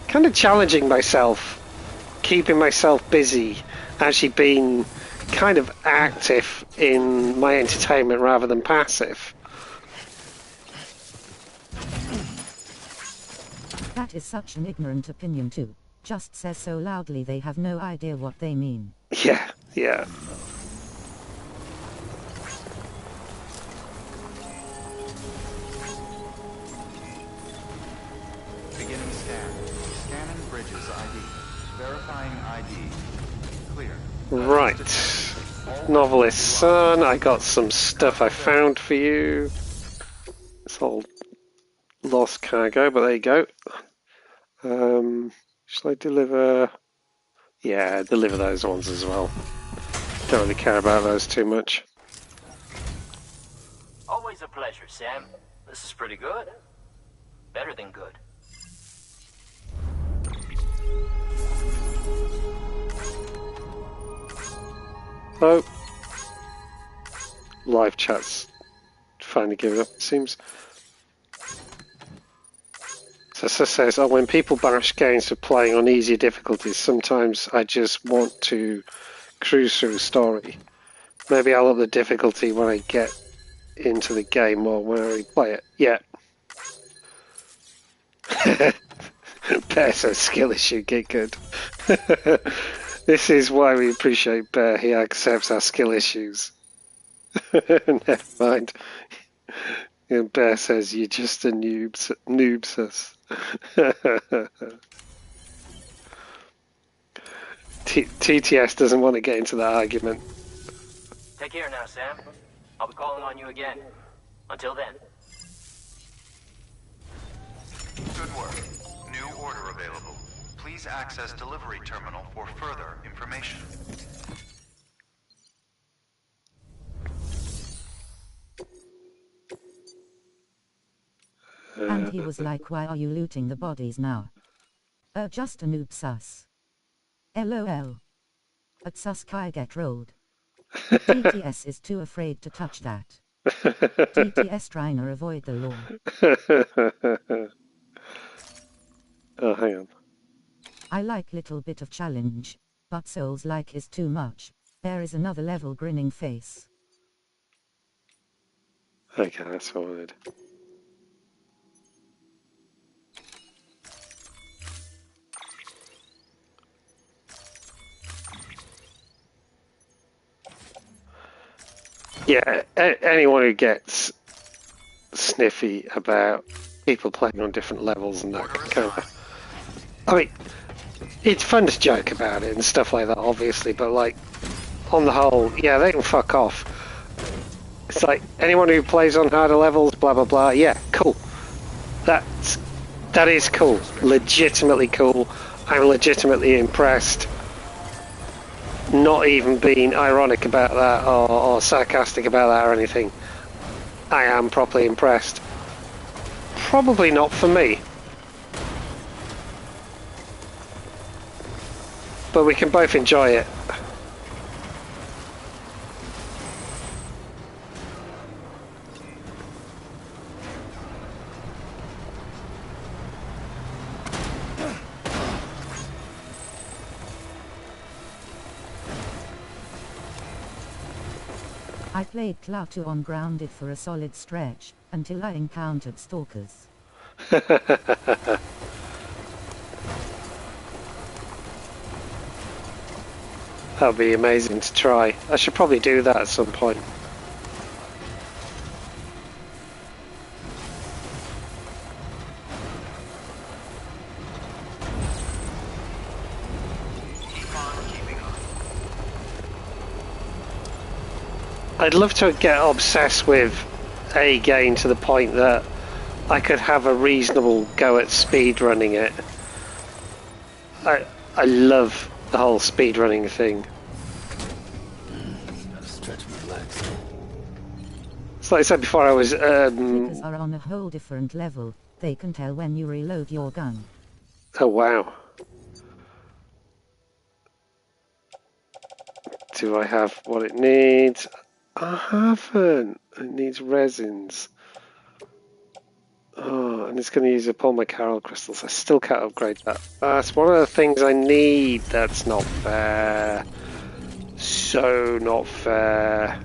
kind of challenging myself, keeping myself busy, actually being kind of active in my entertainment rather than passive. That is such an ignorant opinion too. Just says so loudly they have no idea what they mean. Yeah, yeah. Beginning scan. Scanning Bridges ID. Verifying ID. Clear. Right. Novelist son, I got some stuff I found for you. It's all lost cargo, but there you go. Shall I deliver? Yeah, deliver those ones as well. Don't really care about those too much. Always a pleasure, Sam. This is pretty good. Better than good. Oh. Live chat's finally giving up, it seems. So says, oh, when people bash games for playing on easier difficulties, sometimes I just want to cruise through a story. Maybe I'll up the difficulty when I get into the game or when I play it. Yeah. Bear says skill issue, get good. This is why we appreciate Bear. He accepts our skill issues. Never mind. Bear says you're just a noobsus. TTS doesn't want to get into that argument. Take care now, Sam. I'll be calling on you again. Until then. Good work. New order available. Please access delivery terminal for further information. And he was like, why are you looting the bodies now? Just a noob sus. LOL. At sus Kai get rolled. TTS is too afraid to touch that. TTS trying to avoid the law. Oh, hang on. I like little bit of challenge, but souls like is too much. There is another level grinning face. Okay, that's what I wanted. Yeah, anyone who gets sniffy about people playing on different levels and that kind of... I mean, it's fun to joke about it and stuff like that, obviously, but like, on the whole, yeah, they can fuck off. It's like, anyone who plays on harder levels, blah blah blah, yeah, cool. That is cool. Legitimately cool. I'm legitimately impressed. Not even being ironic about that or sarcastic about that or anything. I am properly impressed. Probably not for me. But we can both enjoy it. I played Cloud 2 on Grounded for a solid stretch, until I encountered stalkers. That would be amazing to try. I should probably do that at some point. I'd love to get obsessed with a game to the point that I could have a reasonable go at speedrunning it. I love the whole speedrunning thing. Gotta stretch my legs. It's like I said before, I was... Clickers are on a whole different level. They can tell when you reload your gun. Oh, wow. Do I have what it needs? I haven't. It needs resins. Oh, and it's going to use up all my Carol crystals. I still can't upgrade that. That's one of the things I need. That's not fair. So not fair.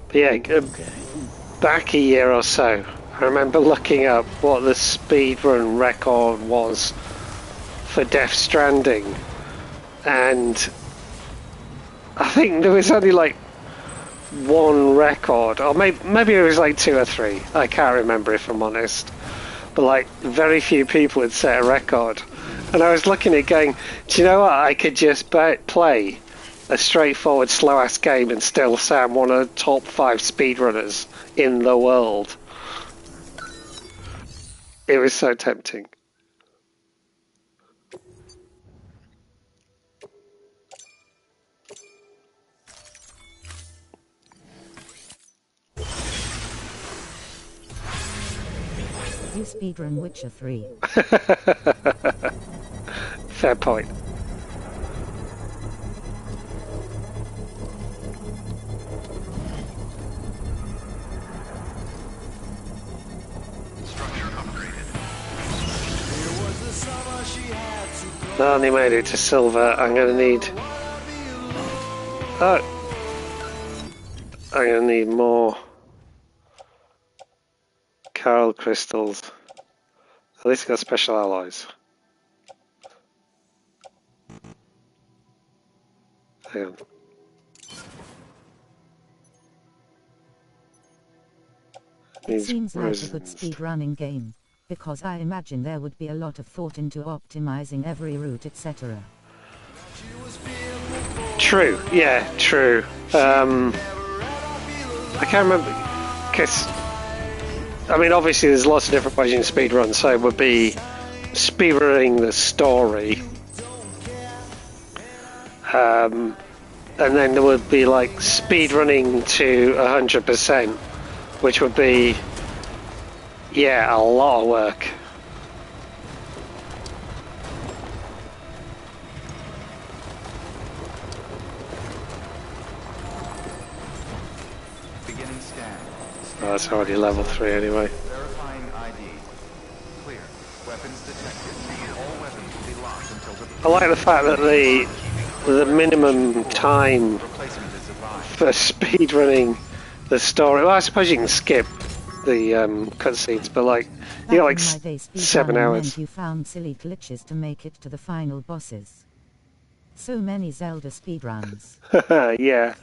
But yeah, back a year or so, I remember looking up what the speedrun record was for Death Stranding, and I think there was only like one record, or maybe it was like 2 or 3. I can't remember if I'm honest, but like very few people had set a record, and I was looking at it going, do you know what? I could just play a straightforward slow ass game and still say I'm one of the top 5 speedrunners in the world. It was so tempting. You speedrun Witcher 3. Fair point. I only made it to silver. I'm going to need... Oh! I'm going to need more Carol crystals. least it's got special alloys. Hang on. It seems like a good speedrunning game, because I imagine there would be a lot of thought into optimizing every route, etc. True, yeah, true. I can't remember, because, I mean, obviously there's lots of different ways you can speedrun, so it would be speedrunning the story, and then there would be like speedrunning to 100%, which would be, yeah, a lot of work. Beginning scan. Oh, it's already level 3 anyway. Verifying ID. Clear. Weapons detected. All weapons will be locked until the... I like the fact that the minimum time Replacement is advised. for speedrunning the story. Well, I suppose you can skip the cutscenes, but like you got like Back in my day, 7 speedrunning hours. meant you found silly glitches to make it to the final bosses. So many Zelda speedruns. Yeah,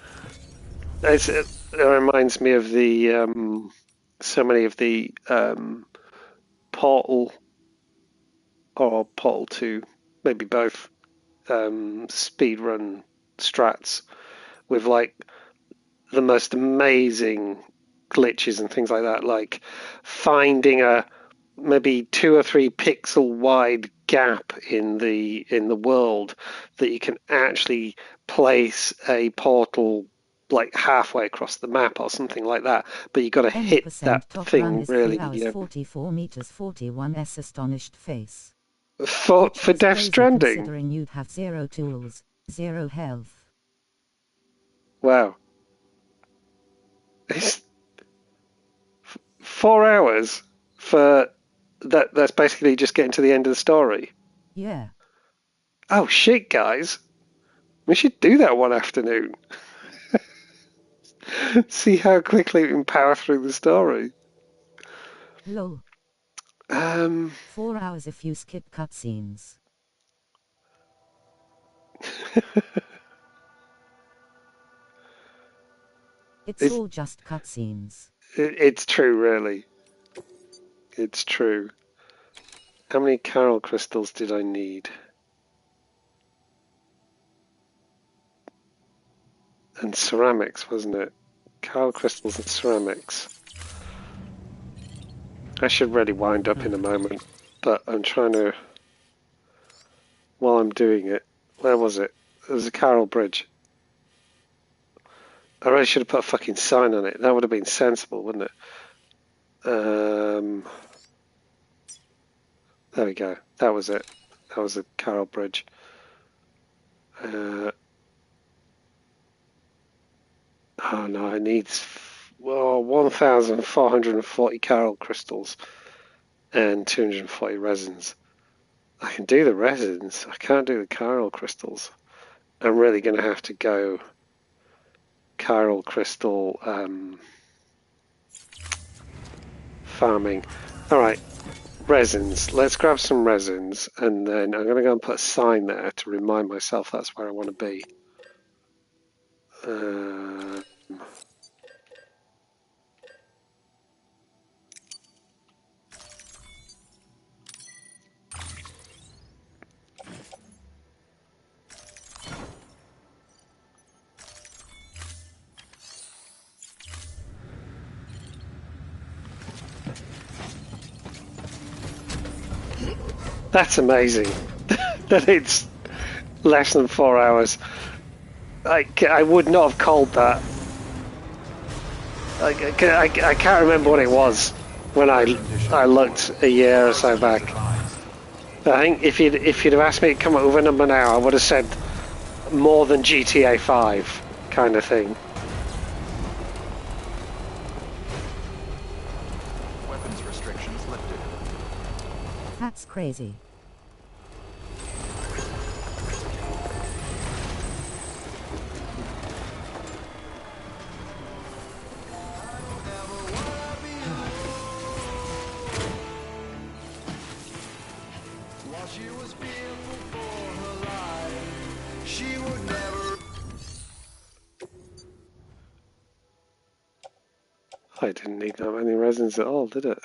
it reminds me of the so many of the Portal or Portal 2, maybe both, speedrun strats with like the most amazing glitches and things like that, like finding a maybe 2 or 3 pixel wide gap in the world that you can actually place a portal like halfway across the map or something like that, but you got to hit that top thing run is really. 3 hours 44 meters 41s astonished face. For That's Death crazy Stranding. considering you'd have 0 tools, 0 health. Wow. It's 4 hours for that. That's basically just getting to the end of the story. Yeah. Oh shit, guys. We should do that one afternoon. See how quickly we can power through the story. Lol. 4 hours if you skip cutscenes. It's all just cutscenes. It's true, really. It's true. How many Carol crystals did I need? And ceramics, wasn't it? Carol crystals and ceramics. I should really wind up in a moment, but I'm trying to... While I'm doing it... Where was it? There was a Carol bridge. I really should have put a fucking sign on it. That would have been sensible, wouldn't it? There we go. That was it. That was a Carol bridge. Oh no, it needs 1,440 Carol crystals and 240 resins. I can do the resins. I can't do the Carol crystals. I'm really going to have to go Carol crystal farming. All right, resins. Let's grab some resins, and then I'm going to go and put a sign there to remind myself that's where I want to be. That's amazing. That it's less than 4 hours. I would not have called that. I can't remember what it was when I looked a year or so back. I think if you'd have asked me to come up with a number now, I would have said more than GTA 5 kind of thing. Weapons restrictions lifted. That's crazy. I didn't need that many resins at all, did it?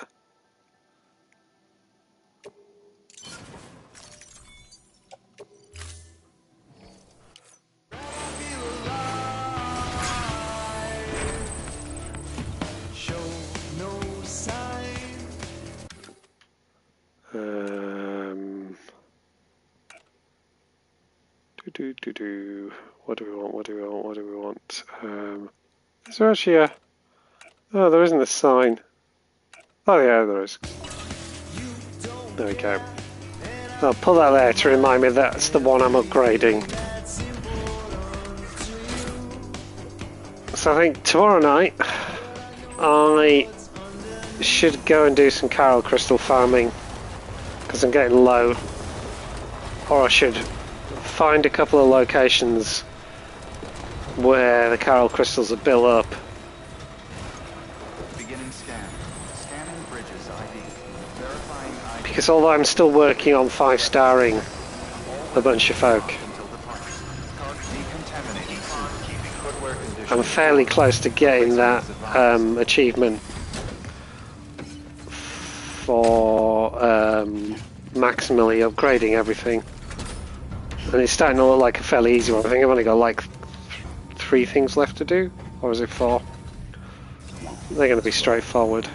What do we want? What do we want? What do we want? Is there actually a... Oh, there isn't a sign. Oh yeah, there is. There we go. I'll put that there to remind me that's the one I'm upgrading. So I think tomorrow night I should go and do some coral crystal farming because I'm getting low. Or I should find a couple of locations where the coral crystals are built up. Beginning scan. Scanning bridges ID. Verifying ID. Because although I'm still working on 5-starring a bunch of folk, Until departure. Decontaminating suit. Footwear condition. I'm fairly close to getting that achievement for maximally upgrading everything. And it's starting to look like a fairly easy one. I think I've only got like 3 things left to do, or is it 4? They're going to be straightforward.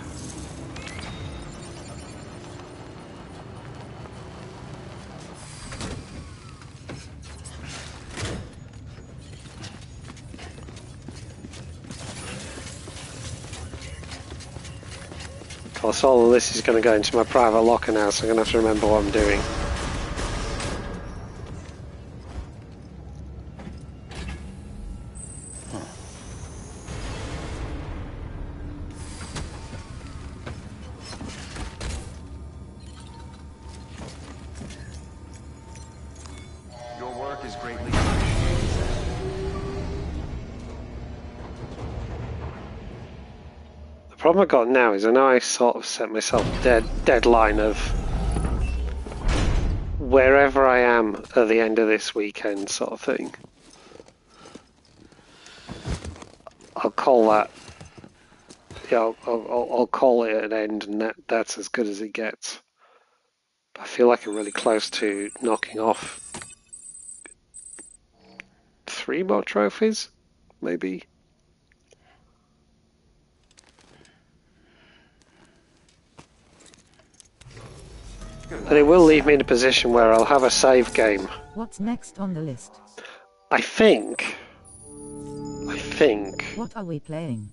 Of course, all of this is going to go into my private locker now, so I'm going to have to remember what I'm doing. Your work is greatly appreciated, Sam. The problem I've got now is I know I sort of set myself a deadline of wherever I am at the end of this weekend sort of thing. I'll call that, yeah, I'll call it an end, and that's as good as it gets. I feel like I'm really close to knocking off 3 more trophies, maybe. And it will leave me in a position where I'll have a save game. What's next on the list? I think. What are we playing?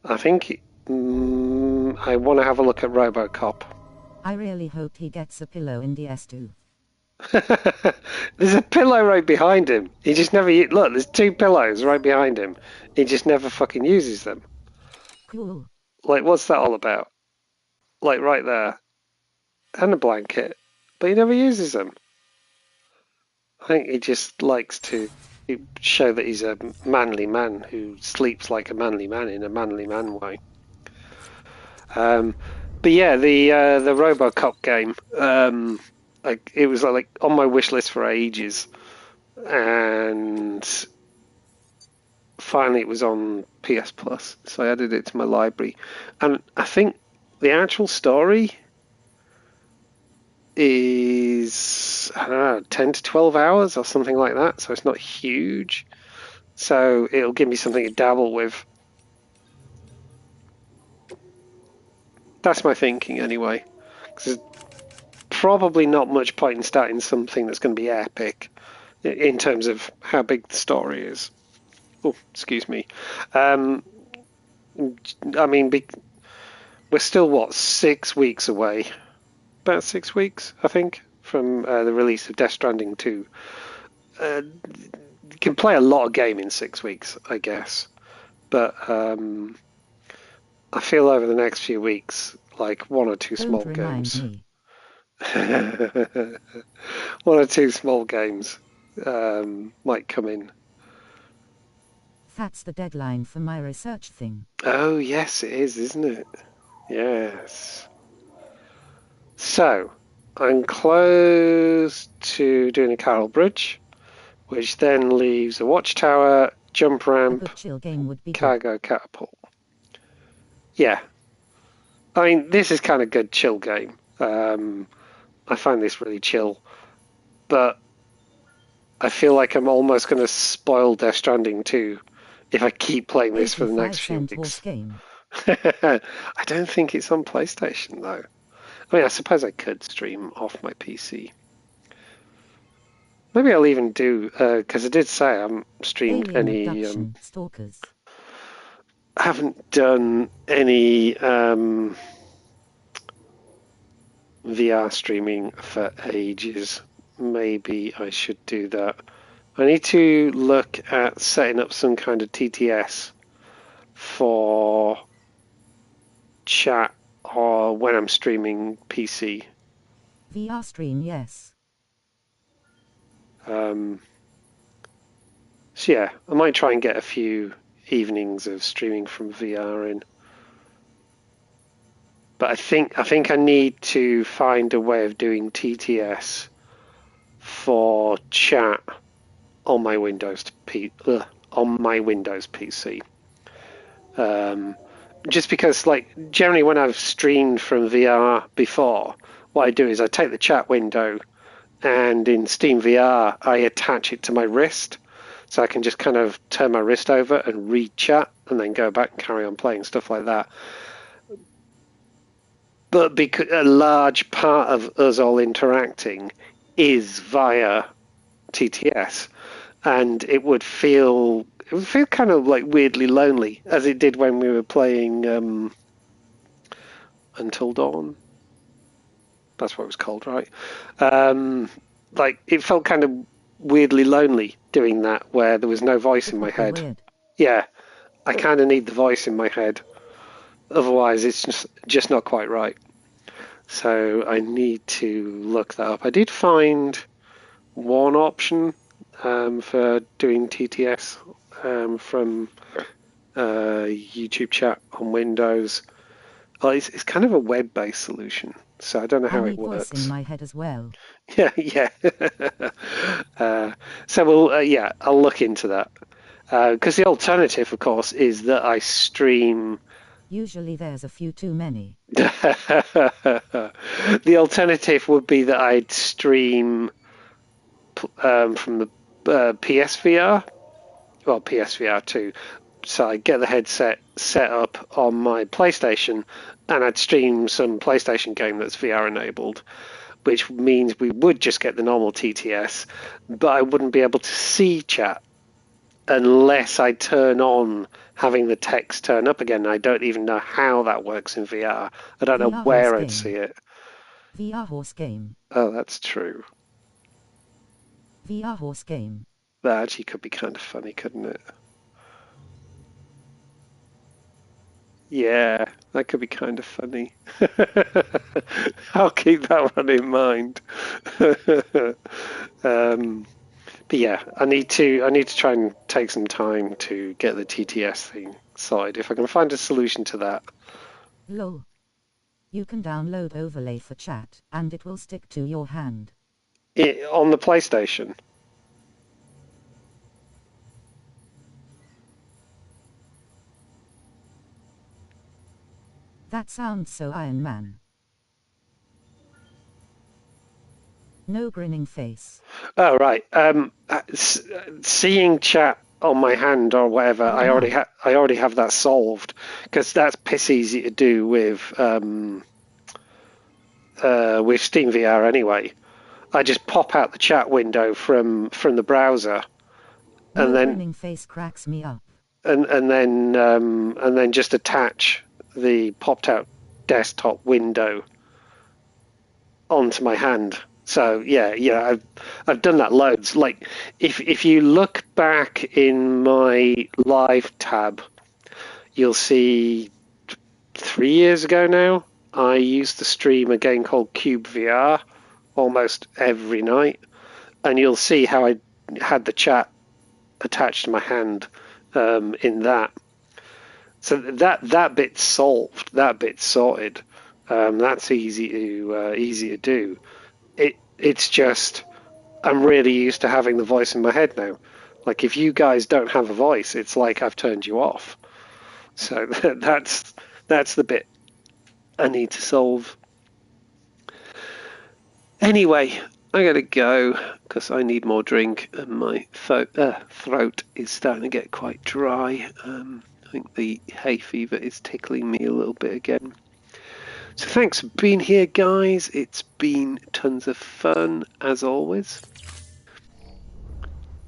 I think I want to have a look at RoboCop. I really hope he gets a pillow in DS2. There's a pillow right behind him. He just never... Look, there's 2 pillows right behind him. He just never fucking uses them. Cool. Like, what's that all about? Like, right there. And a blanket. But he never uses them. I think he just likes to show that he's a manly man who sleeps like a manly man in a manly man way. But yeah, the RoboCop game, like it was like on my wish list for ages, and finally it was on PS Plus, so I added it to my library. And I think the actual story is, I don't know, 10 to 12 hours or something like that, so it's not huge. So it'll give me something to dabble with. That's my thinking anyway. Because there's probably not much point in starting something that's going to be epic in terms of how big the story is. Oh, excuse me. I mean, we're still, 6 weeks away? About 6 weeks, I think, from the release of Death Stranding 2. You can play a lot of game in 6 weeks, I guess. But I feel over the next few weeks, like 1 or 2 small games. 1 or 2 small games might come in. That's the deadline for my research thing. Oh, yes, it is, isn't it? Yes. So, I'm close to doing a Carroll Bridge, which then leaves a watchtower, jump ramp, chill game would be cargo catapult. Yeah. I mean, this is kind of good chill game. I find this really chill, but I feel like I'm almost going to spoil Death Stranding 2 if I keep playing this for the next few 85-cent horse weeks. game. I don't think it's on PlayStation though. I mean, I suppose I could stream off my PC. Maybe I'll even do because I did say I haven't streamed Alien any. abduction, stalkers. I haven't done any VR streaming for ages. Maybe I should do that. I need to look at setting up some kind of TTS for chat or when I'm streaming PC. VR stream, yes. So yeah, I might try and get a few evenings of streaming from VR in. But I think I need to find a way of doing TTS for chat on my Windows PC. Just because, like, generally when I've streamed from VR before, what I do is I take the chat window and in Steam VR I attach it to my wrist, so I can just kind of turn my wrist over and read chat and then go back and carry on playing stuff like that. But because a large part of us all interacting is via TTS, and it would feel kind of like weirdly lonely, as it did when we were playing Until Dawn. That's what it was called, right? Like it felt kind of weirdly lonely doing that, where there was no voice in my head. Weird. Yeah, I kind of need the voice in my head. Otherwise, it's just not quite right. So I need to look that up. I did find one option for doing TTS from YouTube chat on Windows. Well, it's kind of a web-based solution, so I don't know how I it need voice works. in my head as well. Yeah, yeah. So we'll, I'll look into that. Because the alternative, of course, is that I stream. Usually there's a few too many. The alternative would be that I'd stream from the PSVR, well, PSVR 2. So I'd get the headset set up on my PlayStation and I'd stream some PlayStation game that's VR enabled, which means we would just get the normal TTS, but I wouldn't be able to see chat unless I turn on having the text turn up again. I don't even know how that works in VR. I don't know VR where horse I'd game. see it. VR horse game. Oh, that's true. VR horse game. That actually could be kind of funny, couldn't it? Yeah, that could be kind of funny. I'll keep that one in mind. But yeah, I need to try and take some time to get the TTS thing sorted. If I can find a solution to that. Lol. You can download overlay for chat, and it will stick to your hand. On the PlayStation. That sounds so Iron Man. No grinning face. Oh right. Seeing chat on my hand or whatever, I already have that solved because that's piss easy to do with Steam VR anyway. I just pop out the chat window from the browser, No and then grinning face cracks me up. and then just attach the popped out desktop window onto my hand. So yeah, I've done that loads. Like if you look back in my live tab, you'll see 3 years ago now I used to stream a game called Cube VR almost every night, and you'll see how I had the chat attached to my hand in that. So that bit's solved. That bit's sorted. That's easy to do. It's just I'm really used to having the voice in my head now. Like if you guys don't have a voice, it's like I've turned you off. So that's That's the bit I need to solve. Anyway, I gotta go because I need more drink and my throat is starting to get quite dry. I think the hay fever is tickling me a little bit again. So thanks for being here, guys. It's been tons of fun, as always.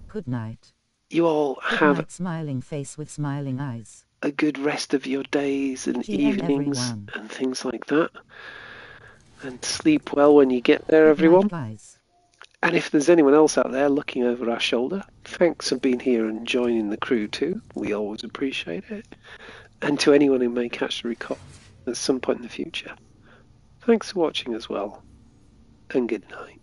Good night. You all Good have night, smiling face with smiling eyes. a good rest of your days and GM evenings everyone. and things like that. And sleep well when you get there, everyone. Good night, guys. And if there's anyone else out there looking over our shoulder, thanks for being here and joining the crew too. We always appreciate it. And to anyone who may catch the record at some point in the future, thanks for watching as well. And good night.